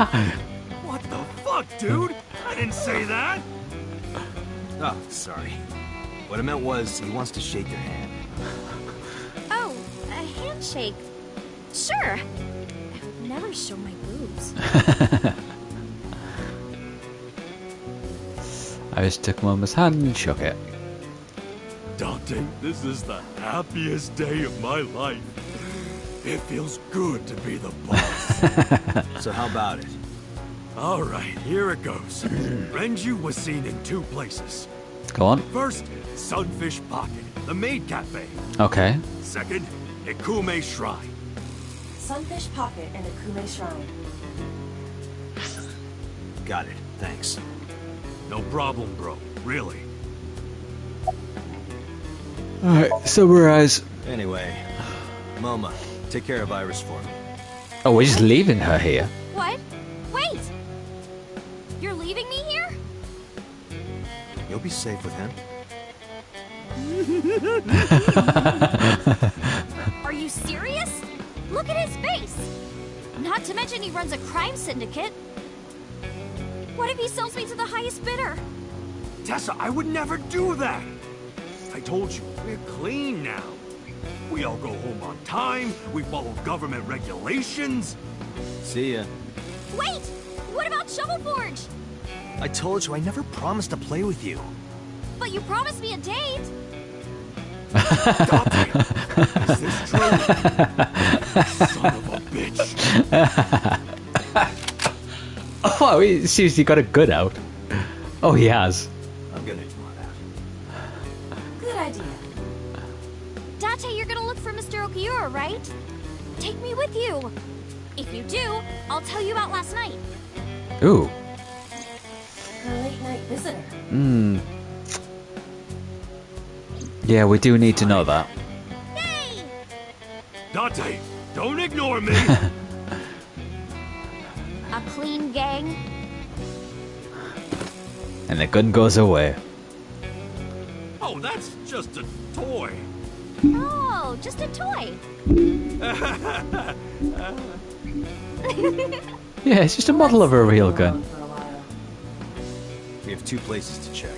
Speaker 7: What the fuck, dude? I didn't say that!
Speaker 5: Oh, sorry. What I meant was, he wants to shake your hand.
Speaker 8: Oh, a handshake. Sure. I would never show my boobs.
Speaker 1: I just took Mama's hand and shook it.
Speaker 7: Date, this is the happiest day of my life. It feels good to be the boss.
Speaker 5: So how about it?
Speaker 7: All right, here it goes. Renju was seen in 2 places.
Speaker 1: Go on.
Speaker 7: First, Sunfish Pocket, the maid cafe.
Speaker 1: Okay.
Speaker 7: Second, Ikume Shrine.
Speaker 13: Sunfish Pocket and Akume Shrine.
Speaker 5: Got it. Thanks.
Speaker 7: No problem, bro. Really.
Speaker 1: Alright, summarize.
Speaker 5: Anyway, Moma, take care of Iris for me.
Speaker 1: Oh, we're just leaving her here.
Speaker 8: What? Wait! You're leaving me here?
Speaker 5: You'll be safe with him.
Speaker 8: Are you serious? Look at his face! Not to mention he runs a crime syndicate. What if he sells me to the highest bidder?
Speaker 7: Tessa, I would never do that! I told you, we're clean now. We all go home on time, we follow government regulations.
Speaker 5: See ya.
Speaker 8: Wait! What about Shovel Forge?
Speaker 5: I told you I never promised to play with you.
Speaker 8: But you promised me a date!
Speaker 7: Is this true? Son of a bitch.
Speaker 1: Oh, he seriously got a good out. Oh, he has.
Speaker 5: I'm gonna ignore that.
Speaker 13: Good idea.
Speaker 8: Date, you're gonna look for Mr. Okiura, right? Take me with you. If you do, I'll tell you about last night.
Speaker 1: Ooh.
Speaker 13: A late night visitor.
Speaker 1: Yeah, we do need to know that.
Speaker 8: Yay!
Speaker 7: Date, don't ignore me!
Speaker 8: A clean gang?
Speaker 1: And the gun goes away.
Speaker 7: Oh, that's just a toy.
Speaker 8: Oh, just a toy.
Speaker 1: Yeah, it's just a model of a real gun.
Speaker 5: We have 2 places to check.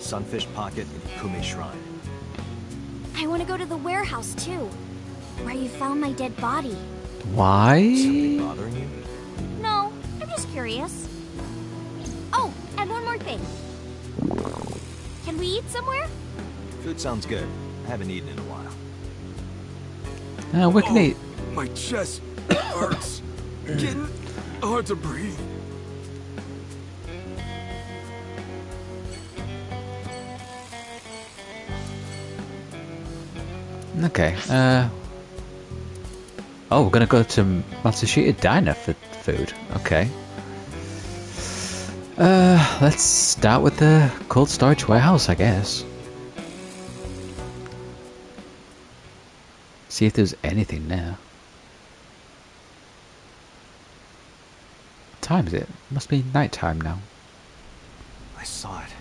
Speaker 5: Sunfish Pocket and Kume Shrine.
Speaker 8: I want to go to the warehouse, too. Where you found my dead body.
Speaker 1: Why?
Speaker 5: Something bothering you?
Speaker 8: No, I'm just curious. Oh, and one more thing. Can we eat somewhere?
Speaker 5: Food sounds good. I haven't eaten in a while.
Speaker 1: We can eat.
Speaker 7: My chest hurts. Getting hard to breathe.
Speaker 1: Okay. Oh, we're gonna go to Matsushita Diner for food. Okay. Let's start with the cold storage warehouse, I guess. See if there's anything there. What time is it? Must be nighttime now.
Speaker 5: I saw it.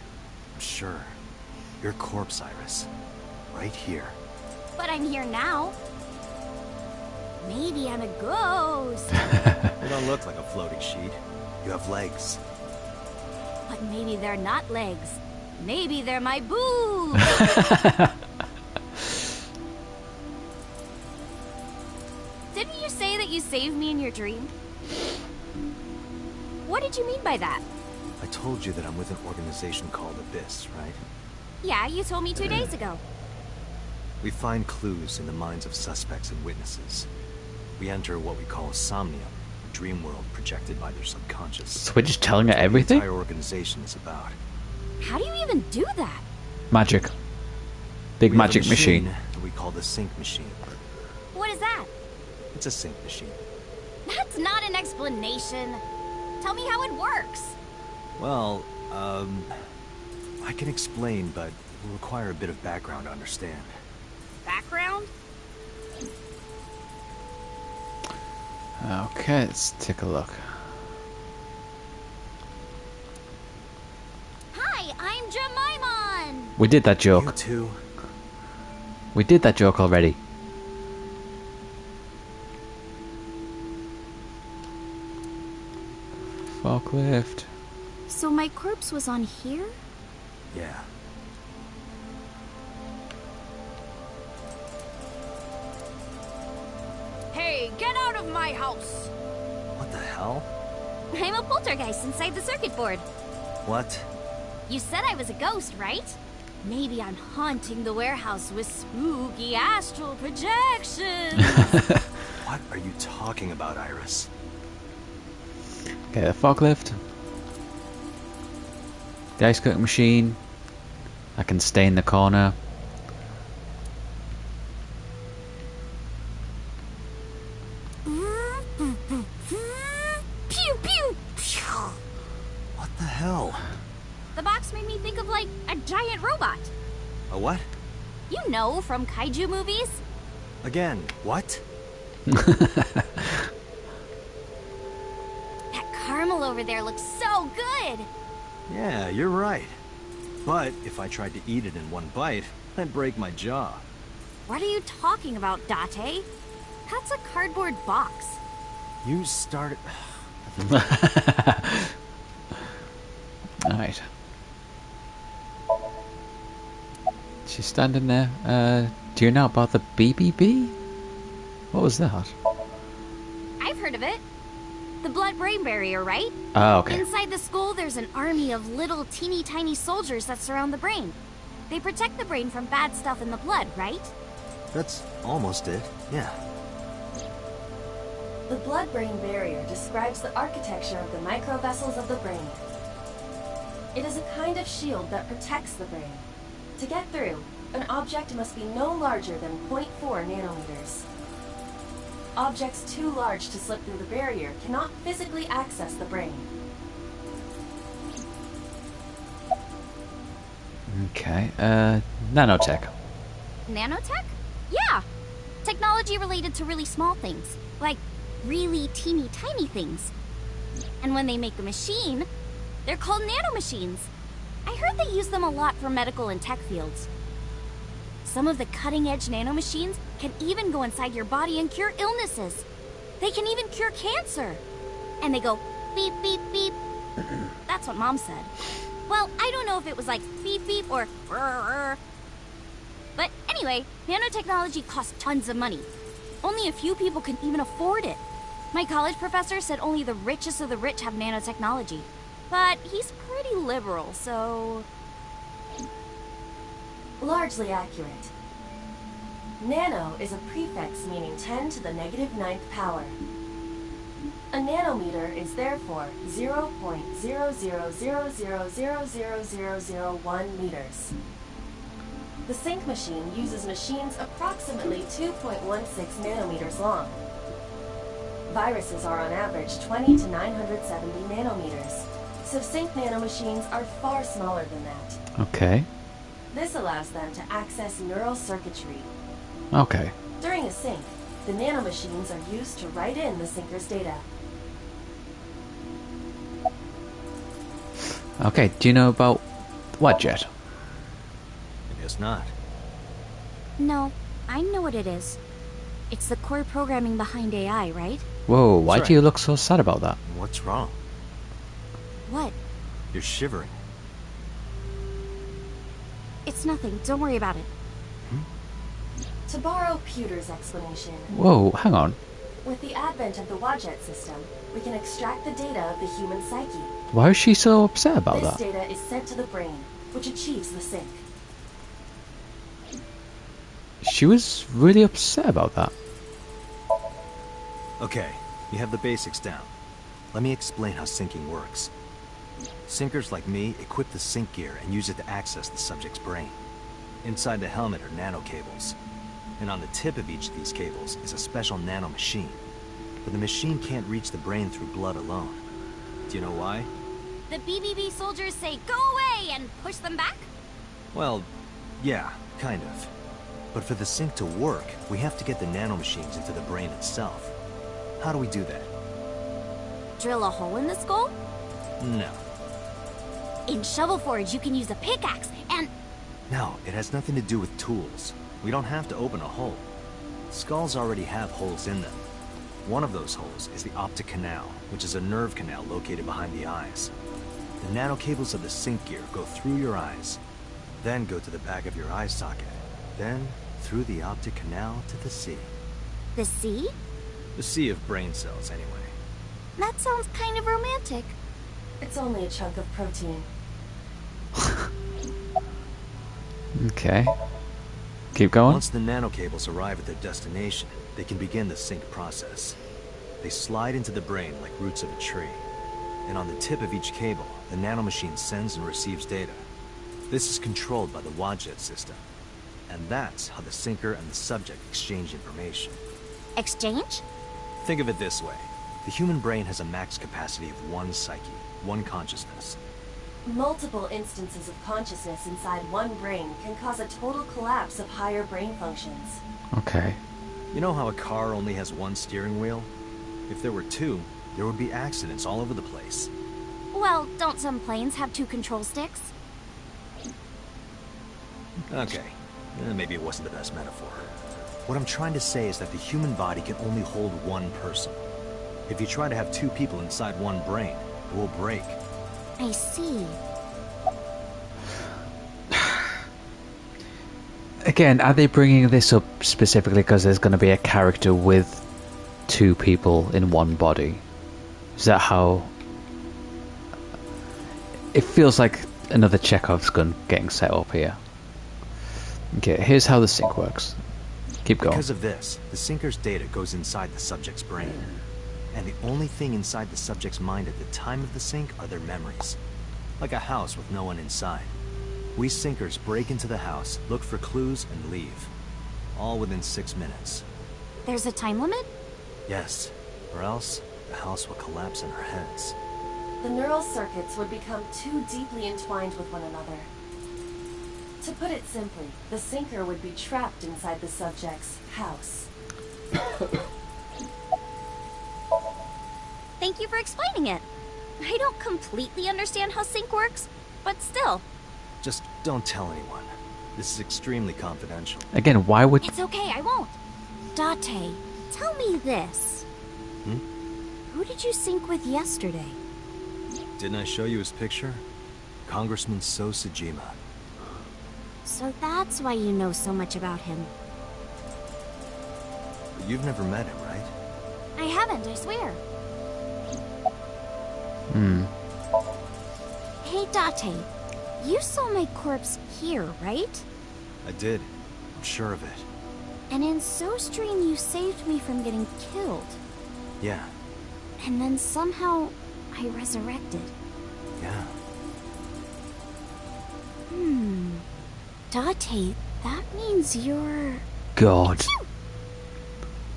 Speaker 5: I'm sure. Your corpse, Iris. Right here.
Speaker 8: But I'm here now. Maybe I'm a ghost.
Speaker 5: You don't look like a floating sheet. You have legs.
Speaker 8: But maybe they're not legs. Maybe they're my boobs. Didn't you say that you saved me in your dream? What did you mean by that?
Speaker 5: I told you that I'm with an organization called Abyss, right?
Speaker 8: Yeah, you told me 2 days ago.
Speaker 5: We find clues in the minds of suspects and witnesses. We enter what we call a Somnium, a dream world projected by their subconscious.
Speaker 1: So we're just telling her everything?
Speaker 5: The entire organization is about.
Speaker 8: How do you even do that?
Speaker 1: Magic. Big
Speaker 5: We have a
Speaker 1: magic machine.
Speaker 5: that we call the sync machine.
Speaker 8: What is that?
Speaker 5: It's a sync machine.
Speaker 8: That's not an explanation. Tell me how it works.
Speaker 5: Well, I can explain, but it will require a bit of background to understand.
Speaker 8: Background?
Speaker 1: Okay, let's take a look.
Speaker 8: Hi, I'm Jemimon!
Speaker 1: We did that joke.
Speaker 5: You too?
Speaker 1: We did that joke already. Forklift.
Speaker 8: So my corpse was on here?
Speaker 5: Yeah.
Speaker 8: Hey, get out of my house!
Speaker 5: What the hell?
Speaker 8: I'm a poltergeist inside the circuit board.
Speaker 5: What?
Speaker 8: You said I was a ghost, right? Maybe I'm haunting the warehouse with spooky astral projections.
Speaker 5: What are you talking about, Iris?
Speaker 1: Okay, the forklift. The ice cooking machine. I can stay in the corner.
Speaker 8: Pew pew! Pew. giant robot.
Speaker 5: A what?
Speaker 8: You know, from kaiju movies.
Speaker 5: Again, what?
Speaker 8: That caramel over there looks so good.
Speaker 5: Yeah, you're right. But if I tried to eat it in one bite, I'd break my jaw.
Speaker 8: What are you talking about, Date? That's a cardboard box.
Speaker 5: You started...
Speaker 1: Alright. She's standing there. Do you know about the BBB? What was that?
Speaker 8: I've heard of it. The blood-brain barrier, right?
Speaker 1: Oh, okay.
Speaker 8: Inside the skull, there's an army of little teeny tiny soldiers that surround the brain. They protect the brain from bad stuff in the blood, right?
Speaker 5: That's almost it, yeah.
Speaker 13: The blood-brain barrier describes the architecture of the microvessels of the brain. It is a kind of shield that protects the brain. To get through, an object must be no larger than 0.4 nanometers. Objects too large to slip through the barrier cannot physically access the brain.
Speaker 1: Okay, nanotech.
Speaker 8: Nanotech? Yeah! Technology related to really small things. Like, really teeny tiny things. And when they make a machine, they're called nanomachines. I heard they use them a lot for medical and tech fields. Some of the cutting-edge nanomachines can even go inside your body and cure illnesses. They can even cure cancer. And they go beep, beep, beep. That's what Mom said. Well, I don't know if it was like beep, beep or brrr. But anyway, nanotechnology costs tons of money. Only a few people can even afford it. My college professor said only the richest of the rich have nanotechnology. But he's pretty liberal, so...
Speaker 13: Largely accurate. Nano is a prefix meaning 10 to the -9th power. A nanometer is therefore 0.0000000001 meters. The sync machine uses machines approximately 2.16 nanometers long. Viruses are on average 20 to 970 nanometers, so sync nanomachines are far smaller than that.
Speaker 1: Okay.
Speaker 13: This allows them to access neural circuitry.
Speaker 1: Okay.
Speaker 13: During a sync, the nanomachines are used to write in the syncer's data.
Speaker 1: Okay, do you know about what jet?
Speaker 5: I guess not.
Speaker 8: No, I know what it is. It's the core programming behind AI, right?
Speaker 1: Whoa, why
Speaker 5: That's
Speaker 1: do you
Speaker 5: right.
Speaker 1: look so sad about that?
Speaker 5: What's wrong?
Speaker 8: What?
Speaker 5: You're shivering.
Speaker 8: It's nothing. Don't worry about it.
Speaker 13: To borrow Pewter's explanation,
Speaker 1: Whoa, hang on.
Speaker 13: with the advent of the Wadjet system, we can extract the data of the human psyche.
Speaker 1: Why is she so upset about
Speaker 13: This
Speaker 1: that?
Speaker 13: data is sent to the brain, which achieves the sync.
Speaker 1: She was really upset about that.
Speaker 5: Okay, you have the basics down. Let me explain how syncing works. Syncers like me equip the sync gear and use it to access the subject's brain. Inside the helmet are nanocables. And on the tip of each of these cables is a special nanomachine. But the machine can't reach the brain through blood alone. Do you know why?
Speaker 8: The BBB soldiers say, go away, and push them back?
Speaker 5: Well, yeah, kind of. But for the sync to work, we have to get the nanomachines into the brain itself. How do we do that?
Speaker 8: Drill a hole in the skull?
Speaker 5: No.
Speaker 8: In Shovel Forge, you can use a pickaxe, and...
Speaker 5: No, it has nothing to do with tools. We don't have to open a hole. Skulls already have holes in them. One of those holes is the optic canal, which is a nerve canal located behind the eyes. The nanocables of the sync gear go through your eyes, then go to the back of your eye socket, then through the optic canal to the sea.
Speaker 8: The sea?
Speaker 5: The sea of brain cells, anyway.
Speaker 8: That sounds kind of romantic.
Speaker 13: It's only a chunk of protein.
Speaker 1: Okay. Keep going.
Speaker 5: Once the nanocables arrive at their destination, they can begin the sync process. They slide into the brain like roots of a tree. And on the tip of each cable, the nanomachine sends and receives data. This is controlled by the Wadjet system. And that's how the syncer and the subject exchange information.
Speaker 8: Exchange?
Speaker 5: Think of it this way. The human brain has a max capacity of one psyche, one consciousness.
Speaker 13: Multiple instances of consciousness inside one brain can cause a total collapse of higher brain functions.
Speaker 1: Okay.
Speaker 5: You know how a car only has one steering wheel? If there were two, there would be accidents all over the place.
Speaker 8: Well, don't some planes have 2 control sticks?
Speaker 5: Okay, maybe it wasn't the best metaphor. What I'm trying to say is that the human body can only hold one person. If you try to have 2 people inside one brain, it will break.
Speaker 8: I see.
Speaker 1: Again, are they bringing this up specifically because there's going to be a character with 2 people in one body? Is that how... It feels like another Chekhov's gun getting set up here. Okay, here's how the sync works. Keep going.
Speaker 5: Because of this, the sinker's data goes inside the subject's brain. And the only thing inside the subject's mind at the time of the sync are their memories. Like a house with no one inside. We sinkers break into the house, look for clues, and leave. All within 6 minutes.
Speaker 8: There's a time limit?
Speaker 5: Yes, or else the house will collapse in our heads.
Speaker 13: The neural circuits would become too deeply entwined with one another. To put it simply, the sinker would be trapped inside the subject's house.
Speaker 8: Thank you for explaining it. I don't completely understand how sync works, but still.
Speaker 5: Just don't tell anyone. This is extremely confidential.
Speaker 1: Again, why would...
Speaker 8: It's okay, I won't. Date, tell me this. Who did you sync with yesterday?
Speaker 5: Didn't I show you his picture? Congressman So Sejima.
Speaker 8: So that's why you know so much about him.
Speaker 5: But you've never met him, right?
Speaker 8: I haven't, I swear. Hey, Date, you saw my corpse here, right?
Speaker 5: I did. I'm sure of it.
Speaker 8: And in SoStream you saved me from getting killed.
Speaker 5: Yeah.
Speaker 8: And then somehow I resurrected.
Speaker 5: Yeah.
Speaker 8: Date, that means you're...
Speaker 1: God.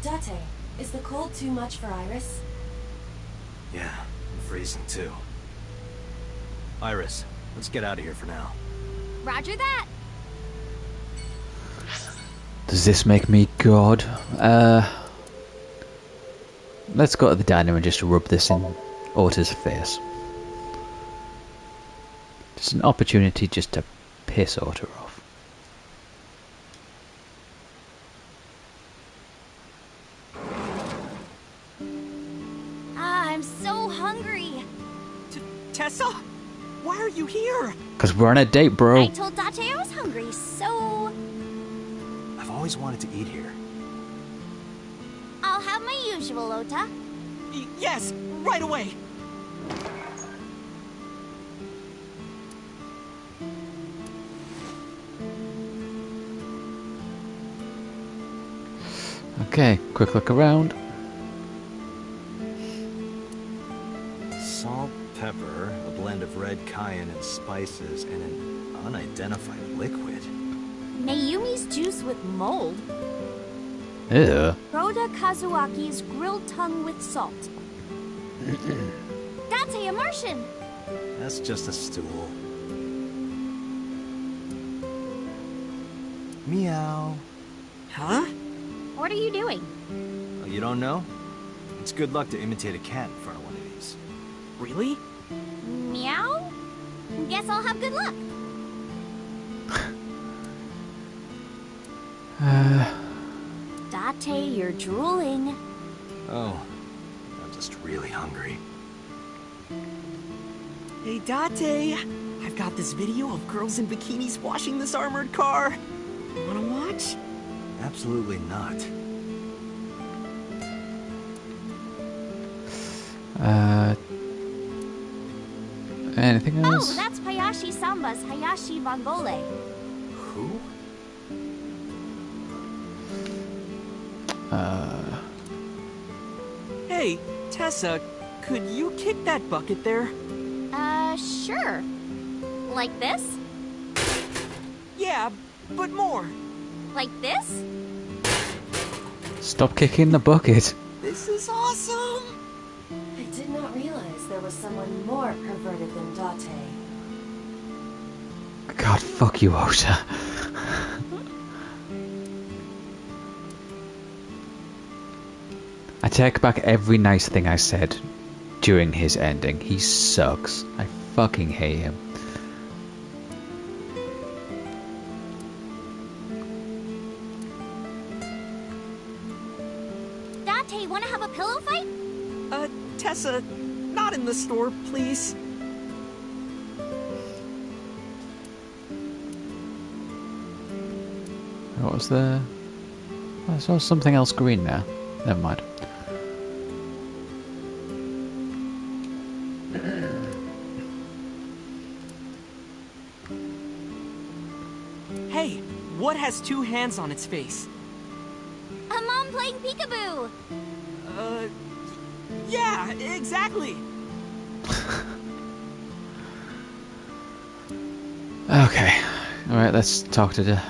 Speaker 13: Date, is the cold too much for Iris?
Speaker 5: Yeah, I'm freezing too. Iris, let's get out of here for now.
Speaker 8: Roger that.
Speaker 1: Does this make me God? Let's go to the diner and just rub this in Orta's face. Just an opportunity just to piss Orta off.
Speaker 8: I'm so hungry.
Speaker 14: Tessa? Why are you here?
Speaker 1: Because we're on a date, bro.
Speaker 8: I told Date I was hungry, so...
Speaker 5: I've always wanted to eat here.
Speaker 8: I'll have my usual, Ota.
Speaker 14: Yes, right away.
Speaker 1: Okay, quick look around.
Speaker 5: Salt, pepper, a blend of red cayenne and spices, and an unidentified liquid.
Speaker 8: Mayumi's juice with mold.
Speaker 1: Ew.
Speaker 8: Rhoda Kazuaki's grilled tongue with salt. That's a Martian.
Speaker 5: That's just a stool. Meow.
Speaker 14: Huh?
Speaker 8: What are you doing?
Speaker 5: Oh, you don't know? It's good luck to imitate a cat in front of one of these.
Speaker 14: Really?
Speaker 8: Meow? Guess I'll have good luck. Date, you're drooling.
Speaker 5: Oh, I'm just really hungry.
Speaker 14: Hey, Date. I've got this video of girls in bikinis washing this armored car. Wanna watch?
Speaker 5: Absolutely not.
Speaker 1: Anything else?
Speaker 8: Oh, that's Hayashi Samba's Hayashi Vangole.
Speaker 5: Who?
Speaker 14: Hey, Tessa, could you kick that bucket there?
Speaker 8: Sure. Like this?
Speaker 14: Yeah, but more.
Speaker 8: Like this?
Speaker 1: Stop kicking the bucket.
Speaker 14: This is awesome!
Speaker 13: I did not realize there was someone more perverted than Date.
Speaker 1: God, fuck you, Ota. I take back every nice thing I said during his ending. He sucks. I fucking hate him.
Speaker 8: Date, wanna have a pillow fight?
Speaker 14: Tessa, not in the store, please.
Speaker 1: What was there? I saw something else green there. Never mind.
Speaker 14: Hey, what has two hands on its face?
Speaker 8: A mom playing peekaboo!
Speaker 14: Yeah, exactly!
Speaker 1: Okay. Alright, let's talk to the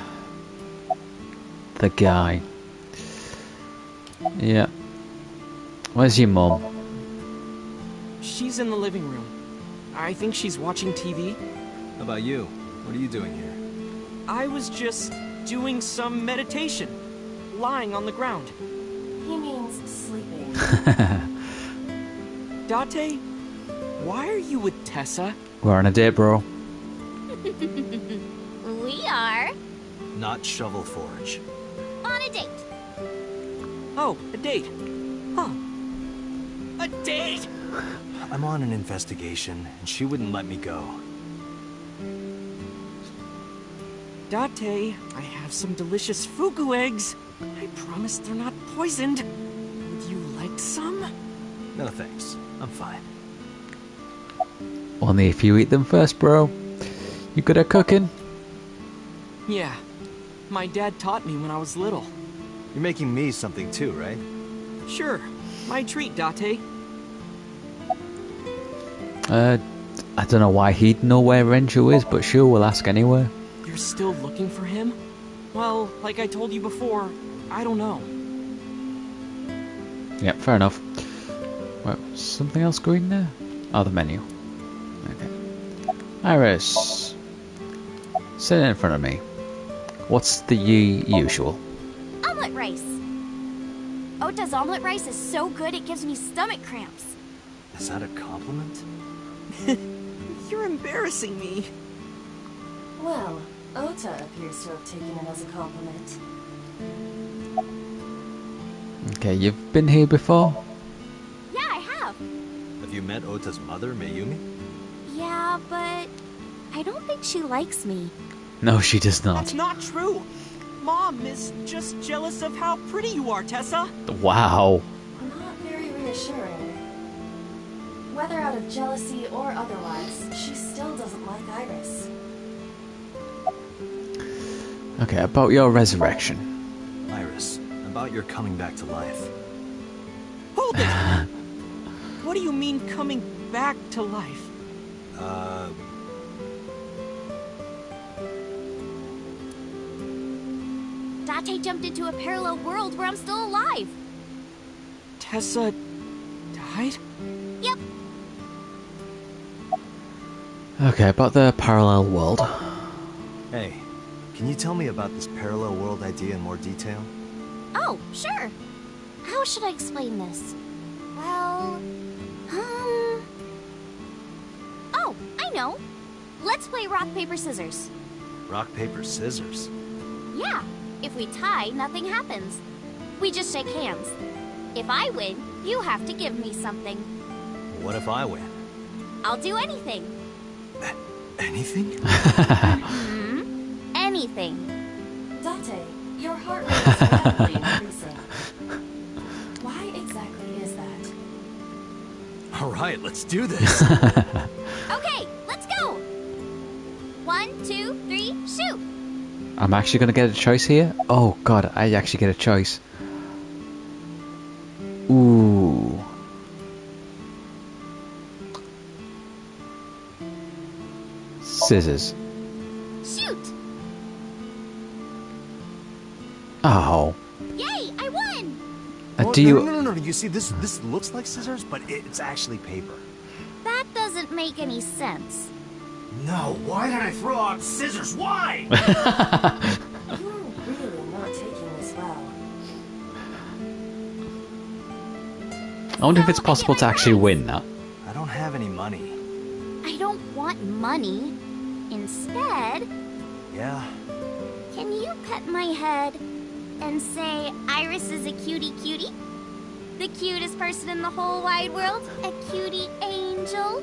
Speaker 1: guy. Yeah. Where's your mum?
Speaker 14: She's in the living room. I think she's watching TV.
Speaker 5: How about you? What are you doing here?
Speaker 14: I was just doing some meditation, lying on the ground.
Speaker 13: He means sleeping.
Speaker 14: Date, why are you with Tessa?
Speaker 1: We're on a date, bro.
Speaker 8: We are
Speaker 5: Not Shovel Forge.
Speaker 8: on a date.
Speaker 14: Oh, a date. Huh. A date?
Speaker 5: I'm on an investigation, and she wouldn't let me go.
Speaker 14: Date, I have some delicious fugu eggs. I promise they're not poisoned. Would you like some?
Speaker 5: No thanks. I'm fine.
Speaker 1: Only if you eat them first, bro. You good at cooking?
Speaker 14: Yeah. My dad taught me when I was little.
Speaker 5: You're making me something too, right?
Speaker 14: Sure. My treat, Date.
Speaker 1: I don't know why he'd know where Renju is, but sure, we'll ask anyway.
Speaker 14: You're still looking for him? Well, like I told you before, I don't know.
Speaker 1: Yeah, fair enough. Well, something else green there? Oh, the menu. Okay. Iris. Sit in front of me. What's the usual?
Speaker 8: Omelet rice. Ota's omelet rice is so good it gives me stomach cramps.
Speaker 5: Is that a compliment?
Speaker 14: You're embarrassing me.
Speaker 13: Well, Ota appears to have taken it as a compliment.
Speaker 1: Okay, you've been here before?
Speaker 8: Yeah, I have.
Speaker 5: Have you met Ota's mother, Mayumi?
Speaker 8: Yeah, but I don't think she likes me.
Speaker 1: No, she does not.
Speaker 14: That's not true. Mom is just jealous of how pretty you are, Tessa.
Speaker 1: Wow.
Speaker 13: Not very reassuring. Whether out of jealousy or otherwise, she still doesn't like Iris.
Speaker 1: Okay, about your resurrection.
Speaker 5: Iris, about your coming back to life.
Speaker 14: Hold it! What do you mean coming back to life?
Speaker 8: Date jumped into a parallel world where I'm still alive.
Speaker 14: Tessa died?
Speaker 8: Yep.
Speaker 1: Okay, about the parallel world.
Speaker 5: Hey, can you tell me about this parallel world idea in more detail?
Speaker 8: Oh, sure. How should I explain this? Well, oh, I know. Let's play rock, paper, scissors.
Speaker 5: Rock, paper, scissors?
Speaker 8: Yeah. If we tie, nothing happens. We just shake hands. If I win, you have to give me something.
Speaker 5: What if I win?
Speaker 8: I'll do anything.
Speaker 5: Anything?
Speaker 8: Anything.
Speaker 13: Date, your heart rate is rapidly increasing. Why exactly is that?
Speaker 5: Alright, let's do this.
Speaker 8: Okay, let's go. 1, 2, 3, shoot.
Speaker 1: I'm actually going to get a choice here? Oh god, I actually get a choice. Ooh. Scissors.
Speaker 8: Shoot.
Speaker 1: Oh.
Speaker 8: Yay, I won.
Speaker 1: Do you...
Speaker 5: No. You see, this looks like scissors, but it's actually paper.
Speaker 8: That doesn't make any sense.
Speaker 7: No, why did I throw out scissors? Why?
Speaker 13: You're really not taking this well.
Speaker 1: I wonder if it's possible to actually win that.
Speaker 5: I don't have any money.
Speaker 8: I don't want money. Instead,
Speaker 5: Yeah?
Speaker 8: can you pet my head and say Iris is a cutie cutie? The cutest person in the whole wide world? A cutie angel?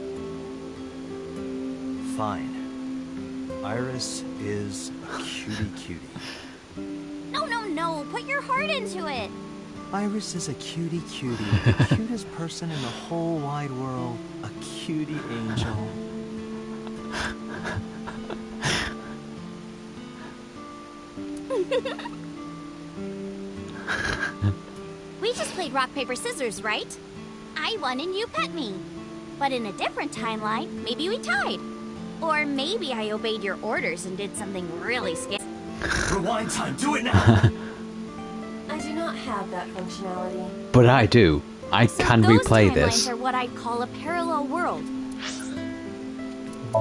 Speaker 5: Fine. Iris is a cutie cutie.
Speaker 8: No, no, no. Put your heart into it.
Speaker 5: Iris is a cutie cutie, the cutest person in the whole wide world. A cutie angel.
Speaker 8: We just played rock, paper, scissors, right? I won and you pet me. But in a different timeline, maybe we tied. Or maybe I obeyed your orders and did something really scary.
Speaker 7: Rewind time, do it now!
Speaker 13: I do not have that functionality.
Speaker 1: But I do. I
Speaker 8: So
Speaker 1: can
Speaker 8: those
Speaker 1: replay
Speaker 8: timelines
Speaker 1: this.
Speaker 8: are what I'd call a parallel world.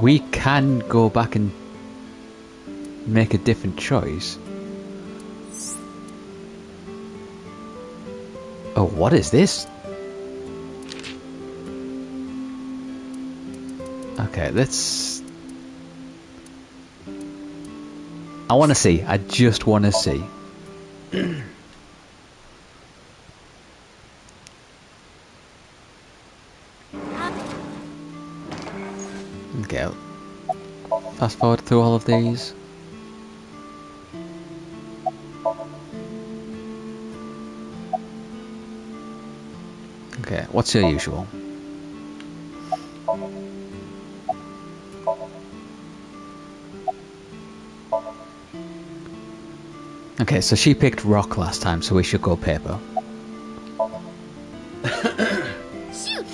Speaker 1: We can go back and make a different choice. Oh, what is this? Okay, let's... I want to see. I just want to see. Okay. Fast forward through all of these. Okay, what's your usual? Okay, so she picked rock last time, so we should go paper.
Speaker 8: Shoot!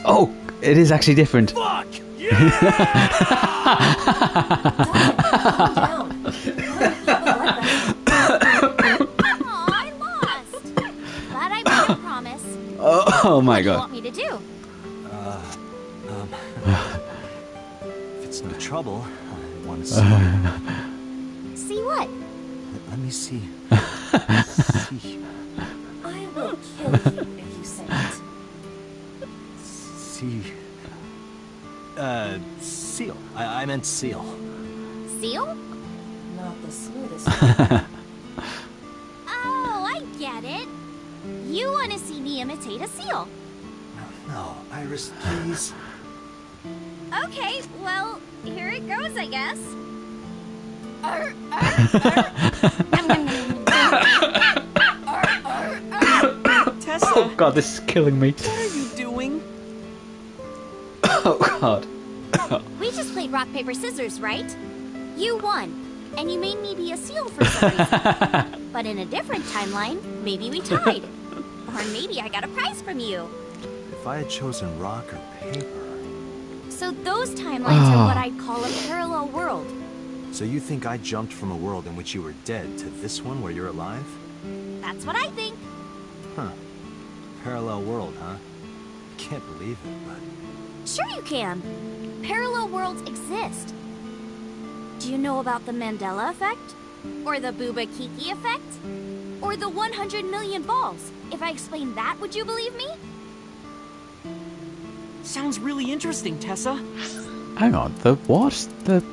Speaker 1: Oh, it is actually different.
Speaker 7: Fuck!
Speaker 13: Calm down.
Speaker 8: Aw, I lost. Glad I made a promise.
Speaker 1: Oh my
Speaker 8: What do you
Speaker 1: god.
Speaker 8: want me to do?
Speaker 5: If it's no trouble, I want to see.
Speaker 8: See what?
Speaker 5: Let me see. See.
Speaker 13: I will kill you if you say it.
Speaker 5: See. Seal. I meant seal.
Speaker 8: Seal?
Speaker 13: Not the smoothest.
Speaker 8: Oh, I get it. You want to see me imitate a seal.
Speaker 5: No, Iris, please.
Speaker 8: Okay, well, here it goes, I guess.
Speaker 14: Tessa,
Speaker 1: Oh god, this is killing me.
Speaker 14: what are you doing?
Speaker 1: Oh god.
Speaker 8: We just played rock, paper, scissors, right? You won, and you made me be a seal for some reason. But in a different timeline, maybe we tied. Or maybe I got a prize from you.
Speaker 5: If I had chosen rock or paper...
Speaker 8: So those timelines are what I'd call a parallel world.
Speaker 5: So you think I jumped from a world in which you were dead to this one where you're alive?
Speaker 8: That's what I think.
Speaker 5: Huh. Parallel world, huh? I can't believe it, but...
Speaker 8: Sure you can. Parallel worlds exist. Do you know about the Mandela Effect? Or the Booba Kiki Effect? Or the 100 million balls? If I explained that, would you believe me?
Speaker 14: Sounds really interesting, Tessa.
Speaker 1: Hang on, the what? The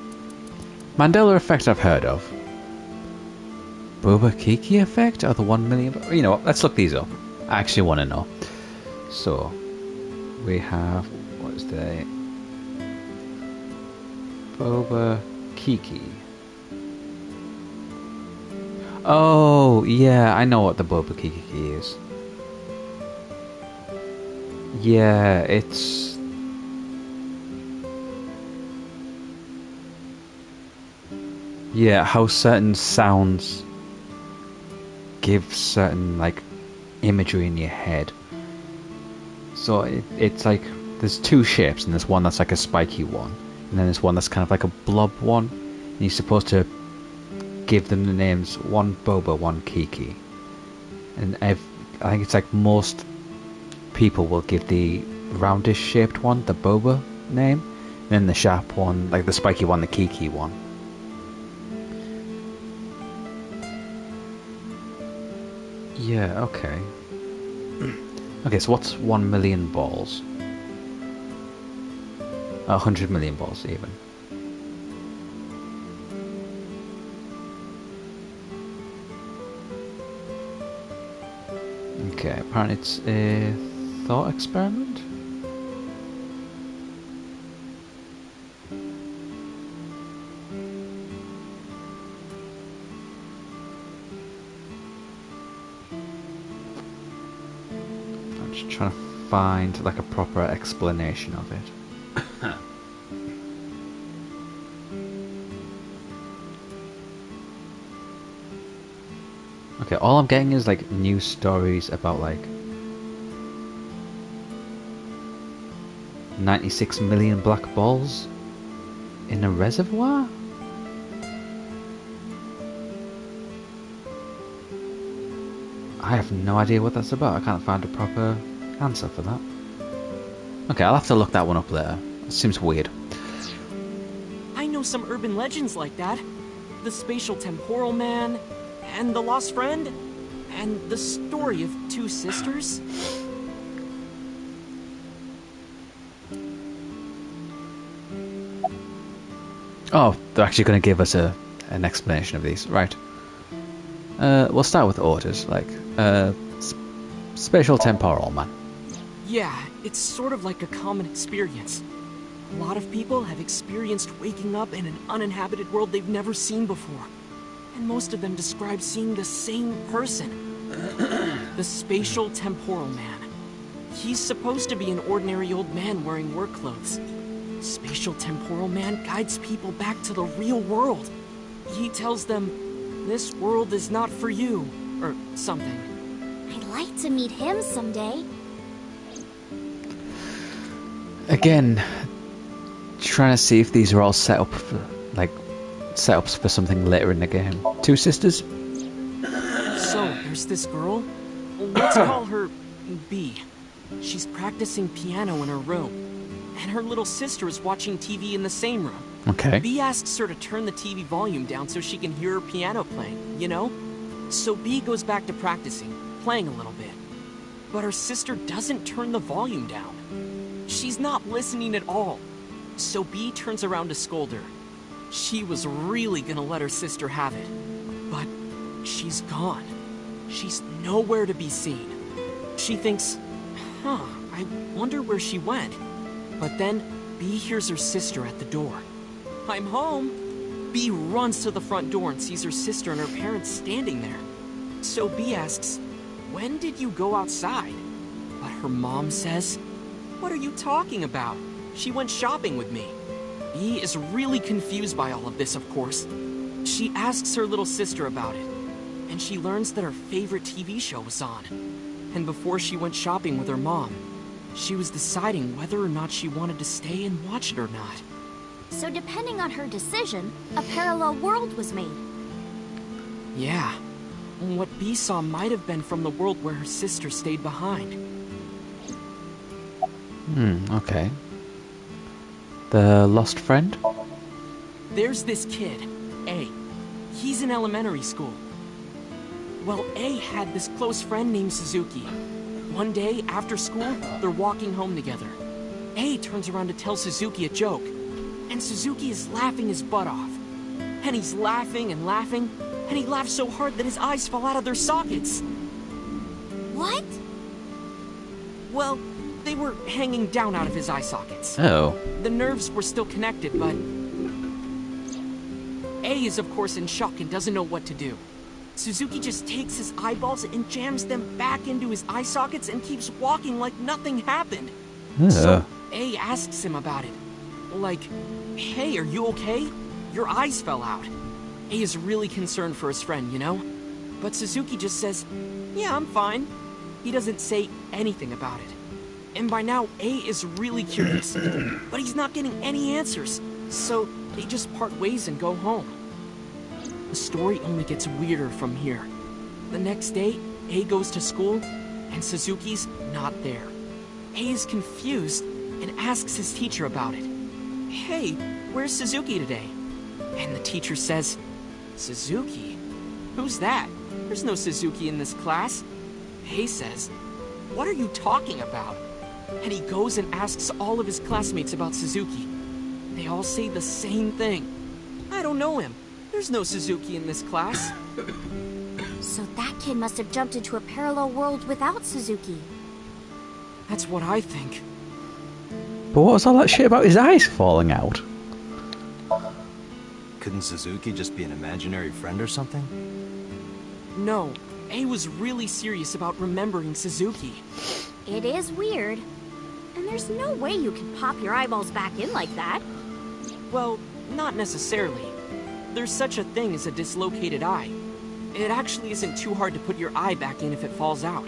Speaker 1: Mandela Effect I've heard of. Booba Kiki Effect? Or the 1 million... You know what, let's look these up. I actually want to know. So, we have... What is the... Booba Kiki. Oh, yeah, I know what the Booba Kiki is. Yeah, it's... Yeah, how certain sounds give certain, like, imagery in your head. So it's like, there's two shapes, and there's one that's like a spiky one, and then there's one that's kind of like a blob one, and you're supposed to give them the names, one Boba, one Kiki. And I think it's like most people will give the roundish shaped one, the Boba name, and then the sharp one, like the spiky one, the Kiki one. Yeah, okay. Okay, so what's 1 million balls? 100 million balls, even. Okay, apparently it's a thought experiment. I'm just trying to find like a proper explanation of it. Okay, all I'm getting is like news stories about like 96 million black balls in a reservoir? I have no idea what that's about. I can't find a proper answer for that. Okay, I'll have to look that one up later. It seems weird.
Speaker 14: I know some urban legends like that. The spatial temporal man, and the lost friend, and the story of two sisters.
Speaker 1: Oh, they're actually going to give us an explanation of these. Right. We'll start with orders, like, spatial temporal man.
Speaker 14: Yeah, it's sort of like a common experience. A lot of people have experienced waking up in an uninhabited world they've never seen before. And most of them describe seeing the same person. The spatial temporal man. He's supposed to be an ordinary old man wearing work clothes. Spatial temporal man guides people back to the real world. He tells them, this world is not for you, or something.
Speaker 8: I'd like to meet him someday.
Speaker 1: Again, trying to see if these are all set up for, like, setups for something later in the game. Two sisters?
Speaker 14: So, there's this girl. Let's call her B. She's practicing piano in her room. And her little sister is watching TV in the same room.
Speaker 1: Okay.
Speaker 14: B asks her to turn the TV volume down so she can hear her piano playing, you know? So B goes back to practicing, playing a little bit. But her sister doesn't turn the volume down. She's not listening at all. So B turns around to scold her. She was really gonna let her sister have it. But she's gone. She's nowhere to be seen. She thinks, I wonder where she went. But then, B hears her sister at the door. I'm home! B runs to the front door and sees her sister and her parents standing there. So B asks, when did you go outside? But her mom says, what are you talking about? She went shopping with me. B is really confused by all of this, of course. She asks her little sister about it, and she learns that her favorite TV show was on. And before she went shopping with her mom, she was deciding whether or not she wanted to stay and watch it or not.
Speaker 8: So depending on her decision, a parallel world was made.
Speaker 14: Yeah. What B saw might have been from the world where her sister stayed behind.
Speaker 1: Okay. The lost friend?
Speaker 14: There's this kid, A. He's in elementary school. Well, A had this close friend named Suzuki. One day, after school, they're walking home together. A turns around to tell Suzuki a joke, and Suzuki is laughing his butt off. And he's laughing and laughing, and he laughs so hard that his eyes fall out of their sockets.
Speaker 8: What?
Speaker 14: Well, they were hanging down out of his eye sockets.
Speaker 1: Oh.
Speaker 14: The nerves were still connected, but... A is of course in shock and doesn't know what to do. Suzuki just takes his eyeballs and jams them back into his eye sockets and keeps walking like nothing happened. So A asks him about it. Like, hey, are you okay? Your eyes fell out. A is really concerned for his friend, you know? But Suzuki just says, yeah, I'm fine. He doesn't say anything about it. And by now, A is really curious, but he's not getting any answers. So they just part ways and go home. The story only gets weirder from here. The next day, A goes to school, and Suzuki's not there. A is confused and asks his teacher about it. Hey, where's Suzuki today? And the teacher says, Suzuki? Who's that? There's no Suzuki in this class. A says, what are you talking about? And he goes and asks all of his classmates about Suzuki. They all say the same thing. I don't know him. There's no Suzuki in this class.
Speaker 8: So that kid must have jumped into a parallel world without Suzuki.
Speaker 14: That's what I think.
Speaker 1: But what was all that shit about his eyes falling out?
Speaker 5: Couldn't Suzuki just be an imaginary friend or something?
Speaker 14: No, A was really serious about remembering Suzuki.
Speaker 8: It is weird. And there's no way you can pop your eyeballs back in like that.
Speaker 14: Well, not necessarily. There's such a thing as a dislocated eye. It actually isn't too hard to put your eye back in if it falls out.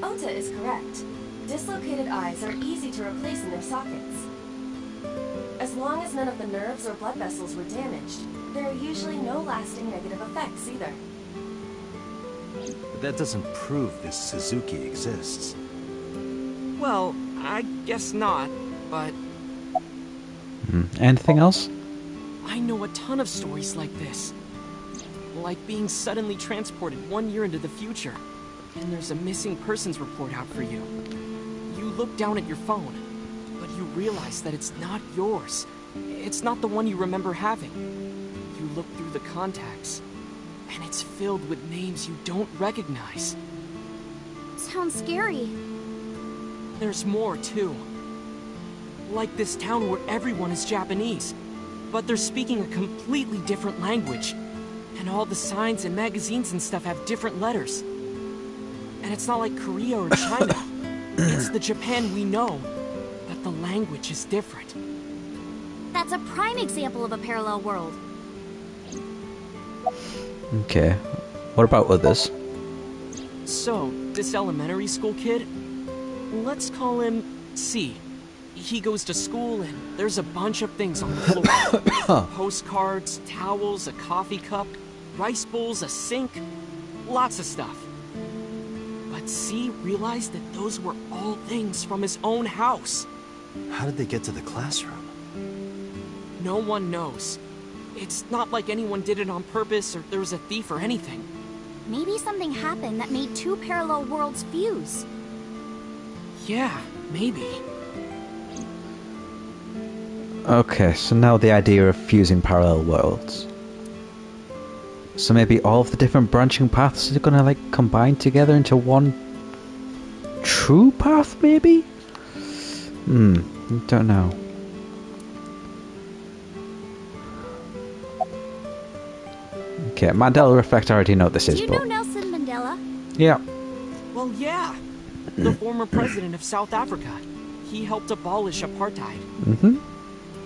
Speaker 13: Ota is correct. Dislocated eyes are easy to replace in their sockets. As long as none of the nerves or blood vessels were damaged, there are usually no lasting negative effects either.
Speaker 5: But that doesn't prove this Suzuki exists.
Speaker 14: Well, I guess not, but...
Speaker 1: Anything else?
Speaker 14: I know a ton of stories like this. Like being suddenly transported 1 year into the future, and there's a missing persons report out for you. You look down at your phone, but you realize that it's not yours. It's not the one you remember having. You look through the contacts, and it's filled with names you don't recognize.
Speaker 8: Sounds scary.
Speaker 14: There's more, too. Like this town where everyone is Japanese, but they're speaking a completely different language. And all the signs and magazines and stuff have different letters. And it's not like Korea or China. It's the Japan we know, but the language is different.
Speaker 8: That's a prime example of a parallel world.
Speaker 1: Okay. What about others?
Speaker 14: So, this elementary school kid, let's call him C. He goes to school and there's a bunch of things on the floor. Postcards, towels, a coffee cup, rice bowls, a sink, lots of stuff. But C realized that those were all things from his own house.
Speaker 5: How did they get to the classroom?
Speaker 14: No one knows. It's not like anyone did it on purpose or there was a thief or anything.
Speaker 8: Maybe something happened that made two parallel worlds fuse.
Speaker 14: Yeah, maybe.
Speaker 1: Okay, so now the idea of fusing parallel worlds. So maybe all of the different branching paths are gonna like combine together into one true path, maybe? Don't know. Okay, Mandela Effect, I already know what this is,
Speaker 8: Do you
Speaker 1: but...
Speaker 8: know Nelson Mandela?
Speaker 1: Yeah.
Speaker 14: Well, yeah. The former president of South Africa. He helped abolish apartheid.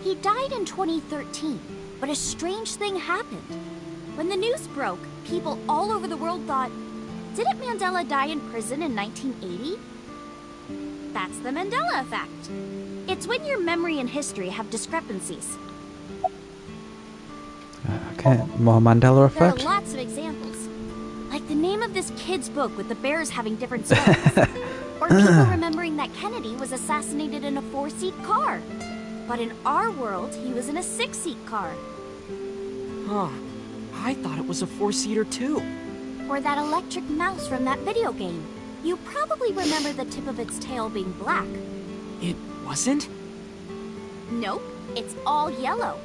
Speaker 8: He died in 2013, but a strange thing happened. When the news broke, people all over the world thought, didn't Mandela die in prison in 1980? That's the Mandela Effect. It's when your memory and history have discrepancies.
Speaker 1: Okay, more Mandela
Speaker 8: There are
Speaker 1: Effect?
Speaker 8: lots of examples. Like the name of this kid's book with the bears having different spells. Or people remembering that Kennedy was assassinated in a 4-seat car. But in our world, he was in a 6-seat car.
Speaker 14: Huh. I thought it was a 4-seater too.
Speaker 8: Or that electric mouse from that video game. You probably remember the tip of its tail being black.
Speaker 14: It wasn't?
Speaker 8: Nope, it's all yellow.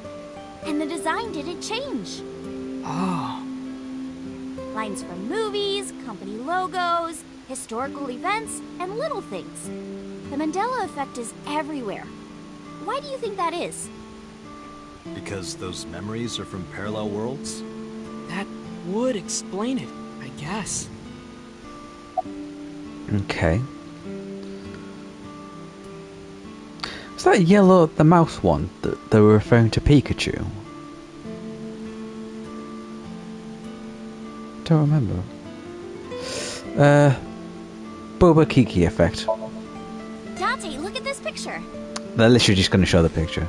Speaker 8: And the design didn't change.
Speaker 14: Oh.
Speaker 8: Lines from movies, company logos, historical events, and little things. The Mandela Effect is everywhere. Why do you think that is?
Speaker 5: Because those memories are from parallel worlds?
Speaker 14: That would explain it, I guess.
Speaker 1: Okay. Is that yellow the mouse one that they were referring to Pikachu? Don't remember. Boba Kiki Effect.
Speaker 8: Dante, look at this picture.
Speaker 1: They're literally just going to show the picture.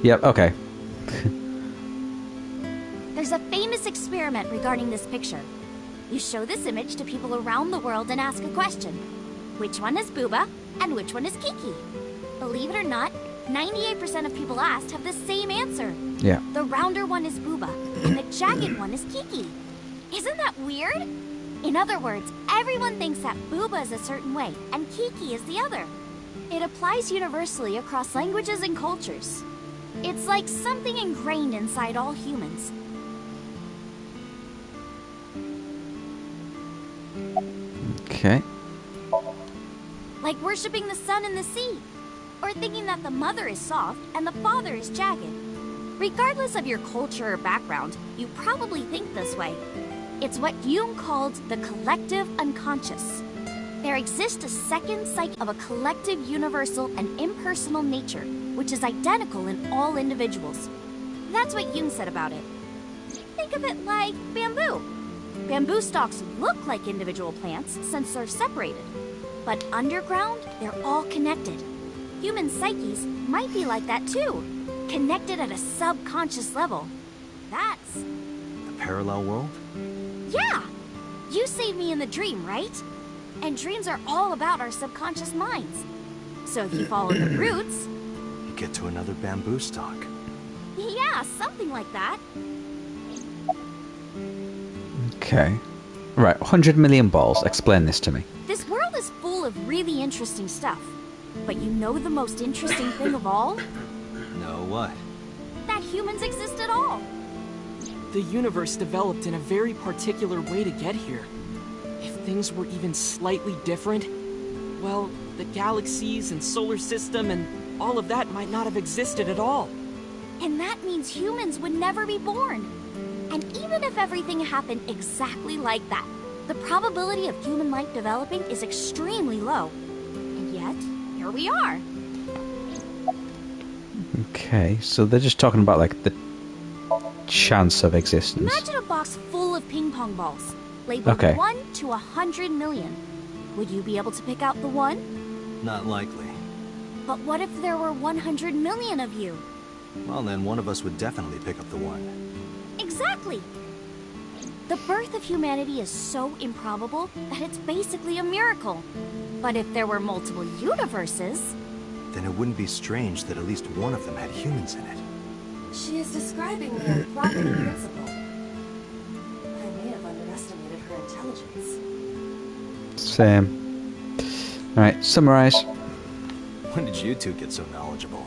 Speaker 1: Yep, okay.
Speaker 8: There's a famous experiment regarding this picture. You show this image to people around the world and ask a question. which one is Booba and which one is Kiki? Believe it or not, 98% of people asked have the same answer.
Speaker 1: Yeah.
Speaker 8: The rounder one is Booba, and the jagged one is Kiki. Isn't that weird? In other words, everyone thinks that Booba is a certain way, and Kiki is the other. It applies universally across languages and cultures. It's like something ingrained inside all humans.
Speaker 1: Okay.
Speaker 8: Like worshipping the sun and the sea. Or thinking that the mother is soft and the father is jagged. Regardless of your culture or background, you probably think this way. It's what Jung called the collective unconscious. There exists a second psyche of a collective, universal, and impersonal nature, which is identical in all individuals. That's what Jung said about it. Think of it like bamboo. Bamboo stalks look like individual plants since they're separated. But underground, they're all connected. Human psyches might be like that too, connected at a subconscious level. That's...
Speaker 5: The parallel world?
Speaker 8: Yeah! You saved me in the dream, right? And dreams are all about our subconscious minds. So if you follow the roots...
Speaker 5: You get to another bamboo stalk.
Speaker 8: Yeah, something like that.
Speaker 1: Okay. Right, 100 million balls. Explain this to me.
Speaker 8: This world is full of really interesting stuff. But you know the most interesting thing of all?
Speaker 5: No, what?
Speaker 8: That humans exist at all.
Speaker 14: The universe developed in a very particular way to get here. If things were even slightly different, well, the galaxies and solar system and all of that might not have existed at all.
Speaker 8: And that means humans would never be born. And even if everything happened exactly like that, the probability of human life developing is extremely low. And yet, here we are.
Speaker 1: Okay, so they're just talking about, like, the chance of existence.
Speaker 8: Imagine a box full of ping pong balls, labeled 1 to 100 million. Would you be able to pick out the one?
Speaker 5: Not likely.
Speaker 8: But what if there were 100 million of you?
Speaker 5: Well, then one of us would definitely pick up the one.
Speaker 8: Exactly! The birth of humanity is so improbable that it's basically a miracle. But if there were multiple universes...
Speaker 5: Then it wouldn't be strange that at least one of them had humans in it.
Speaker 13: She is describing the Anthropic principle. I may have underestimated her intelligence.
Speaker 1: Same. Alright, summarize.
Speaker 5: When did you two get so knowledgeable?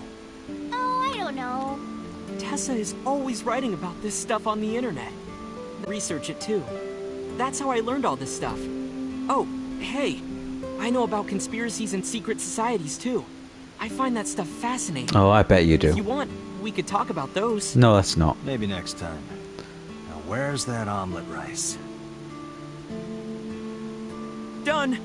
Speaker 8: Oh, I don't know.
Speaker 14: Tessa is always writing about this stuff on the internet. Research it too. That's how I learned all this stuff. Oh, hey, I know about conspiracies and secret societies too. I find that stuff fascinating.
Speaker 1: Oh, I bet you do.
Speaker 14: If you want, we could talk about those.
Speaker 1: No, let's not.
Speaker 5: Maybe next time. Now, where's that omelet rice?
Speaker 14: Done.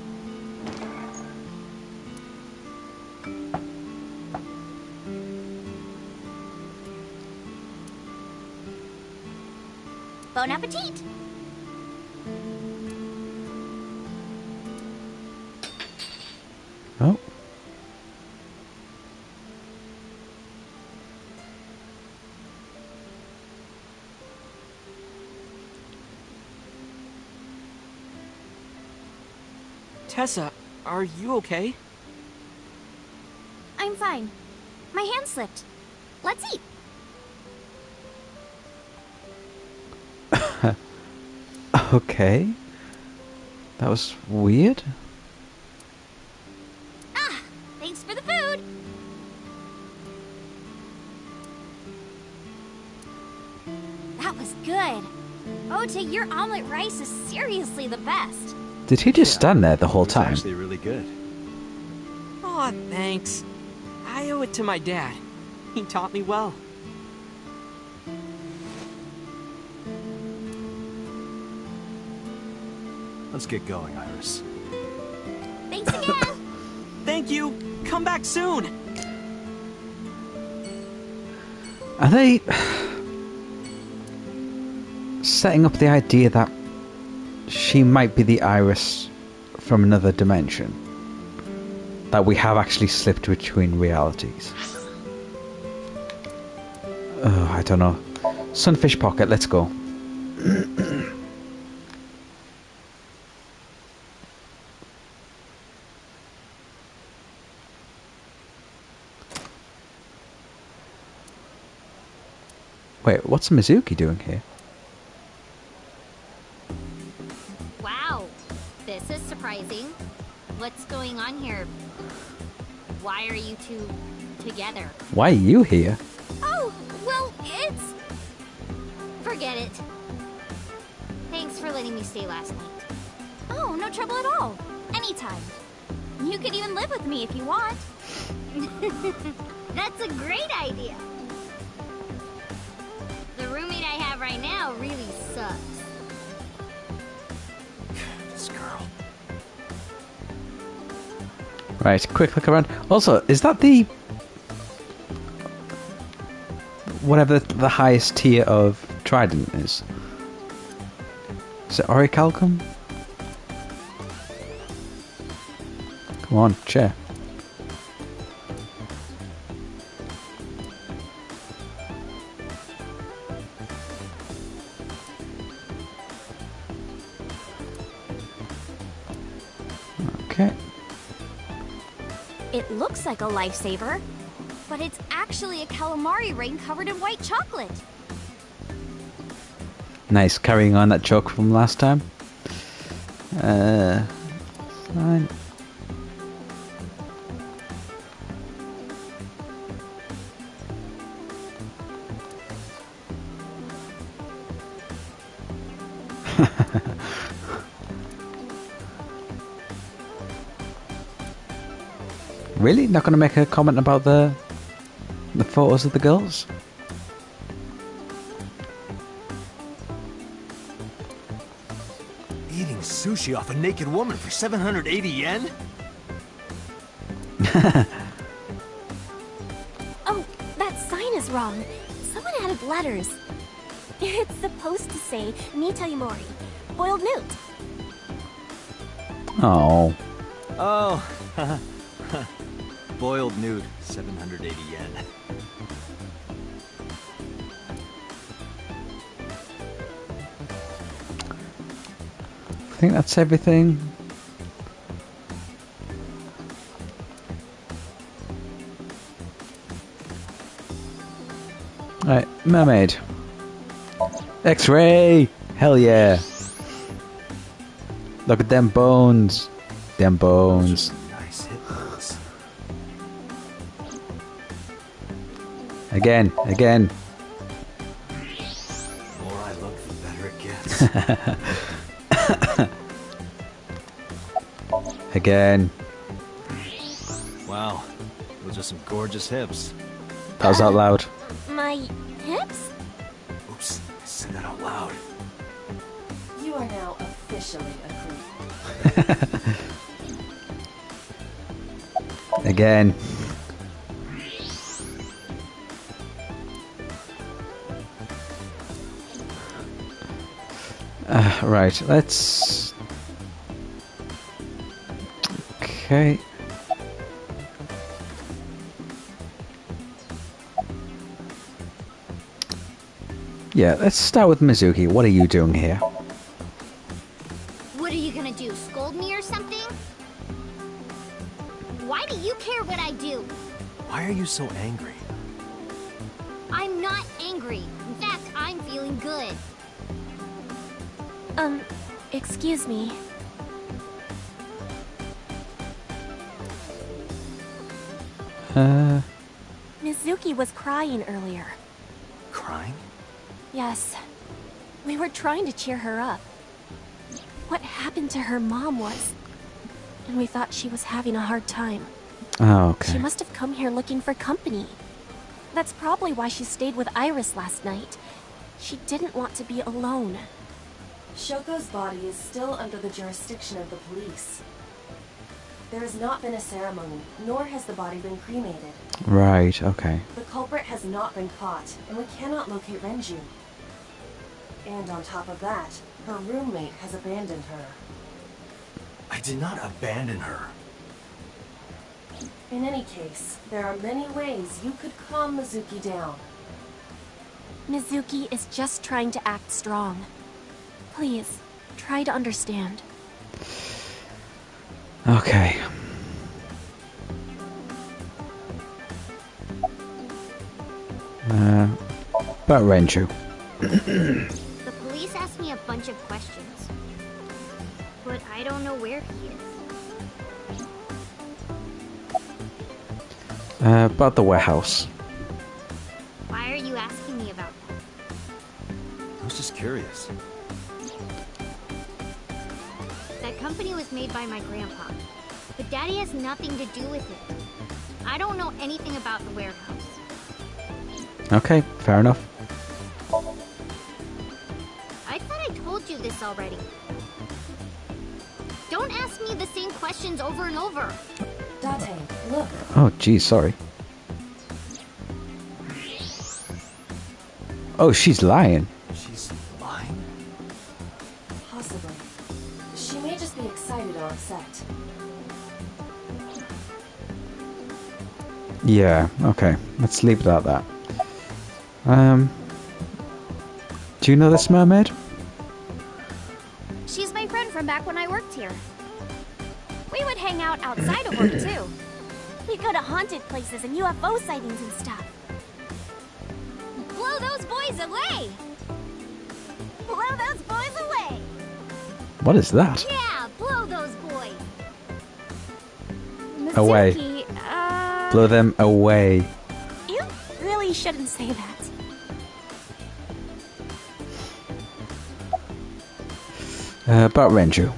Speaker 8: Bon appetit!
Speaker 1: Oh.
Speaker 14: Tessa, are you okay?
Speaker 8: I'm fine. My hand slipped. Let's eat.
Speaker 1: Okay. That was weird.
Speaker 8: Ah, thanks for the food. That was good. Ote, your omelet rice is seriously the best.
Speaker 1: Did he just stand there the whole time?
Speaker 5: It's actually really good.
Speaker 14: Aw, thanks. I owe it to my dad. He taught me well.
Speaker 5: Let's get going, Iris.
Speaker 8: Thanks again.
Speaker 14: Thank you. Come back soon.
Speaker 1: Are they setting up the idea that she might be the Iris from another dimension? That we have actually slipped between realities? Oh, I don't know. Sunfish Pocket, let's go. Wait, what's Mizuki doing here?
Speaker 15: Wow, this is surprising. What's going on here? Why are you two together?
Speaker 1: Why are you here?
Speaker 15: Oh, well, it's... Forget it. Thanks for letting me stay last night.
Speaker 8: Oh, no trouble at all. Anytime. You could even live with me if you want.
Speaker 15: That's a great idea. The roommate I have right now really sucks.
Speaker 5: This girl.
Speaker 1: Right, quick look around. Also, is that the... whatever the highest tier of trident is? Is it orichalcum? Come on, chair. Okay.
Speaker 8: It looks like a lifesaver, but it's actually a calamari ring covered in white chocolate.
Speaker 1: Nice, carrying on that joke from last time. Fine. Really? Not going to make a comment about the photos of the girls?
Speaker 5: Eating sushi off a naked woman for 780 yen?
Speaker 8: Oh, that sign is wrong. Someone added letters. It's supposed to say Nita Yamori, boiled newt.
Speaker 1: Oh.
Speaker 5: Oh. Boiled newt, 780 yen.
Speaker 1: I think that's everything. Right, Mermaid. X-Ray! Hell yeah! Look at them bones. Them bones.
Speaker 5: Nice hit bones.
Speaker 1: Again, again.
Speaker 5: The more I look, the better it gets.
Speaker 1: Again.
Speaker 5: Wow, those are some gorgeous hips.
Speaker 1: That was out loud.
Speaker 8: My hips?
Speaker 5: Oops, I said that out loud.
Speaker 13: You are now officially a creep.
Speaker 1: Again. Right, let's... Okay. Yeah, let's start with Mizuki. What are you doing here?
Speaker 15: What are you gonna do, scold me or something? Why do you care what I do?
Speaker 5: Why are you so angry?
Speaker 15: I'm not angry. In fact, I'm feeling good.
Speaker 8: Excuse me. Mizuki was crying earlier.
Speaker 5: Crying?
Speaker 8: Yes. We were trying to cheer her up. What happened to her mom was... and we thought she was having a hard time.
Speaker 1: Oh, okay.
Speaker 8: She must have come here looking for company. That's probably why she stayed with Iris last night. She didn't want to be alone.
Speaker 13: Shoko's body is still under the jurisdiction of the police. There has not been a ceremony, nor has the body been cremated.
Speaker 1: Right, okay.
Speaker 13: The culprit has not been caught, and we cannot locate Renju. And on top of that, her roommate has abandoned her.
Speaker 5: I did not abandon her.
Speaker 13: In any case, there are many ways you could calm Mizuki down.
Speaker 8: Mizuki is just trying to act strong. Please, try to understand.
Speaker 1: Okay. About Renju.
Speaker 15: The police asked me a bunch of questions, but I don't know where he is.
Speaker 1: About the warehouse.
Speaker 15: Why are you asking me about that?
Speaker 5: I was just curious.
Speaker 15: That company was made by my grandpa, but Daddy has nothing to do with it. I don't know anything about the warehouse.
Speaker 1: Okay, fair enough.
Speaker 15: I thought I told you this already. Don't ask me the same questions over and over.
Speaker 13: Date, look.
Speaker 1: Oh, geez, sorry. Oh, she's lying.
Speaker 5: She's lying?
Speaker 13: Possibly. She may just be excited or upset.
Speaker 1: Yeah, okay. Let's leave it at that. Do you know this mermaid?
Speaker 8: She's my friend from back when I worked here. We would hang out outside of work, too. We'd go to haunted places and UFO sightings and stuff. Blow those boys away! Blow those boys away!
Speaker 1: What is that?
Speaker 15: Yeah, blow those boys!
Speaker 1: Away.
Speaker 8: Mizuki,
Speaker 1: Blow them away.
Speaker 8: You really shouldn't say that.
Speaker 1: About Renju.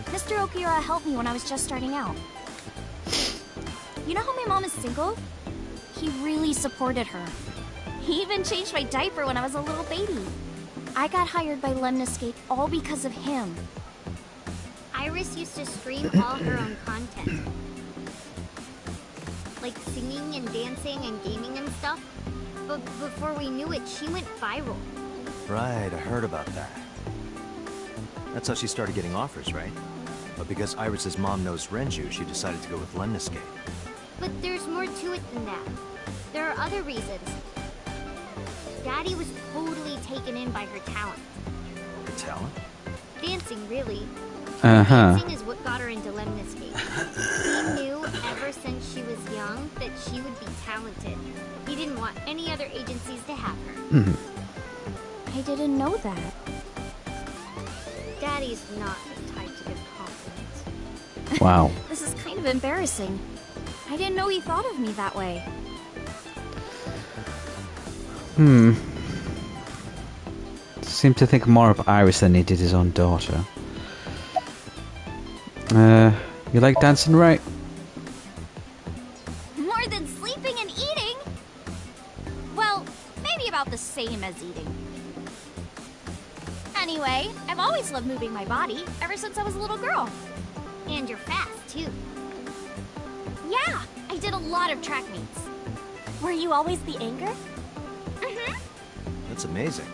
Speaker 8: Mr. Okura helped me when I was just starting out. You know how my mom is single? He really supported her. He even changed my diaper when I was a little baby. I got hired by Lemniscape all because of him.
Speaker 15: Iris used to stream all her own content. Like singing and dancing and gaming and stuff. But before we knew it, she went viral.
Speaker 5: Right, I heard about that. That's how she started getting offers, right? But because Iris's mom knows Renju, she decided to go with Lemniscape.
Speaker 15: But there's more to it than that. There are other reasons. Daddy was totally taken in by her talent.
Speaker 5: Her talent?
Speaker 15: Dancing, really.
Speaker 1: Uh-huh.
Speaker 15: Dancing is what got her into Lemniscape. He knew ever since she was young that she would be talented. He didn't want any other agencies to have her.
Speaker 8: I didn't know that.
Speaker 15: Daddy's not the type to give compliments.
Speaker 1: Wow.
Speaker 8: This is kind of embarrassing. I didn't know he thought of me that way.
Speaker 1: Seemed to think more of Iris than he did his own daughter. You like dancing, right?
Speaker 8: More than sleeping and eating? Well, maybe about the same as eating. Anyway, I've always loved moving my body, ever since I was a little girl.
Speaker 15: And you're fast, too.
Speaker 8: Yeah, I did a lot of track meets. Were you always the anchor?
Speaker 5: That's amazing.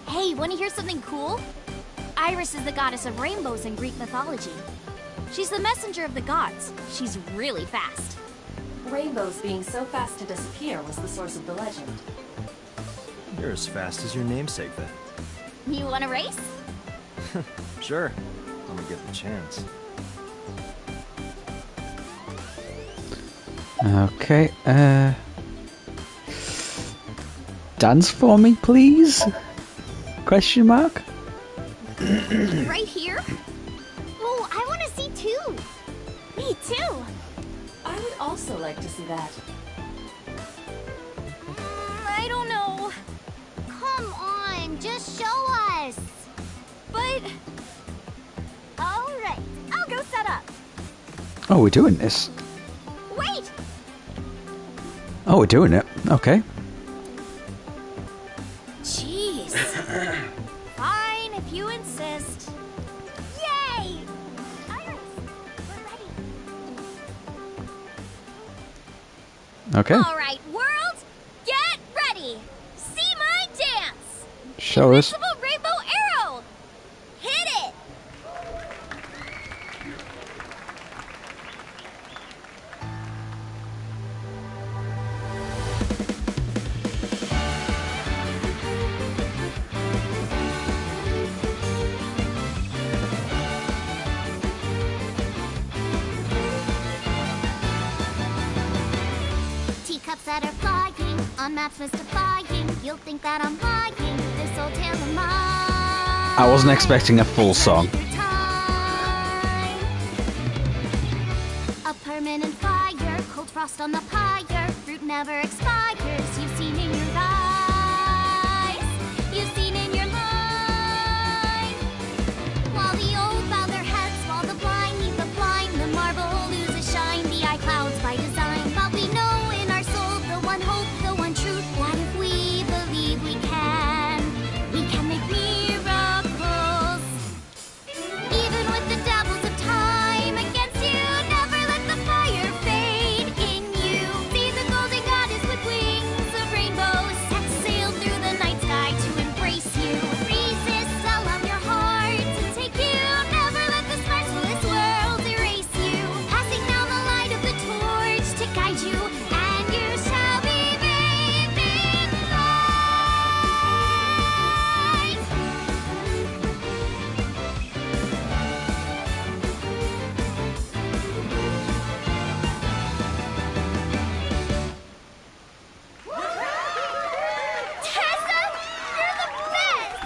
Speaker 8: Hey, want to hear something cool? Iris is the goddess of rainbows in Greek mythology. She's the messenger of the gods. She's really fast.
Speaker 13: Rainbows being so fast to disappear was the source of the legend.
Speaker 5: You're as fast as your namesake, then.
Speaker 8: You want to race?
Speaker 5: Sure. Let me get the chance.
Speaker 1: Okay, dance for me, please? Question mark?
Speaker 8: Right here? Oh, I want to see too. Me too.
Speaker 13: I would also like to see that.
Speaker 8: I don't know.
Speaker 15: Come on, just show us.
Speaker 8: But... Alright, I'll go set up.
Speaker 1: Oh, we're doing this.
Speaker 8: Wait!
Speaker 1: Oh, we're doing it. Okay.
Speaker 8: Jeez. Fine, if you insist. Yay! Iris, we're ready.
Speaker 1: Okay.
Speaker 8: Alright, world, get ready. See my dance.
Speaker 1: Show us.
Speaker 8: Invincible rainbow arrow. Hit it.
Speaker 15: cups that are flying, on maps mystifying. You'll think that I'm lying, this old tale of mine.
Speaker 1: I wasn't expecting a full song.
Speaker 15: A permanent fire, cold frost on the pyre. Fruit never expires, you've seen in your eyes. You've seen in your mind. While the old bow their heads, while the blind meet the blind, the marble loses shine, the eye clouds by design. But we know in our soul the one hope, the one truth, that if we believe we can make miracles. Even with the devils of time against you, never let the fire fade in you. See the golden goddess with wings of rainbows, set sail through the night sky to embrace you. Resist, allow your heart to take you. Never let the sparks of this world erase you. Passing down the light of the torch to guide you, and you shall be bathed in light. Tessa, you're the best!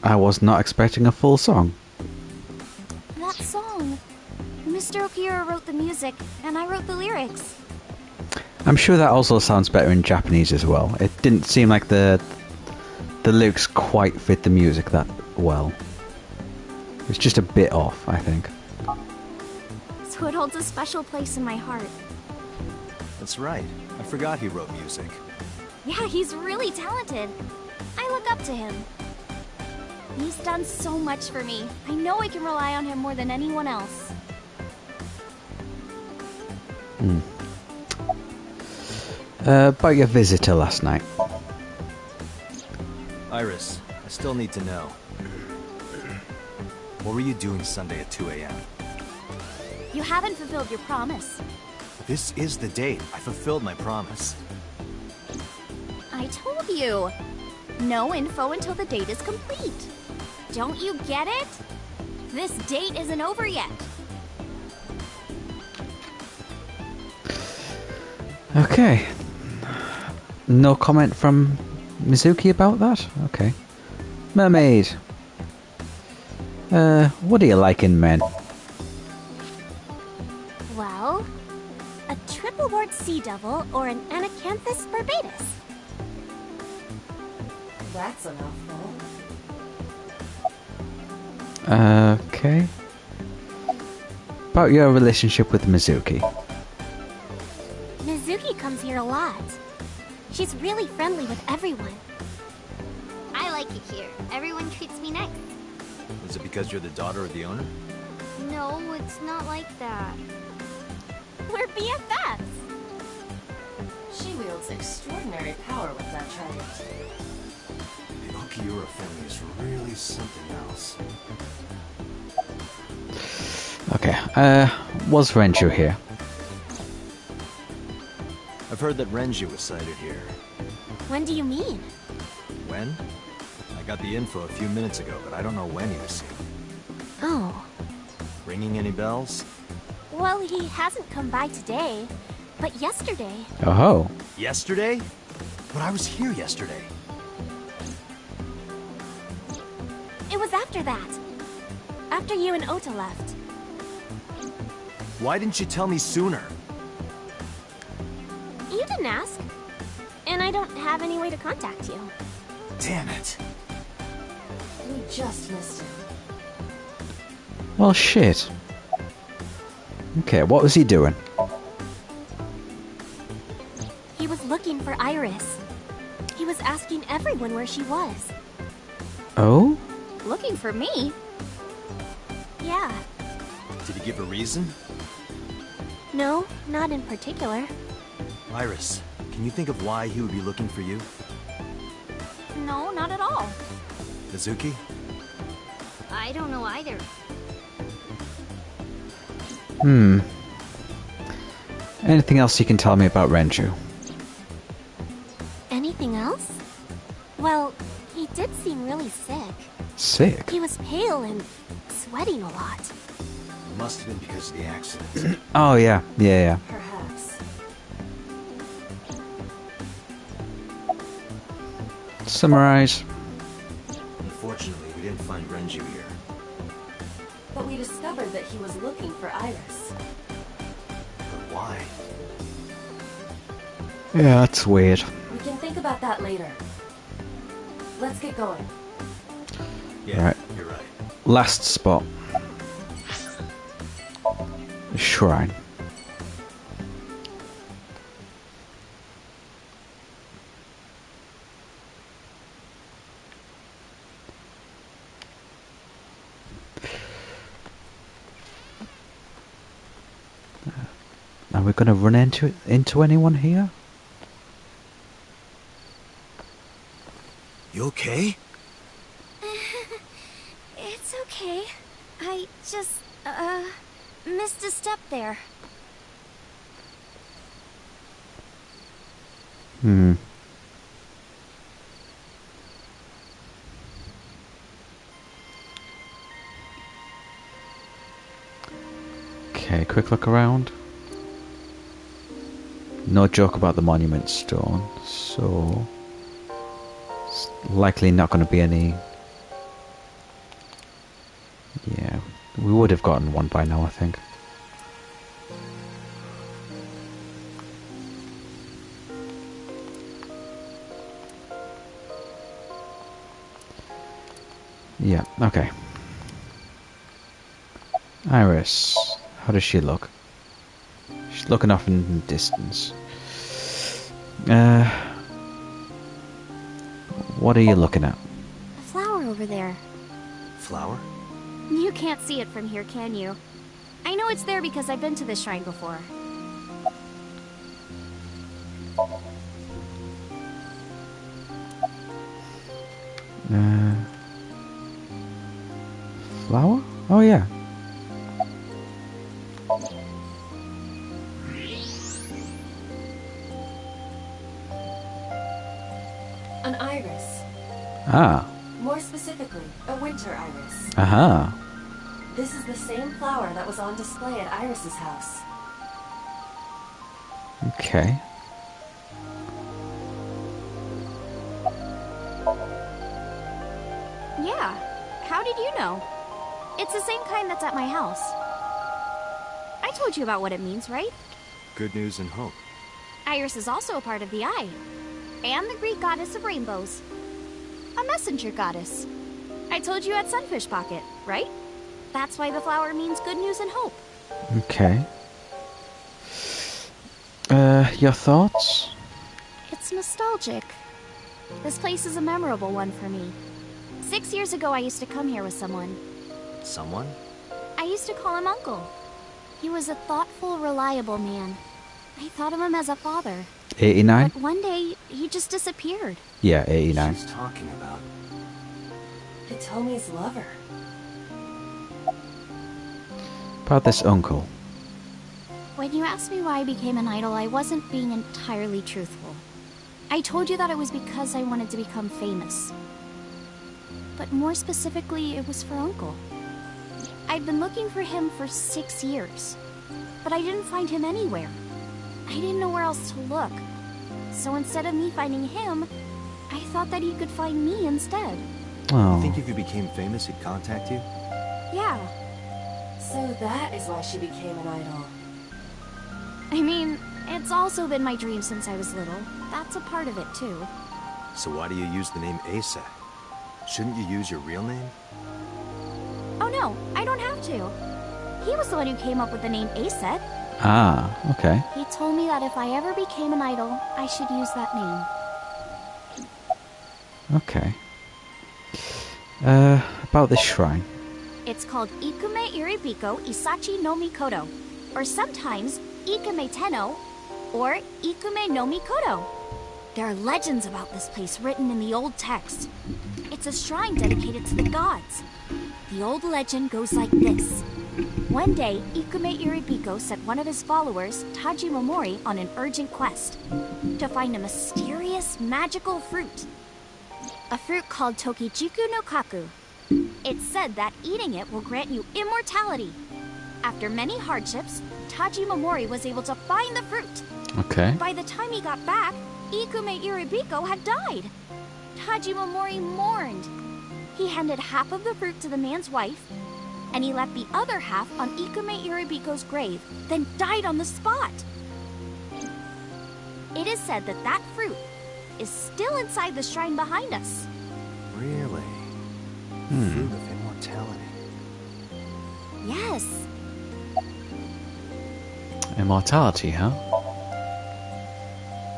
Speaker 1: I was not expecting a full song.
Speaker 8: That song. Mr. Okira wrote the music, and I wrote the lyrics.
Speaker 1: I'm sure that also sounds better in Japanese as well. It didn't seem like the lyrics quite fit the music that well. It's just a bit off, I think.
Speaker 8: So it holds a special place in my heart.
Speaker 5: That's right. I forgot he wrote music.
Speaker 8: Yeah, he's really talented. I look up to him. He's done so much for me. I know I can rely on him more than anyone else.
Speaker 1: About your visitor last night.
Speaker 5: Iris, I still need to know. What were you doing Sunday at 2 a.m.?
Speaker 8: You haven't fulfilled your promise.
Speaker 5: This is the date. I fulfilled my promise.
Speaker 8: I told you. No info until the date is complete. Don't you get it? This date isn't over yet.
Speaker 1: Okay. No comment from Mizuki about that? Okay. Mermaid. What do you like in men?
Speaker 8: Well, a triple wart sea devil or an anacanthus barbatus.
Speaker 13: That's a mouthful.
Speaker 1: Okay. About your relationship with Mizuki.
Speaker 8: Mizuki comes here a lot. She's really friendly with everyone.
Speaker 15: I like it here. Everyone treats me nice.
Speaker 5: Is it because you're the daughter of the owner?
Speaker 15: No, it's not like that.
Speaker 8: We're BFFs.
Speaker 13: She wields extraordinary power with that trident.
Speaker 7: The Okiura family is really something else.
Speaker 1: Okay. Was Renju here?
Speaker 5: I've heard that Renju was sighted here.
Speaker 8: When do you mean?
Speaker 5: When? I got the info a few minutes ago, but I don't know when he was seen.
Speaker 8: Oh.
Speaker 5: Ringing any bells?
Speaker 8: Well, he hasn't come by today, but yesterday.
Speaker 1: Oh.
Speaker 5: Yesterday? But I was here yesterday.
Speaker 8: It was after that. After you and Ota left.
Speaker 5: Why didn't you tell me sooner?
Speaker 8: You didn't ask. And I don't have any way to contact you.
Speaker 5: Damn it.
Speaker 13: We just missed him.
Speaker 1: Well, shit. Okay, what was he doing?
Speaker 8: He was looking for Iris. He was asking everyone where she was.
Speaker 1: Oh?
Speaker 8: Looking for me? Yeah.
Speaker 5: Did he give a reason?
Speaker 8: No, not in particular.
Speaker 5: Iris, can you think of why he would be looking for you?
Speaker 8: No, not at all.
Speaker 5: Mizuki?
Speaker 15: I don't know either.
Speaker 1: Anything else you can tell me about Renju?
Speaker 8: Anything else? Well, he did seem really sick.
Speaker 1: Sick?
Speaker 8: He was pale and sweating a lot.
Speaker 5: Must have been because of the accident.
Speaker 1: Oh, yeah. Yeah.
Speaker 13: Perhaps.
Speaker 1: Summarize.
Speaker 5: Unfortunately, we didn't find Renju here.
Speaker 13: But we discovered that he was looking for Iris.
Speaker 5: But why?
Speaker 1: Yeah, that's weird.
Speaker 13: We can think about that later. Let's get going.
Speaker 5: Yeah,
Speaker 1: right.
Speaker 5: You're right.
Speaker 1: Last spot. The shrine. Are we going to run into anyone here?
Speaker 5: You okay?
Speaker 8: It's okay. I just, missed a step there.
Speaker 1: Okay, quick look around. No joke about the monument stone, so it's likely not going to be any. Yeah, we would have gotten one by now, I think. Yeah, okay. Iris, how does she look? She's looking off in the distance. What are you looking at?
Speaker 8: A flower over there.
Speaker 5: Flower?
Speaker 8: You can't see it from here, can you? I know it's there because I've been to this shrine before.
Speaker 1: Flower? Oh yeah.
Speaker 13: An iris.
Speaker 1: Ah.
Speaker 13: More specifically, a winter iris.
Speaker 1: Aha.
Speaker 13: This is the same flower that was on display at Iris's house.
Speaker 1: Okay.
Speaker 8: Yeah. How did you know? It's the same kind that's at my house. I told you about what it means, right?
Speaker 5: Good news and hope.
Speaker 8: Iris is also a part of the eye. And the Greek goddess of rainbows. A messenger goddess. I told you at Sunfish Pocket, right? That's why the flower means good news and hope.
Speaker 1: Okay. Your thoughts?
Speaker 8: It's nostalgic. This place is a memorable one for me. 6 years ago, I used to come here with someone.
Speaker 5: Someone?
Speaker 8: I used to call him Uncle. He was a thoughtful, reliable man. I thought of him as a father.
Speaker 1: 89?
Speaker 8: But one day, he just disappeared.
Speaker 1: Yeah, 89.
Speaker 5: She's talking about
Speaker 13: Hitomi's lover.
Speaker 1: About this uncle.
Speaker 8: When you asked me why I became an idol, I wasn't being entirely truthful. I told you that it was because I wanted to become famous. But more specifically, it was for Uncle. I'd been looking for him for 6 years, but I didn't find him anywhere. I didn't know where else to look. So instead of me finding him, I thought that he could find me instead.
Speaker 1: Oh.
Speaker 5: You think if you became famous, he'd contact you?
Speaker 8: Yeah.
Speaker 13: So that is why she became an idol.
Speaker 8: I mean, it's also been my dream since I was little. That's a part of it, too.
Speaker 5: So why do you use the name Asa? Shouldn't you use your real name?
Speaker 8: Oh no, I don't have to. He was the one who came up with the name Aset.
Speaker 1: Ah, okay.
Speaker 8: He told me that if I ever became an idol, I should use that name.
Speaker 1: Okay. About this shrine.
Speaker 8: It's called Ikume Iribiko Isachi no Mikoto, or sometimes Ikume Tenno, or Ikume no Mikoto. There are legends about this place written in the old text. It's a shrine dedicated to the gods. The old legend goes like this. One day, Ikume Iribiko sent one of his followers, Taji Momori, on an urgent quest to find a mysterious, magical fruit. A fruit called Tokijiku no Kaku. It's said that eating it will grant you immortality. After many hardships, Tajimamori was able to find the fruit.
Speaker 1: Okay.
Speaker 8: By the time he got back, Ikume Iribiko had died. Tajimamori mourned. He handed half of the fruit to the man's wife, and he left the other half on Ikume Iribiko's grave, then died on the spot. It is said that that fruit is still inside the shrine behind us.
Speaker 5: Really? Fruit of immortality.
Speaker 8: Yes.
Speaker 1: Immortality, huh?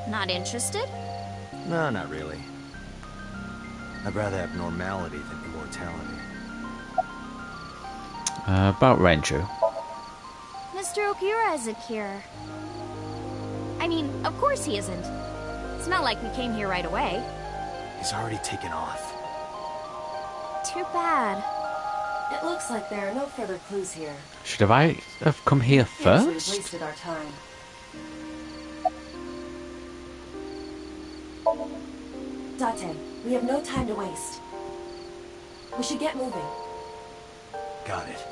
Speaker 8: Not interested?
Speaker 5: No, not really. I'd rather have normality than immortality.
Speaker 1: About Renju.
Speaker 8: Mr. Okura isn't here. I mean, of course he isn't. It's not like we came here right away.
Speaker 5: He's already taken off.
Speaker 8: Too bad.
Speaker 13: It looks like there are no further clues here.
Speaker 1: Should I have come here
Speaker 13: Yes, we've
Speaker 1: first?
Speaker 13: wasted our time. Date, we have no time to waste. We should get moving.
Speaker 5: Got it.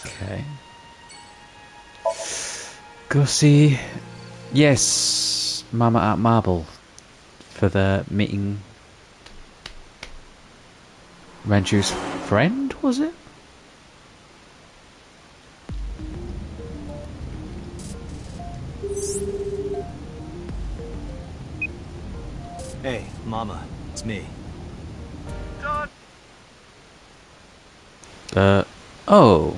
Speaker 1: Okay. Go see... Yes, Mama at Marble. For the meeting... Renju's friend, was it?
Speaker 5: Hey, Mama, it's me.
Speaker 1: Oh.